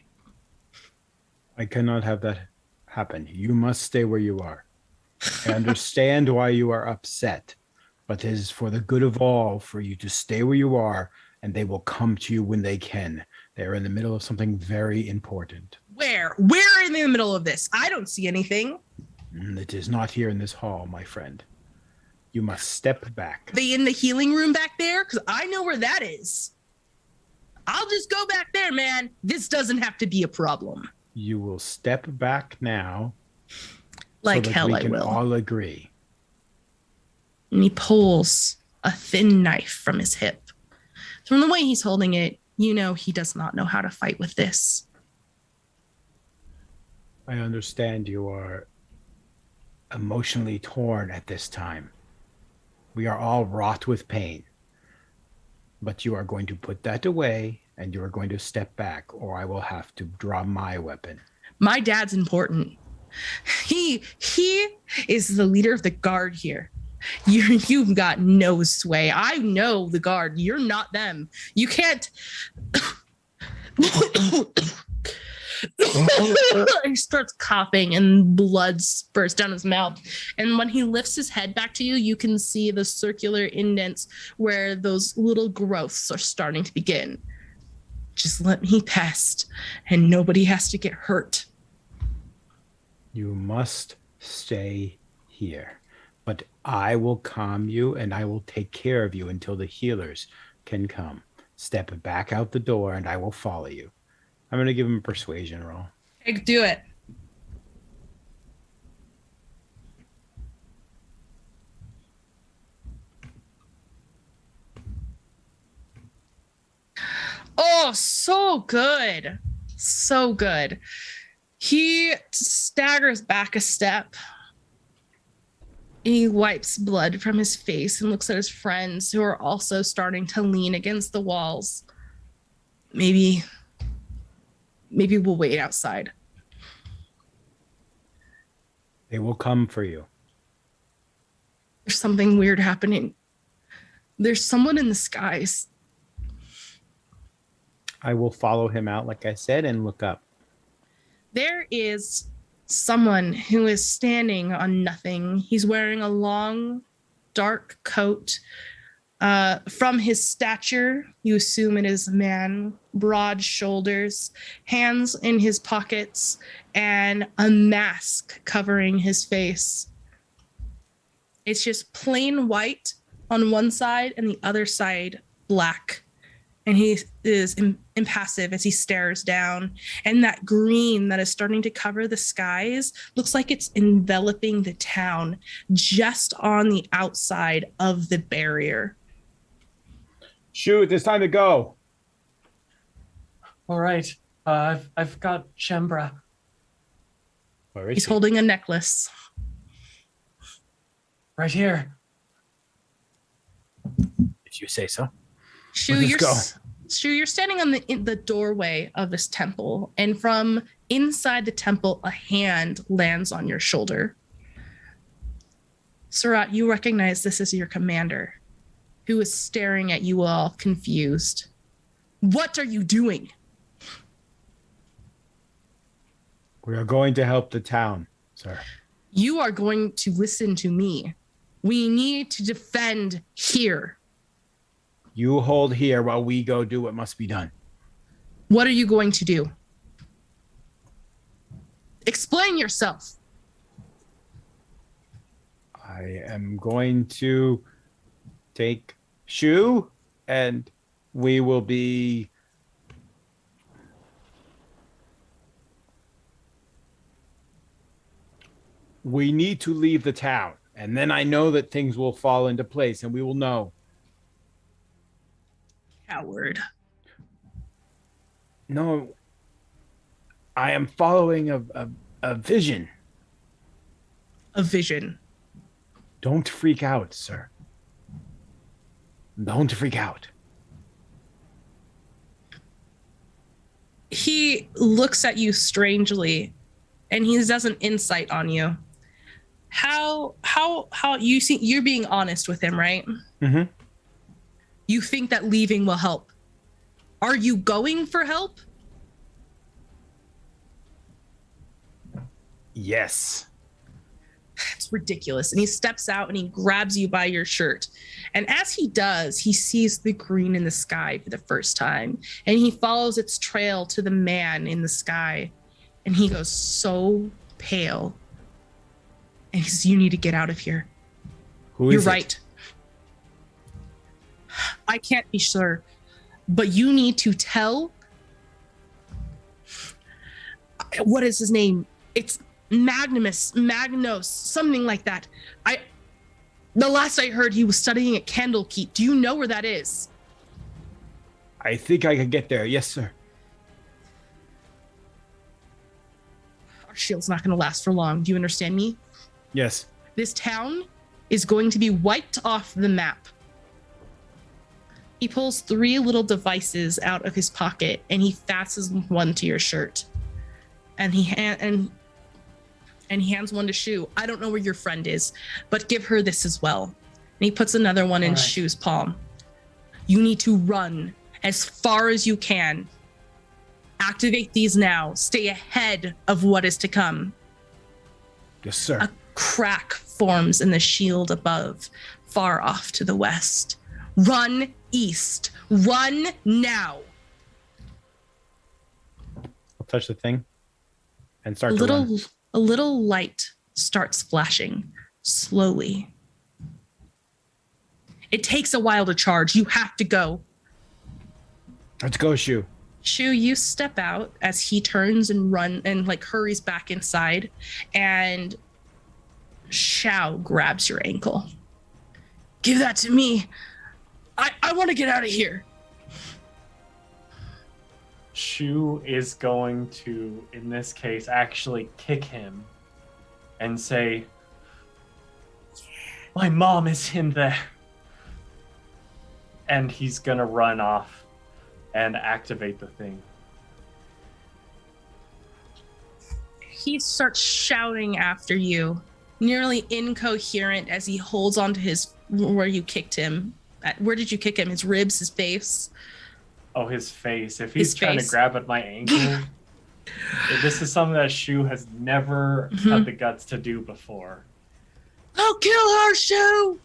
S2: I cannot have that happen. You must stay where you are. I understand why you are upset, but it is for the good of all for you to stay where you are, and they will come to you when they can. They are in the middle of something very important.
S1: Where? Where in the middle of this? I don't see anything.
S2: It is not here in this hall, my friend. You must step back.
S1: Are they in the healing room back there? Because I know where that is. I'll just go back there, man. This doesn't have to be a problem.
S2: You will step back now.
S1: Like
S2: so that
S1: hell
S2: we
S1: I
S2: can
S1: will.
S2: all agree.
S1: And he pulls a thin knife from his hip. From the way he's holding it, you know he does not know how to fight with this.
S2: I understand you are emotionally torn at this time. We are all wrought with pain. But you are going to put that away and you are going to step back, or I will have to draw my weapon.
S1: My dad's important. He is the leader of the guard here. You've got no sway. I know the guard. You're not them. You can't. He starts coughing and blood spurts down his mouth. And when he lifts his head back to you, you can see the circular indents where those little growths are starting to begin. Just let me past, and nobody has to get hurt.
S2: You must stay here, but I will calm you and I will take care of you until the healers can come. Step back out the door and I will follow you. I'm going to give him a persuasion roll.
S1: Hey, do it. Oh, so good. So good. He staggers back a step. He wipes blood from his face and looks at his friends who are also starting to lean against the walls. Maybe we'll wait outside.
S2: They will come for you.
S1: There's something weird happening. There's someone in the skies.
S2: I will follow him out, like I said, and look up.
S1: There is someone who is standing on nothing. He's wearing a long, dark coat. From his stature, you assume it is a man, broad shoulders, hands in his pockets, and a mask covering his face. It's just plain white on one side and the other side black. And he is impassive as he stares down. And that green that is starting to cover the skies looks like it's enveloping the town just on the outside of the barrier.
S2: Shoot, it's time to go.
S3: All right. I've got Shembra.
S2: Where is
S1: He's
S2: he?
S1: holding a necklace.
S3: Right here.
S2: If you say so.
S1: Shu,
S2: Let's
S1: you're standing in the doorway of this temple, and from inside the temple, a hand lands on your shoulder. Surat, you recognize this as your commander, who is staring at you all confused. What are you doing?
S2: We are going to help the town, sir.
S1: You are going to listen to me. We need to defend here.
S2: You hold here while we go do what must be done.
S1: What are you going to do? Explain yourself.
S2: I am going to take Shu, and we will be... We need to leave the town, and then I know that things will fall into place, and we will know.
S1: Coward.
S2: No, I am following a vision.
S1: A vision.
S2: Don't freak out, sir. Don't freak out.
S1: He looks at you strangely, and he does an insight on you. How you see, you're being honest with him, right?
S2: Mm-hmm.
S1: You think that leaving will help. Are you going for help?
S2: Yes.
S1: It's ridiculous. And he steps out and he grabs you by your shirt. And as he does, he sees the green in the sky for the first time. And he follows its trail to the man in the sky. And he goes so pale. And he says, you need to get out of here.
S2: Who is
S1: You're
S2: it?
S1: right. I can't be sure. But you need to tell. What is his name? It's Magnos, something like that. The last I heard, he was studying at Candlekeep. Do you know where that is?
S2: I think I can get there. Yes, sir.
S1: Our shield's not going to last for long. Do you understand me?
S2: Yes.
S1: This town is going to be wiped off the map. He pulls 3 little devices out of his pocket and he fastens one to your shirt. And he hands one to Shu. I don't know where your friend is, but give her this as well. And he puts another one in
S3: All right.
S1: Shu's palm. You need to run as far as you can. Activate these now. Stay ahead of what is to come.
S2: Yes, sir.
S1: A crack forms in the shield above, far off to the west. Run east. Run now.
S2: I'll touch the thing and start to run.
S1: A little light starts flashing slowly. It takes a while to charge. You have to go.
S2: Let's go, Shu.
S1: Shu, you step out as he turns and hurries back inside, and Shao grabs your ankle. Give that to me. I want to get out of here.
S3: Shu is going to, in this case, actually kick him and say, my mom is in there. And he's going to run off and activate the thing.
S1: He starts shouting after you, nearly incoherent as he holds onto where you kicked him. Where did you kick him? His ribs, his face?
S3: Oh, his face. If he's
S1: His
S3: trying
S1: face.
S3: to grab at my ankle, this is something that Shu has never had the guts to do before.
S1: I'll kill her, Shu!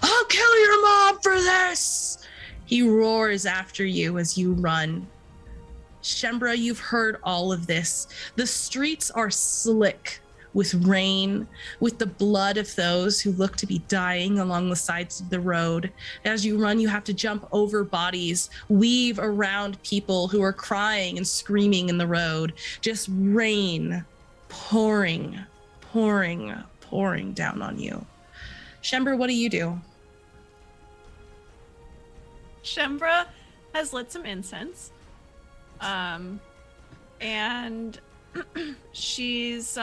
S1: I'll kill your mom for this! He roars after you as you run. Shembra, you've heard all of this. The streets are slick with rain, with the blood of those who look to be dying along the sides of the road. As you run, you have to jump over bodies, weave around people who are crying and screaming in the road. Just rain pouring down on you. Shembra, what do you do?
S4: Shembra has lit some incense. And she's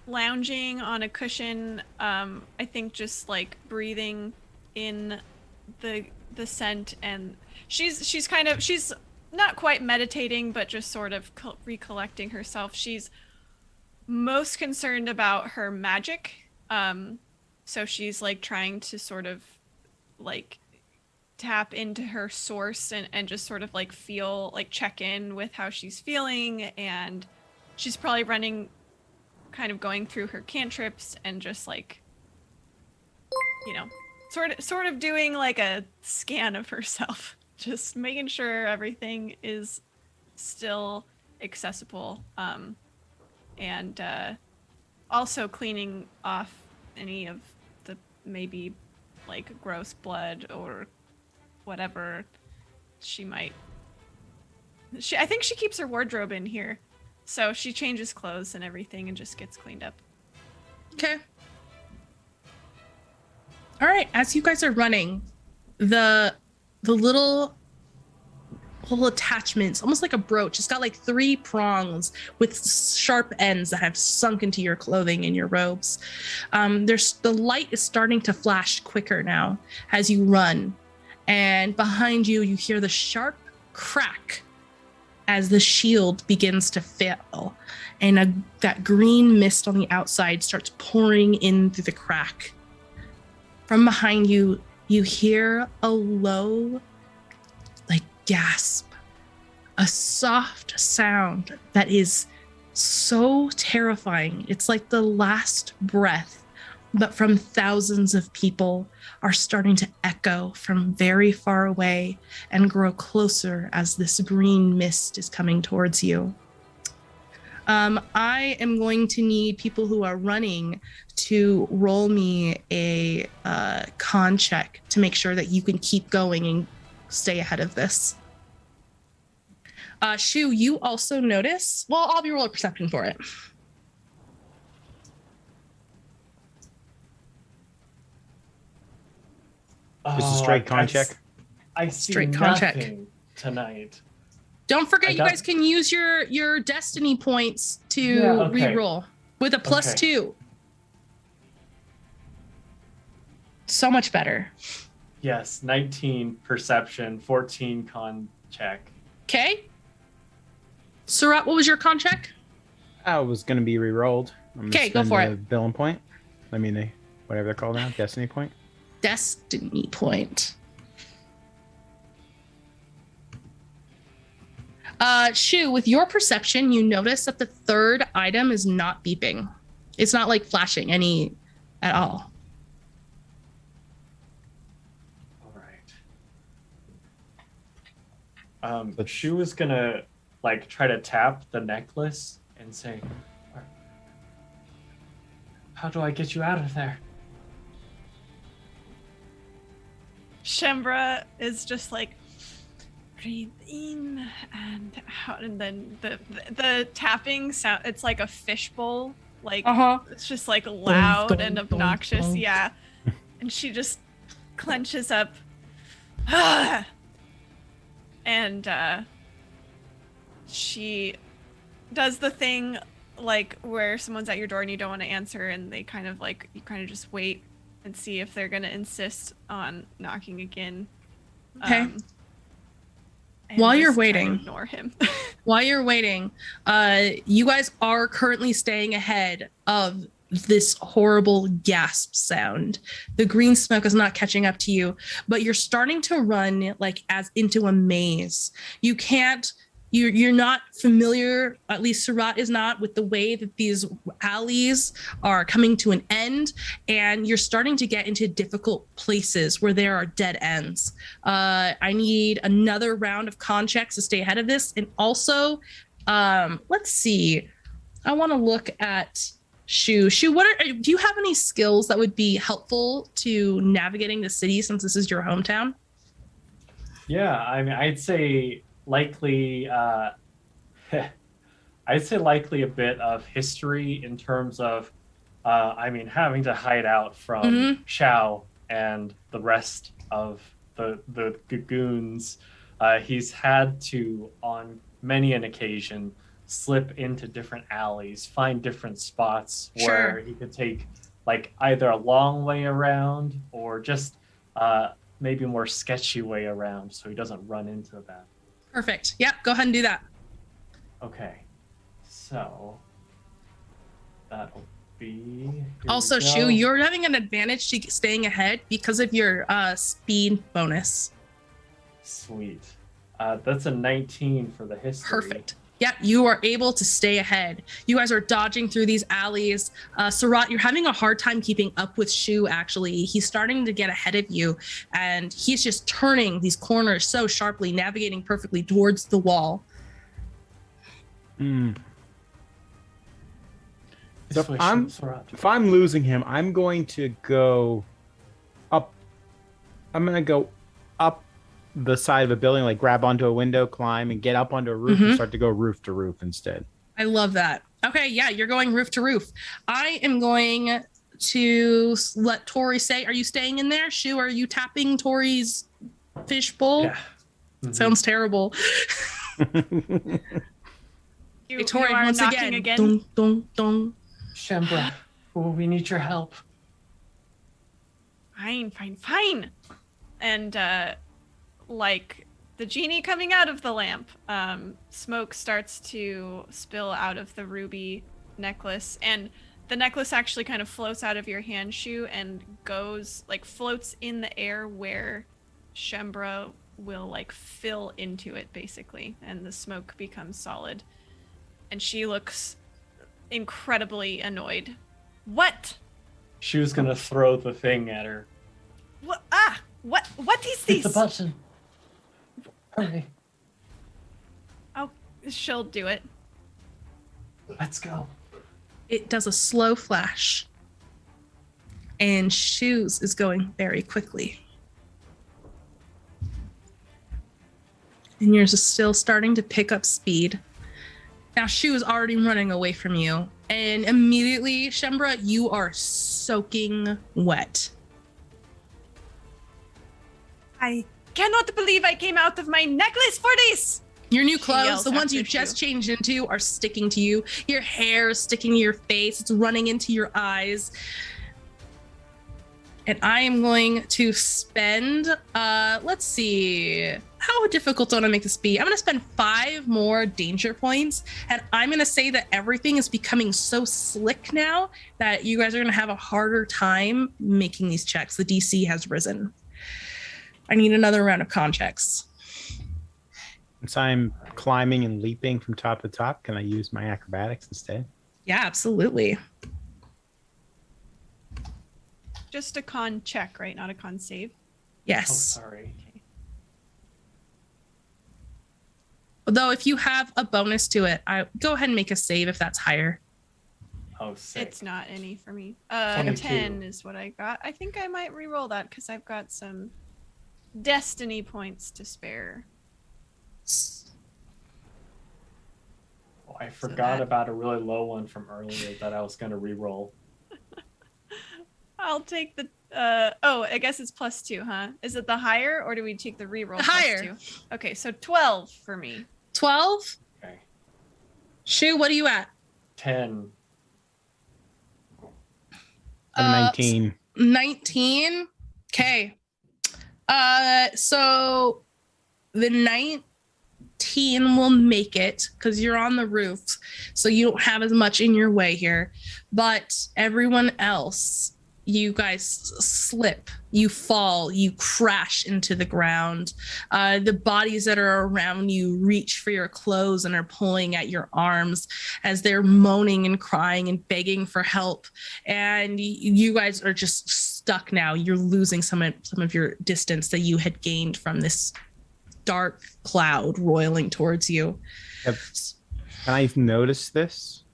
S4: lounging on a cushion, I think just like breathing in the scent, and she's not quite meditating, but just sort of recollecting herself. She's most concerned about her magic. So she's like trying to sort of like tap into her source and just sort of like feel, like check in with how she's feeling. And she's probably kind of going through her cantrips and just like, you know, sort of doing like a scan of herself, just making sure everything is still accessible, and also cleaning off any of the maybe like gross blood or whatever she might. I think she keeps her wardrobe in here, so she changes clothes and everything and just gets cleaned up.
S1: Okay. All right. As you guys are running, the little attachments, almost like a brooch. It's got like 3 prongs with sharp ends that have sunk into your clothing and your robes. The light is starting to flash quicker now as you run, and behind you, you hear the sharp crack as the shield begins to fail, and that green mist on the outside starts pouring in through the crack. From behind you, you hear a low, like, gasp, a soft sound that is so terrifying. It's like the last breath, but from thousands of people, are starting to echo from very far away and grow closer as this green mist is coming towards you. I am going to need people who are running to roll me a con check to make sure that you can keep going and stay ahead of this. Shu, you also notice, well, I'll be rolling perception for it.
S2: Just a straight con check.
S3: I see
S1: Straight con check
S3: nothing tonight.
S1: Don't forget, you guys can use your destiny points to re-roll with a +2. So much better.
S3: Yes, 19 perception, 14 con check.
S1: Okay. Surat, what was your con check?
S2: I was going to be re-rolled.
S1: Okay, go for it.
S2: Villain point. I mean, whatever they're called now, destiny point.
S1: Destiny point. Shu, with your perception, you notice that the 3rd item is not beeping. It's not like flashing any at all.
S3: All right. Shu is gonna like try to tap the necklace and say, "How do I get you out of there?"
S4: Shembra is just like, breathe in and out, and then the tapping sound, it's like a fishbowl, like it's just like loud and obnoxious. Yeah. And she just clenches up and she does the thing like where someone's at your door and you don't want to answer, and they kind of like, you kind of just wait and see if they're going to insist on knocking again.
S1: Okay. While you're waiting,
S4: ignore him.
S1: While you're waiting, you guys are currently staying ahead of this horrible gasp sound. The green smoke is not catching up to you, but you're starting to run like as into a maze. You can't. You're not familiar, at least Surat is not, with the way that these alleys are coming to an end, and you're starting to get into difficult places where there are dead ends. I need another round of con checks to stay ahead of this, and also, let's see. I want to look at Shu. Shu, do you have any skills that would be helpful to navigating the city since this is your hometown?
S3: Yeah, I mean, I'd say likely I'd say likely a bit of history in terms of having to hide out from Xiao and the rest of the goons. He's had to, on many an occasion, slip into different alleys, find different spots where he could take like either a long way around or just maybe a more sketchy way around so he doesn't run into that.
S1: Perfect. Yep, go ahead and do that.
S3: Okay, so that'll be...
S1: Also, Shu, you're having an advantage to staying ahead because of your speed bonus.
S3: Sweet. That's a 19 for the history.
S1: Perfect. Yep, you are able to stay ahead. You guys are dodging through these alleys. Surat, you're having a hard time keeping up with Shu, actually. He's starting to get ahead of you, and he's just turning these corners so sharply, navigating perfectly towards the wall.
S2: Hmm. So
S3: This way, Swaraj.
S2: if I'm losing him, I'm going to go up. I'm going to go up the side of a building, like grab onto a window, climb, and get up onto a roof and start to go roof to roof instead.
S1: I love that. Okay, yeah, you're going roof to roof. I am going to let Tori say, are you staying in there? Shu, are you tapping Tori's fishbowl?
S3: Yeah. Mhm.
S1: Sounds terrible.
S4: You,
S1: Hey, Tori,
S4: you are
S1: once
S4: knocking
S1: again.
S4: again.
S1: Dun, dun, dun.
S3: Shembra, we need your help.
S4: Fine. And like the genie coming out of the lamp, smoke starts to spill out of the ruby necklace, and the necklace actually kind of floats out of your hand, Shu, and goes like floats in the air where Shembra will like fill into it basically, and the smoke becomes solid. And she looks incredibly annoyed. What?
S3: She was gonna throw the thing at her.
S4: What? What is
S3: Hit the
S4: this?
S3: button. Hurry.
S4: Oh, she'll do it.
S3: Let's go.
S1: It does a slow flash. And Shu's is going very quickly. And yours is still starting to pick up speed. Now Shu is already running away from you. And immediately, Shembra, you are soaking wet.
S4: I cannot believe I came out of my necklace for this.
S1: Your new
S4: She
S1: clothes,
S4: yells
S1: the ones you
S4: after
S1: just
S4: Shu.
S1: changed into, are sticking to you. Your hair is sticking to your face. It's running into your eyes. And I am going to spend, let's see, how difficult do I want to make this be? I'm going to spend 5 more danger points. And I'm going to say that everything is becoming so slick now that you guys are going to have a harder time making these checks. The DC has risen. I need another round of con checks.
S2: Since I'm climbing and leaping from top to top, can I use my acrobatics instead?
S1: Yeah, absolutely.
S4: Just a con check, right? Not a con save.
S3: Oh,
S1: Yes.
S3: sorry.
S4: Okay.
S1: Although if you have a bonus to it, I go ahead and make a save if that's higher.
S3: Oh, sick.
S4: It's not any for me.
S3: 22.
S4: 10 is what I got. I think I might re-roll that because I've got some destiny points to spare.
S3: Oh, I forgot
S4: that-
S3: about a really low one from earlier that I was gonna re-roll.
S4: I'll take the I guess it's +2, huh? Is it the higher or do we take the re-roll?
S1: Higher.
S4: +2? Okay, so 12 for me.
S1: 12?
S3: Okay.
S1: Shu, what are you at?
S3: 10.
S2: I'm 19.
S1: 19. Okay. So the 19 will make it because you're on the roof, so you don't have as much in your way here. But everyone else, you guys slip, you fall, you crash into the ground. The bodies that are around you reach for your clothes and are pulling at your arms as they're moaning and crying and begging for help. And you guys are just stuck now. You're losing some of your distance that you had gained from this dark cloud roiling towards you.
S2: Can I notice this?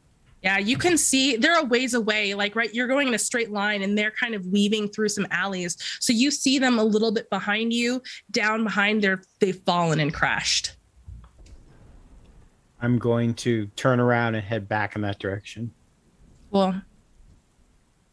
S1: Yeah, you can see they're a ways away, like, right, you're going in a straight line and they're kind of weaving through some alleys. So you see them a little bit behind you, down behind they've fallen and crashed.
S2: I'm going to turn around and head back in that direction.
S1: Well,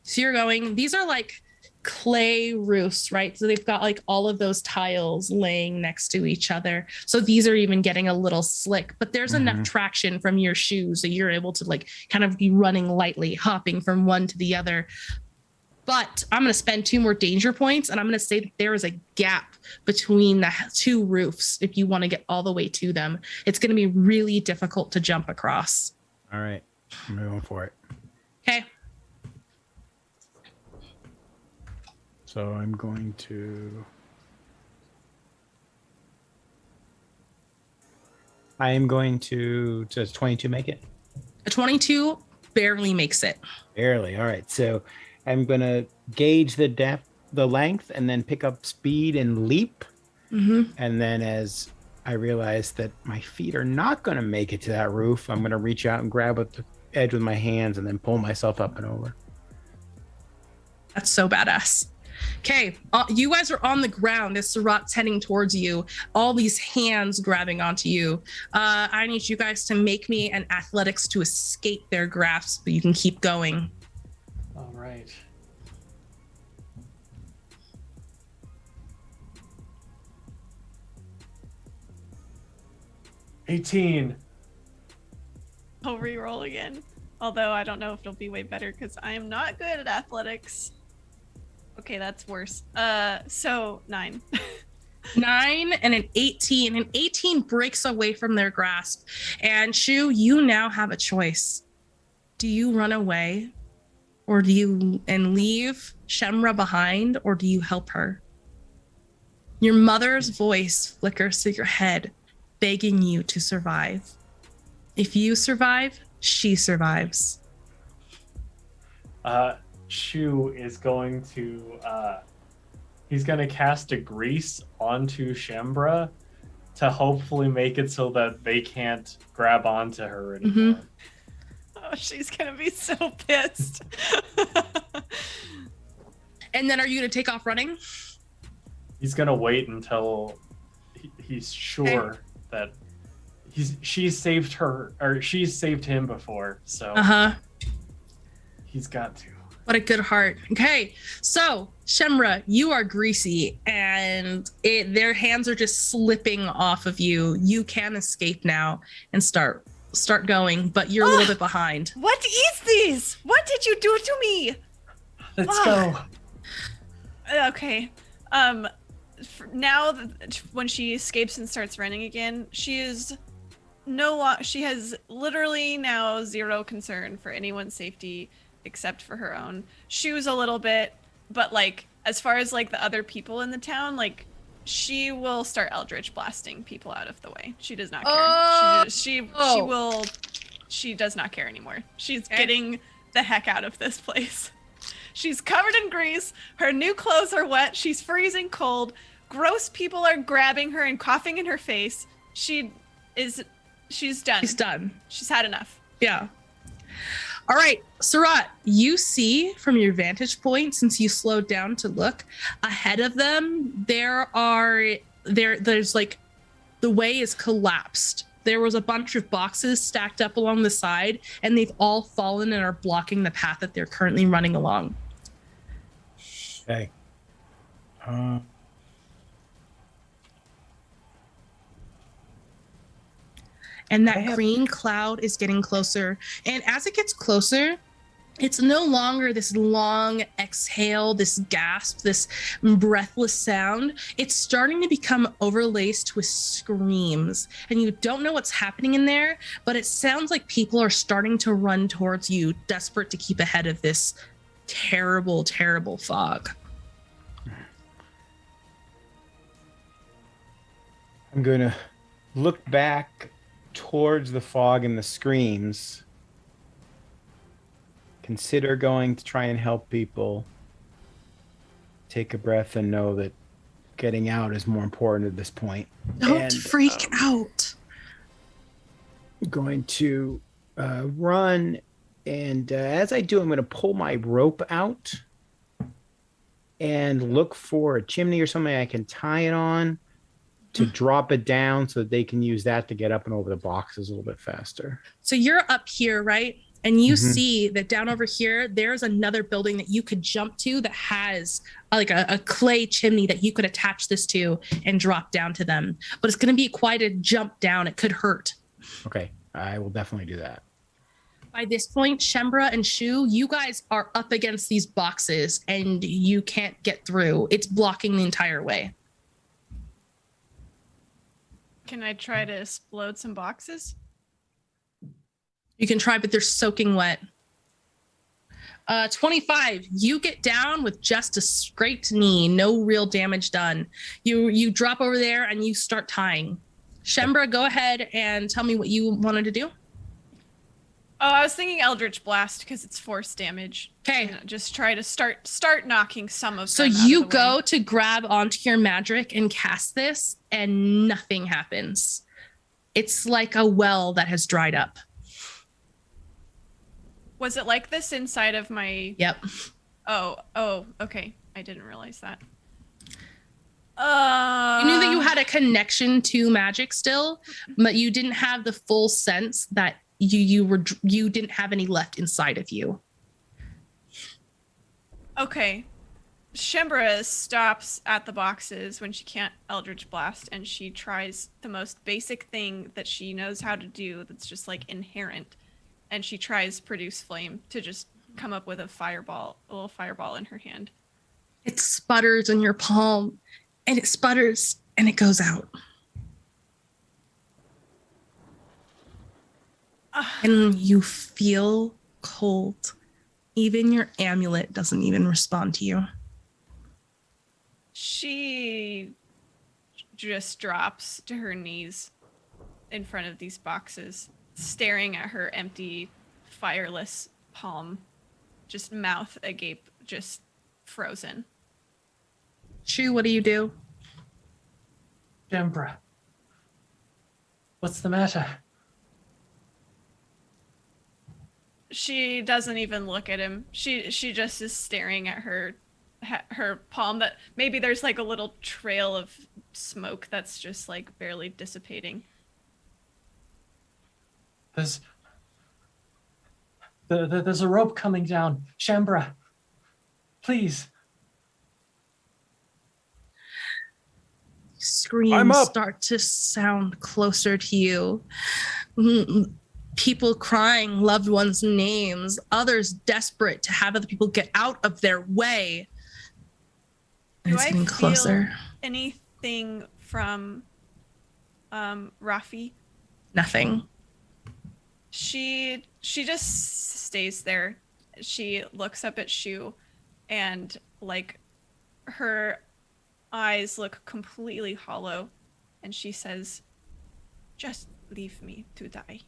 S1: so you're going, these are like clay roofs, right? So they've got like all of those tiles laying next to each other. So these are even getting a little slick, but there's enough traction from your shoes that you're able to like kind of be running lightly, hopping from one to the other. But I'm going to spend 2 more danger points, and I'm going to say that there is a gap between the 2 roofs if you want to get all the way to them. It's going to be really difficult to jump across.
S2: All right, I'm going for it.
S1: Okay.
S2: So I'm going to... Does 22 make it?
S1: A 22 barely makes it.
S2: Barely. All right. So I'm going to gauge the depth, the length, and then pick up speed and leap.
S1: Mm-hmm.
S2: And then as I realize that my feet are not going to make it to that roof. I'm going to reach out and grab at the edge with my hands and then pull myself up and over.
S1: That's so badass. Okay, you guys are on the ground as Surat's heading towards you, all these hands grabbing onto you. I need you guys to make me an athletics to escape their grasp, but you can keep going.
S3: All right. $18.
S4: I'll re-roll again. Although I don't know if it'll be way better because I am not good at athletics. Okay, that's worse. So 9.
S1: 9 and an 18. An 18 breaks away from their grasp. And Shu, you now have a choice. Do you run away? Or do you leave Shemra behind? Or do you help her? Your mother's voice flickers through your head, begging you to survive. If you survive, she survives.
S3: Shu is going to he's going to cast a grease onto Shembra to hopefully make it so that they can't grab onto her anymore.
S4: Oh, she's gonna be so pissed.
S1: And then are you gonna take off running?
S3: He's going to wait until he's sure that she's saved her, or she's saved him before, so he's got to.
S1: What a good heart. Okay, so Shemra, you are greasy, and their hands are just slipping off of you. You can escape now and start going, but you're a little bit behind.
S4: What is this? What did you do to me?
S3: Let's go.
S4: Okay. Now when she escapes and starts running again, she has literally now zero concern for anyone's safety except for her own. Shu's a little bit, but like as far as like the other people in the town, like she will start eldritch blasting people out of the way. She does not care. She does not care anymore. She's getting the heck out of this place. She's covered in grease. Her new clothes are wet. She's freezing cold. Gross people are grabbing her and coughing in her face. She's done.
S1: She's done.
S4: She's had enough.
S1: Yeah. All right, Surat, you see from your vantage point, since you slowed down to look ahead of them, there's like the way is collapsed. There was a bunch of boxes stacked up along the side, and they've all fallen and are blocking the path that they're currently running along.
S2: Okay.
S1: And that green cloud is getting closer. And as it gets closer, it's no longer this long exhale, this gasp, this breathless sound. It's starting to become overlaced with screams. And you don't know what's happening in there, but it sounds like people are starting to run towards you, desperate to keep ahead of this terrible, terrible fog.
S2: I'm going to look back towards the fog and the screams, consider going to try and help people, take a breath and know that getting out is more important at this point.
S1: Don't freak out.
S2: Going to run, and as I do, I'm going to pull my rope out and look for a chimney or something I can tie it on to drop it down so that they can use that to get up and over the boxes a little bit faster.
S1: So you're up here, right? And you see that down over here, there's another building that you could jump to that has like a clay chimney that you could attach this to and drop down to them. But it's going to be quite a jump down. It could hurt.
S2: Okay, I will definitely do that.
S1: By this point, Shembra and Shu, you guys are up against these boxes and you can't get through. It's blocking the entire way.
S4: Can I try to explode some boxes?
S1: You can try, but they're soaking wet. 25, you get down with just a scraped knee, no real damage done. You drop over there and you start tying. Shembra, go ahead and tell me what you wanted to do.
S4: Oh, I was thinking Eldritch Blast because it's force damage.
S1: Okay.
S4: Just try to start knocking some of
S1: So
S4: them out
S1: you
S4: of the way.
S1: go to grab onto your magic and cast this, and nothing happens. It's like a well that has dried up.
S4: Was it like this inside of my...
S1: Yep.
S4: Oh, okay. I didn't realize that.
S1: You knew that you had a connection to magic still, but you didn't have the full sense that you didn't have any left inside of you.
S4: Okay. Shembra stops at the boxes when she can't Eldritch Blast, and she tries the most basic thing that she knows how to do that's just like inherent. And she tries Produce Flame to just come up with a little fireball in her hand.
S1: It sputters in your palm, and it sputters, and it goes out. And you feel cold. Even your amulet doesn't even respond to you.
S4: She just drops to her knees in front of these boxes, staring at her empty, fireless palm, just mouth agape, just frozen.
S1: Shu, what do you do?
S3: Shembra, what's the matter?
S4: She doesn't even look at him. She just is staring at her palm that maybe there's like a little trail of smoke that's just like barely dissipating.
S3: There's a rope coming down. Shembra, please.
S1: Screams start to sound closer to you. People crying loved ones' names, others desperate to have other people get out of their way. And it's getting closer.
S4: Anything from Rafi?
S1: Nothing.
S4: She just stays there. She looks up at Shu, and like her eyes look completely hollow, and she says, "Just leave me to die."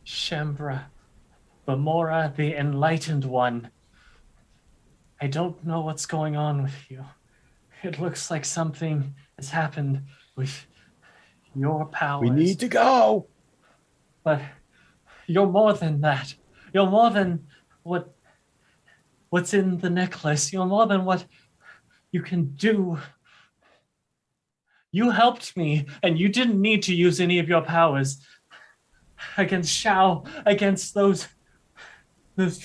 S3: Shembra, Bamora, the Enlightened One. I don't know what's going on with you. It looks like something has happened with your powers.
S2: We need to go.
S3: But you're more than that. You're more than what's in the necklace. You're more than what you can do. You helped me, and you didn't need to use any of your powers against Shao, against those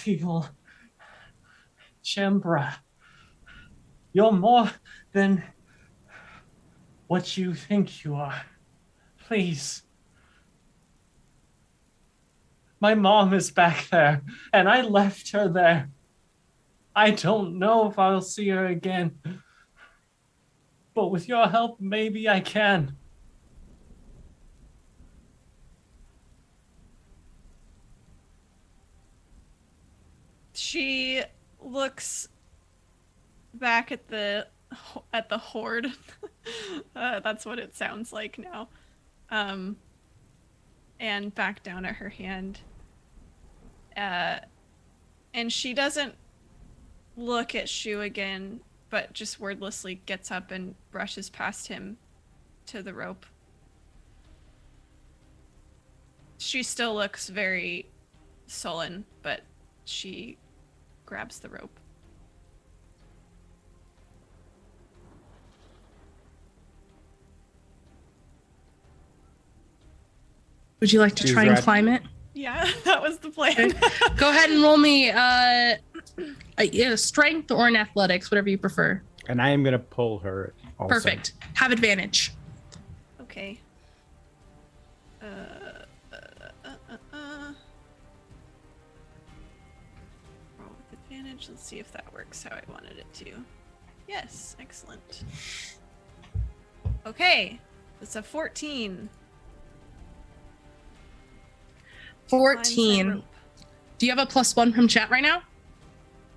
S3: people. Shembra, you're more than what you think you are. Please. My mom is back there, and I left her there. I don't know if I'll see her again. But with your help, maybe I can.
S4: She looks back at the horde. That's what it sounds like now. And back down at her hand. And she doesn't look at Shu again, but just wordlessly gets up and brushes past him to the rope. She still looks very sullen, but she grabs the rope.
S1: Would you like to try and climb it?
S4: Yeah, that was the plan.
S1: Okay. Go ahead and roll me a strength or an athletics, whatever you prefer.
S2: And I am going to pull her also.
S1: Perfect. Have advantage.
S4: Okay. Roll with advantage. Let's see if that works how I wanted it to. Yes, excellent. Okay, it's a 14.
S1: 14. Do you have a +1 from chat right now?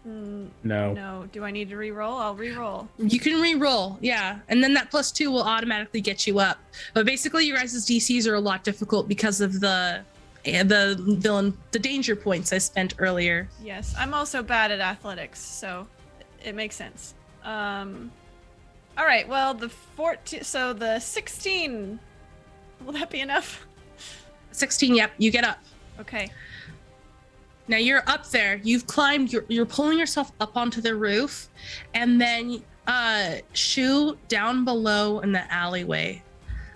S2: No.
S4: No. Do I need to re-roll? I'll re-roll.
S1: You can re-roll, yeah. And then that +2 will automatically get you up. But basically, your guys' DCs are a lot difficult because of the the danger points I spent earlier.
S4: Yes, I'm also bad at athletics, so it makes sense. All right, well, the 14, so the 16, will that be enough?
S1: 16, yep, you get up.
S4: Okay.
S1: Now you're up there. You've climbed. You're pulling yourself up onto the roof, and then Shu, down below in the alleyway.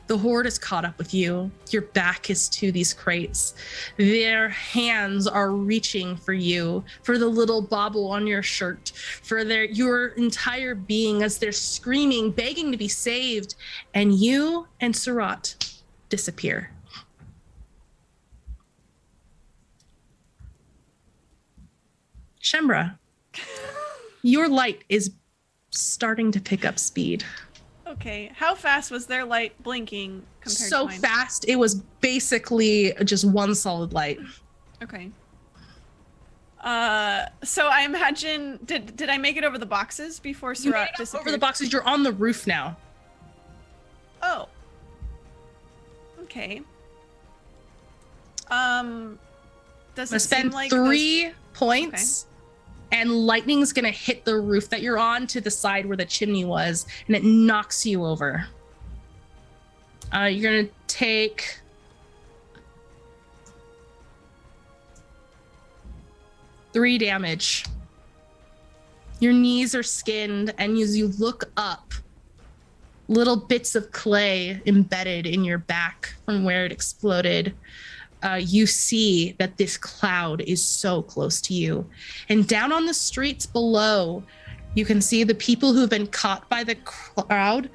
S1: The horde is caught up with you. Your back is to these crates. Their hands are reaching for you, for the little bauble on your shirt, for your entire being as they're screaming, begging to be saved, and you and Surat disappear. Shembra, your light is starting to pick up speed.
S4: Okay, how fast was their light blinking compared
S1: So
S4: to mine?
S1: fast, it was basically just one solid light.
S4: Okay. So I imagine, did I make it over the boxes before
S1: You
S4: Surat
S1: made it
S4: disappeared?
S1: over the boxes. You're on the roof now.
S4: Oh. Okay. Does
S1: I'm
S4: it
S1: gonna
S4: seem
S1: spend
S4: like
S1: 3 points, and lightning's gonna hit the roof that you're on to the side where the chimney was, and it knocks you over. You're gonna take 3 damage. Your knees are skinned, and as you look up, little bits of clay embedded in your back from where it exploded. You see that this cloud is so close to you. And down on the streets below, you can see the people who've been caught by the crowd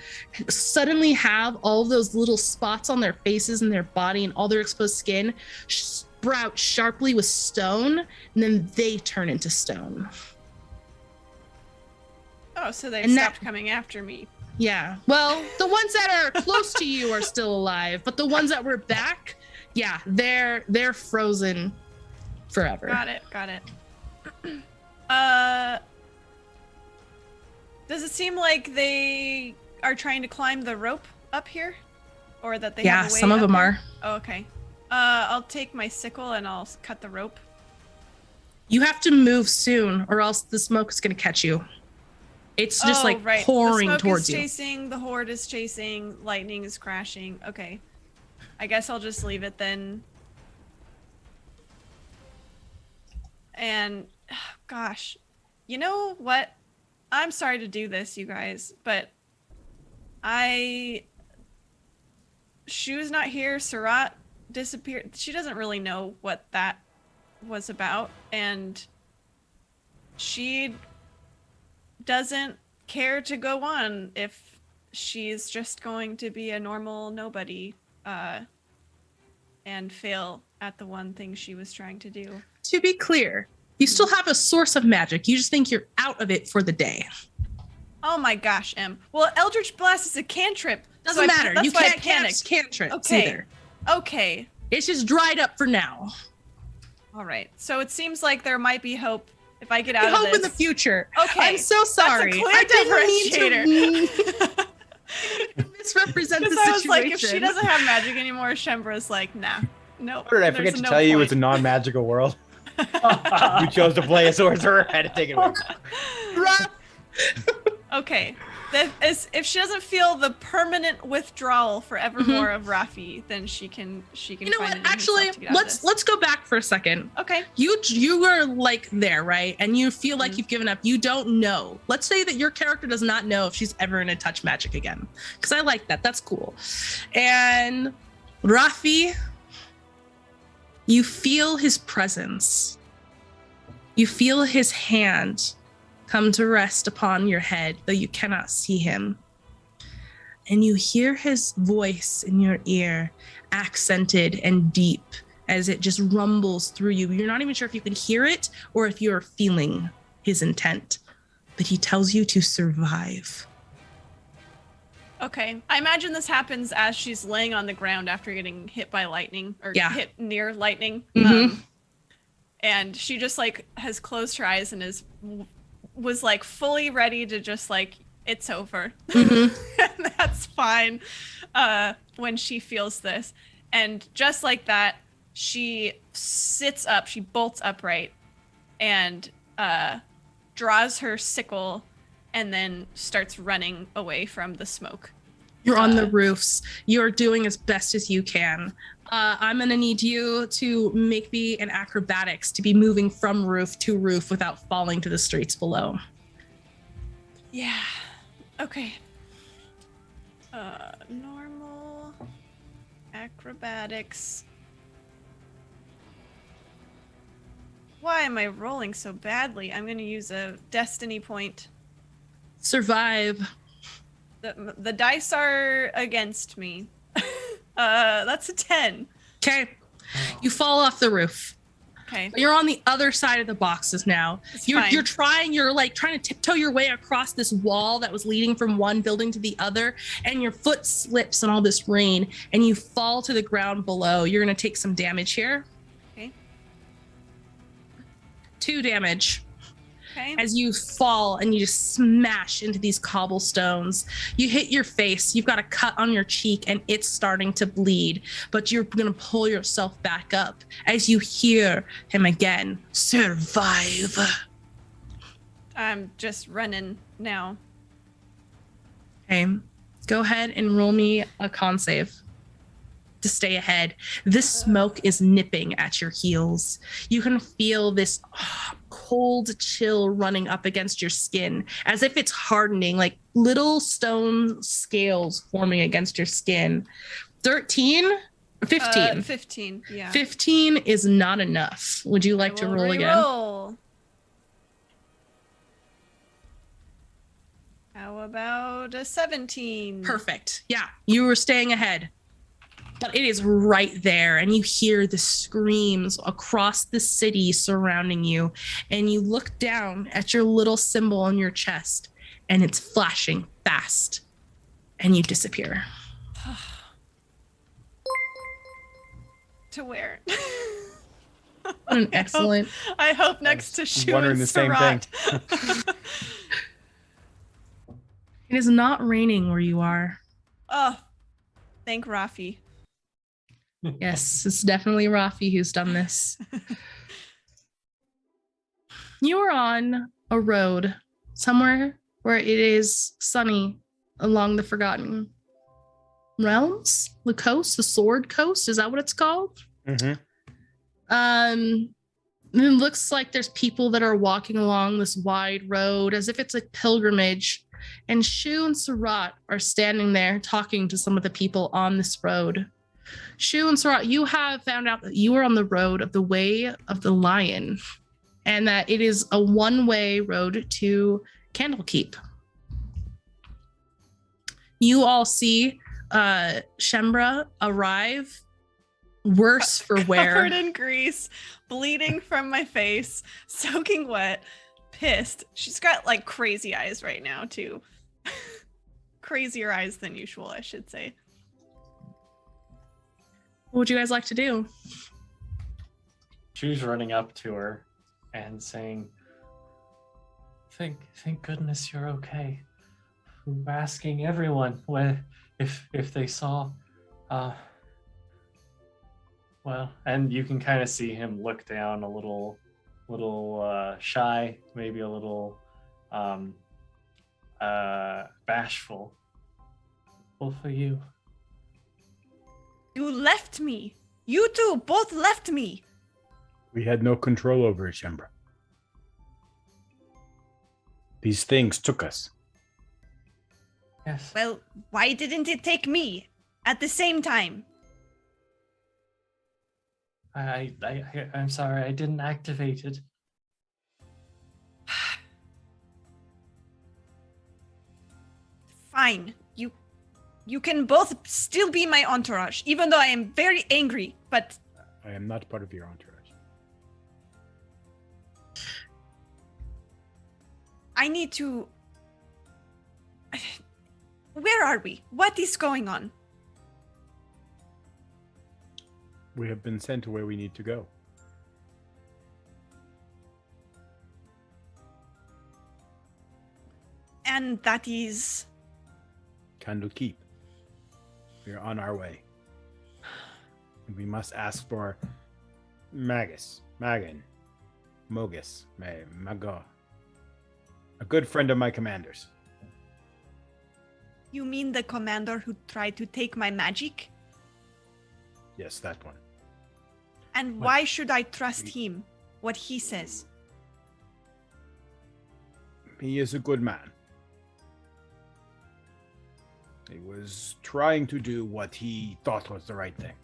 S1: suddenly have all those little spots on their faces and their body and all their exposed skin sprout sharply with stone, and then they turn into stone.
S4: Oh, so they
S1: And
S4: stopped coming after me.
S1: Yeah. Well, the ones that are close to you are still alive, but the ones that were back, yeah, they're frozen forever.
S4: Got it. Does it seem like they are trying to climb the rope up here? Or that they have a way
S1: some of
S4: up
S1: them
S4: there?
S1: are.
S4: Oh, okay. I'll take my sickle and I'll cut the rope.
S1: You have to move soon, or else the smoke is going to catch you. It's just pouring
S4: the smoke
S1: towards
S4: is
S1: you.
S4: chasing, the horde is chasing, lightning is crashing. Okay. I guess I'll just leave it then. And gosh, you know what? I'm sorry to do this, you guys, but Shu's not here. Surat disappeared. She doesn't really know what that was about, and she doesn't care to go on if she's just going to be a normal nobody and fail at the one thing she was trying to do.
S1: To be clear, you still have a source of magic. You just think you're out of it for the day.
S4: Oh my gosh, Em. Well, Eldritch Blast is a cantrip.
S1: Doesn't matter.
S4: That's
S1: you
S4: why I
S1: can't cast
S4: panicked.
S1: cantrips
S4: Okay.
S1: either.
S4: Okay.
S1: It's just dried up for now.
S4: All right. So it seems like there might be hope if I get out
S1: I
S4: of
S1: hope
S4: this.
S1: in the future.
S4: Okay.
S1: I'm so sorry.
S4: That's a clear
S1: I didn't mean
S4: differentiator.
S1: to misrepresent the
S4: Because I was
S1: situation.
S4: like, if she doesn't have magic anymore, Shembra's like, nah. Nope.
S2: What did I
S4: there's
S2: forget to
S4: no
S2: tell you? It's a
S4: point.
S2: non-magical world. You chose to play a sorcerer. I had to take it away.
S4: Okay. If she doesn't feel the permanent withdrawal forevermore of Rafi, then she can
S1: You know
S4: find
S1: what?
S4: it in
S1: Actually,
S4: herself to get out of this.
S1: let's go back for a second.
S4: Okay.
S1: You were like there, right? And you feel like you've given up. You don't know. Let's say that your character does not know if she's ever gonna touch magic again. Because I like that. That's cool. And Rafi, you feel his presence. You feel his hand come to rest upon your head, though you cannot see him. And you hear his voice in your ear, accented and deep, as it just rumbles through you. You're not even sure if you can hear it or if you're feeling his intent, but he tells you to survive.
S4: Okay. I imagine this happens as she's laying on the ground after getting hit by lightning or hit near lightning. And she just has closed her eyes and was fully ready to just it's over. And that's fine when she feels this. And just like that, she sits up, she bolts upright, and draws her sickle, and then starts running away from the smoke.
S1: You're on the roofs. You're doing as best as you can. I'm going to need you to make me an acrobatics to be moving from roof to roof without falling to the streets below.
S4: Yeah. Okay. Normal acrobatics. Why am I rolling so badly? I'm going to use a destiny point.
S1: Survive.
S4: The dice are against me. That's a 10.
S1: Okay. You fall off the roof.
S4: Okay.
S1: But you're on the other side of the boxes now. You're trying to tiptoe your way across this wall that was leading from one building to the other, and your foot slips in all this rain, and you fall to the ground below. You're going to take some damage here.
S4: Okay.
S1: 2 damage.
S4: Okay.
S1: As you fall and you just smash into these cobblestones. You hit your face. You've got a cut on your cheek and it's starting to bleed, but you're going to pull yourself back up as you hear him again. Survive.
S4: I'm just running now.
S1: Okay. Go ahead and roll me a con save to stay ahead. This smoke is nipping at your heels. You can feel this cold chill running up against your skin as if it's hardening, like little stone scales forming against your skin. 13? 15.
S4: 15, yeah.
S1: 15 is not enough. Would you like to roll again?
S4: Roll. How about a 17?
S1: Perfect. Yeah, you were staying ahead. But it is right there, and you hear the screams across the city surrounding you, and you look down at your little symbol on your chest, and it's flashing fast, and you disappear.
S4: To where?
S1: What an excellent.
S4: I hope next to Shu
S2: wondering
S4: and
S2: the same thing.
S4: Sarat.
S1: It is not raining where you are.
S4: Oh, thank Rafi.
S1: Yes, it's definitely Rafi who's done this. You are on a road somewhere where it is sunny along the Forgotten Realms, the coast, the Sword Coast. Is that what it's called?
S2: Mm-hmm.
S1: It looks like there's people that are walking along this wide road as if it's a pilgrimage. And Shu and Sarat are standing there talking to some of the people on this road. Shu and Sarat, you have found out that you are on the road of the Way of the Lion, and that it is a one-way road to Candlekeep. You all see Shembra arrive, worse for wear.
S4: Covered in grease, bleeding from my face, soaking wet, pissed. She's got like crazy eyes right now too. Crazier eyes than usual, I should say.
S1: What would you guys like to do?
S3: She's running up to her and saying, Thank goodness you're okay. I'm asking everyone if they saw well, and you can kind of see him look down a little shy, maybe a little bashful. Well, for you.
S4: You left me. You two both left me.
S2: We had no control over it, Shembra. These things took us.
S3: Yes.
S4: Well, why didn't it take me at the same time?
S3: I'm sorry, I didn't activate it.
S4: Fine. You can both still be my entourage, even though I am very angry, but
S2: I am not part of your entourage.
S4: I need to... Where are we? What is going on?
S2: We have been sent to where we need to go.
S4: And that is...
S2: Candlekeep. We are on our way. And we must ask for Magan, Mogus, Mago. A good friend of my commander's.
S4: You mean the commander who tried to take my magic?
S2: Yes, that one.
S4: And why should I trust him? What he says?
S2: He is a good man. He was trying to do what he thought was the right thing.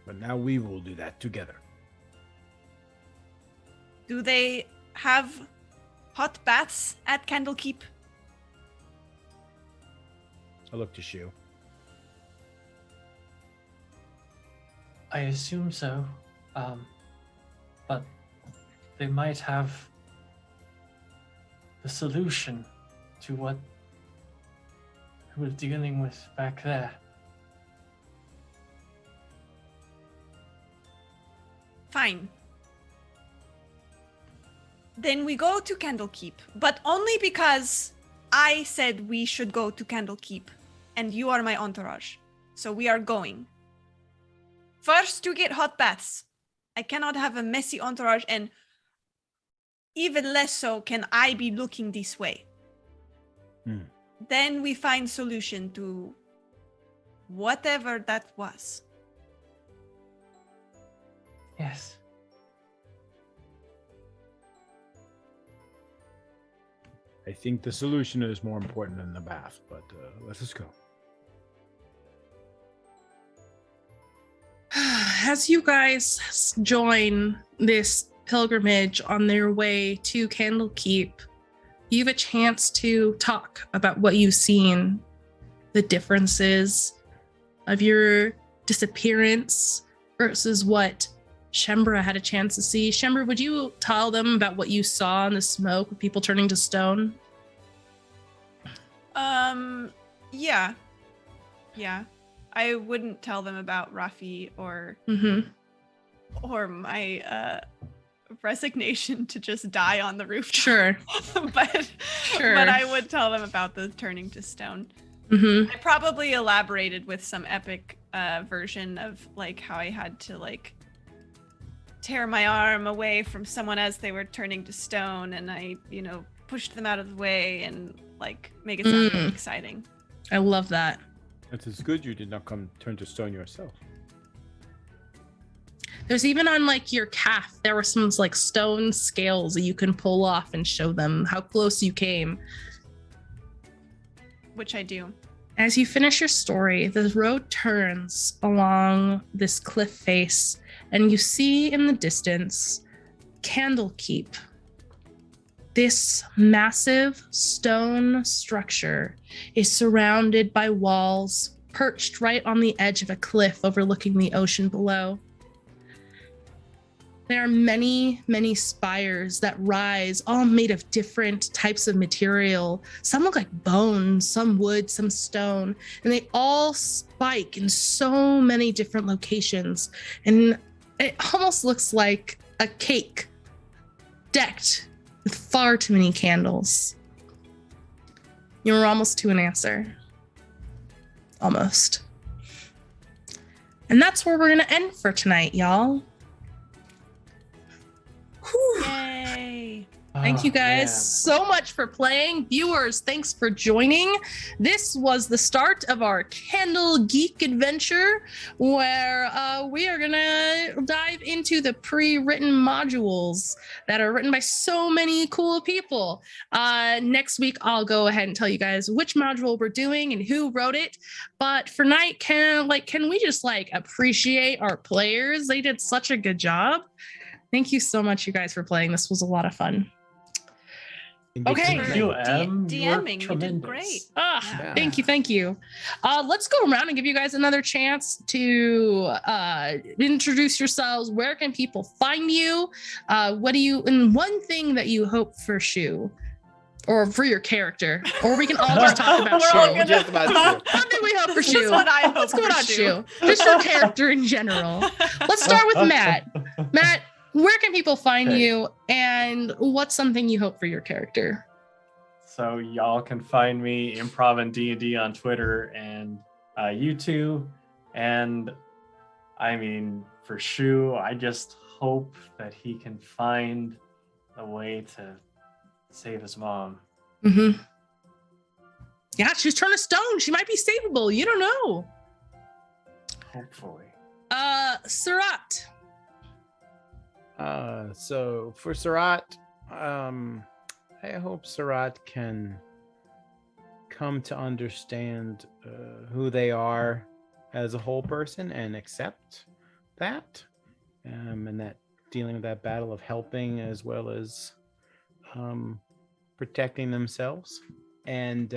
S2: But now we will do that together.
S4: Do they have hot baths at Candlekeep?
S2: I look to Shu.
S3: I assume so. But they might have the solution to what we were dealing with back there.
S4: Fine. Then we go to Candlekeep, but only because I said we should go to Candlekeep, and you are my entourage. So we are going. First, to get hot baths. I cannot have a messy entourage, and even less so can I be looking this way. Then we find solution to whatever that was.
S3: Yes.
S2: I think the solution is more important than the bath, but let us go.
S1: As you guys join this pilgrimage on their way to Candlekeep, you have a chance to talk about what you've seen, the differences of your disappearance versus what Shembra had a chance to see. Shembra, would you tell them about what you saw in the smoke with people turning to stone?
S4: Yeah. I wouldn't tell them about Rafi or my resignation to just die on the rooftop.
S1: Sure.
S4: but I would tell them about the turning to stone. I probably elaborated with some epic version of like how I had to like tear my arm away from someone as they were turning to stone, and I, pushed them out of the way and like make it sound really exciting.
S1: I love that.
S2: It's good you did not turn to stone yourself.
S1: There's even on like your calf, there were some like stone scales that you can pull off and show them how close you came.
S4: Which I do.
S1: As you finish your story, the road turns along this cliff face, and you see in the distance Candlekeep. This massive stone structure is surrounded by walls, perched right on the edge of a cliff overlooking the ocean below. There are many, many spires that rise, all made of different types of material. Some look like bone, some wood, some stone, and they all spike in so many different locations. And it almost looks like a cake decked with far too many candles. You were almost to an answer. Almost. And that's where we're going to end for tonight, y'all. Whew.
S4: Yay.
S1: Thank you guys so much for playing. Viewers, thanks for joining. This was the start of our Candlegeek adventure, where we are going to dive into the pre-written modules that are written by so many cool people. Next week, I'll go ahead and tell you guys which module we're doing and who wrote it. But for tonight, can we just appreciate our players? They did such a good job. Thank you so much, you guys, for playing. This was a lot of fun. Okay.
S3: Thank you, Em.
S4: DMing, you did great.
S1: Thank you. Let's go around and give you guys another chance to introduce yourselves. Where can people find you? And one thing that you hope for Shu, or for your character, or we can all just talk about Shu.
S4: One
S1: thing we hope for Shu.
S4: What's
S1: going on, Shu? Just your character in general. Let's start with Matt. Matt, where can people find you, and what's something you hope for your character?
S3: So y'all can find me improv and D&D on Twitter, and you two. And I mean, for Shu, I just hope that he can find a way to save his mom.
S1: Mm-hmm. Yeah, she's turned to stone. She might be savable. You don't know.
S3: Hopefully.
S1: Surat.
S2: So for Surat, I hope Surat can come to understand who they are as a whole person and accept that, and that dealing with that battle of helping as well as protecting themselves. And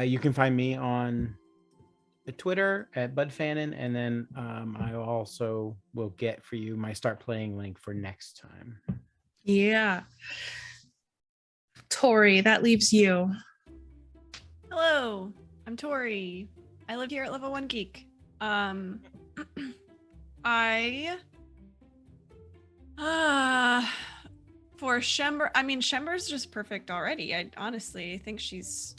S2: you can find me on Twitter at BudFannon, and then I also will get for you my start playing link for next time.
S1: Yeah. Tori, that leaves you.
S4: Hello, I'm Tori. I live here at Level 1 Geek. For Shember, I mean, Shember's just perfect already. I honestly think she's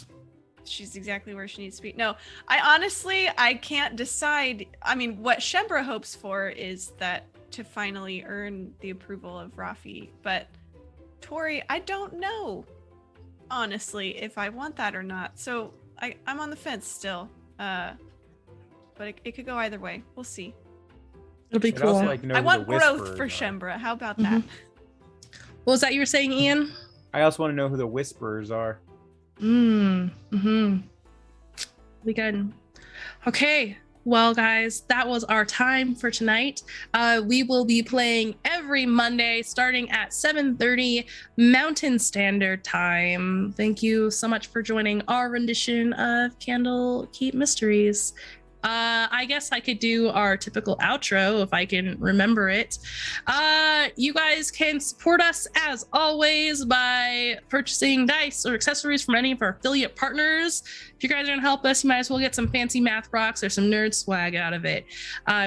S4: exactly where she needs to be. No, I can't decide. I mean, what Shembra hopes for is that to finally earn the approval of Rafi, but Tori, I don't know, honestly, if I want that or not. So I'm on the fence still. But it could go either way. We'll see.
S1: It'll be cool.
S4: I want growth for Shembra. How about that?
S1: What was that you were saying, Ian?
S2: I also want to know who the Whisperers are.
S1: Mm-hmm. We good. Okay. Well, guys, that was our time for tonight. We will be playing every Monday starting at 7:30 Mountain Standard Time. Thank you so much for joining our rendition of Candlekeep Mysteries. I guess I could do our typical outro if I can remember it. You guys can support us as always by purchasing dice or accessories from any of our affiliate partners. If you guys are gonna help us, you might as well get some fancy math rocks or some nerd swag out of it.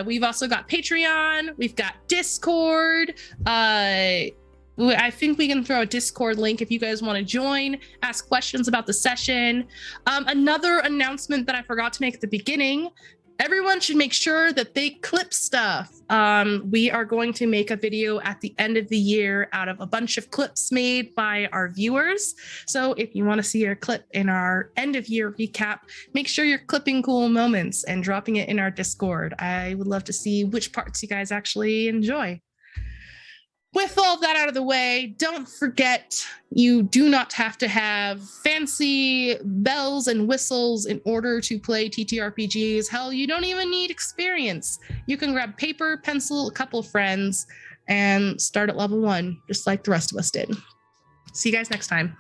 S1: We've also got Patreon, we've got Discord. I think we can throw a Discord link if you guys want to join, ask questions about the session. Another announcement that I forgot to make at the beginning, everyone should make sure that they clip stuff. We are going to make a video at the end of the year out of a bunch of clips made by our viewers. So if you want to see a clip in our end of year recap, make sure you're clipping cool moments and dropping it in our Discord. I would love to see which parts you guys actually enjoy. With all that out of the way, don't forget, you do not have to have fancy bells and whistles in order to play TTRPGs. Hell, you don't even need experience. You can grab paper, pencil, a couple of friends, and start at level 1, just like the rest of us did. See you guys next time.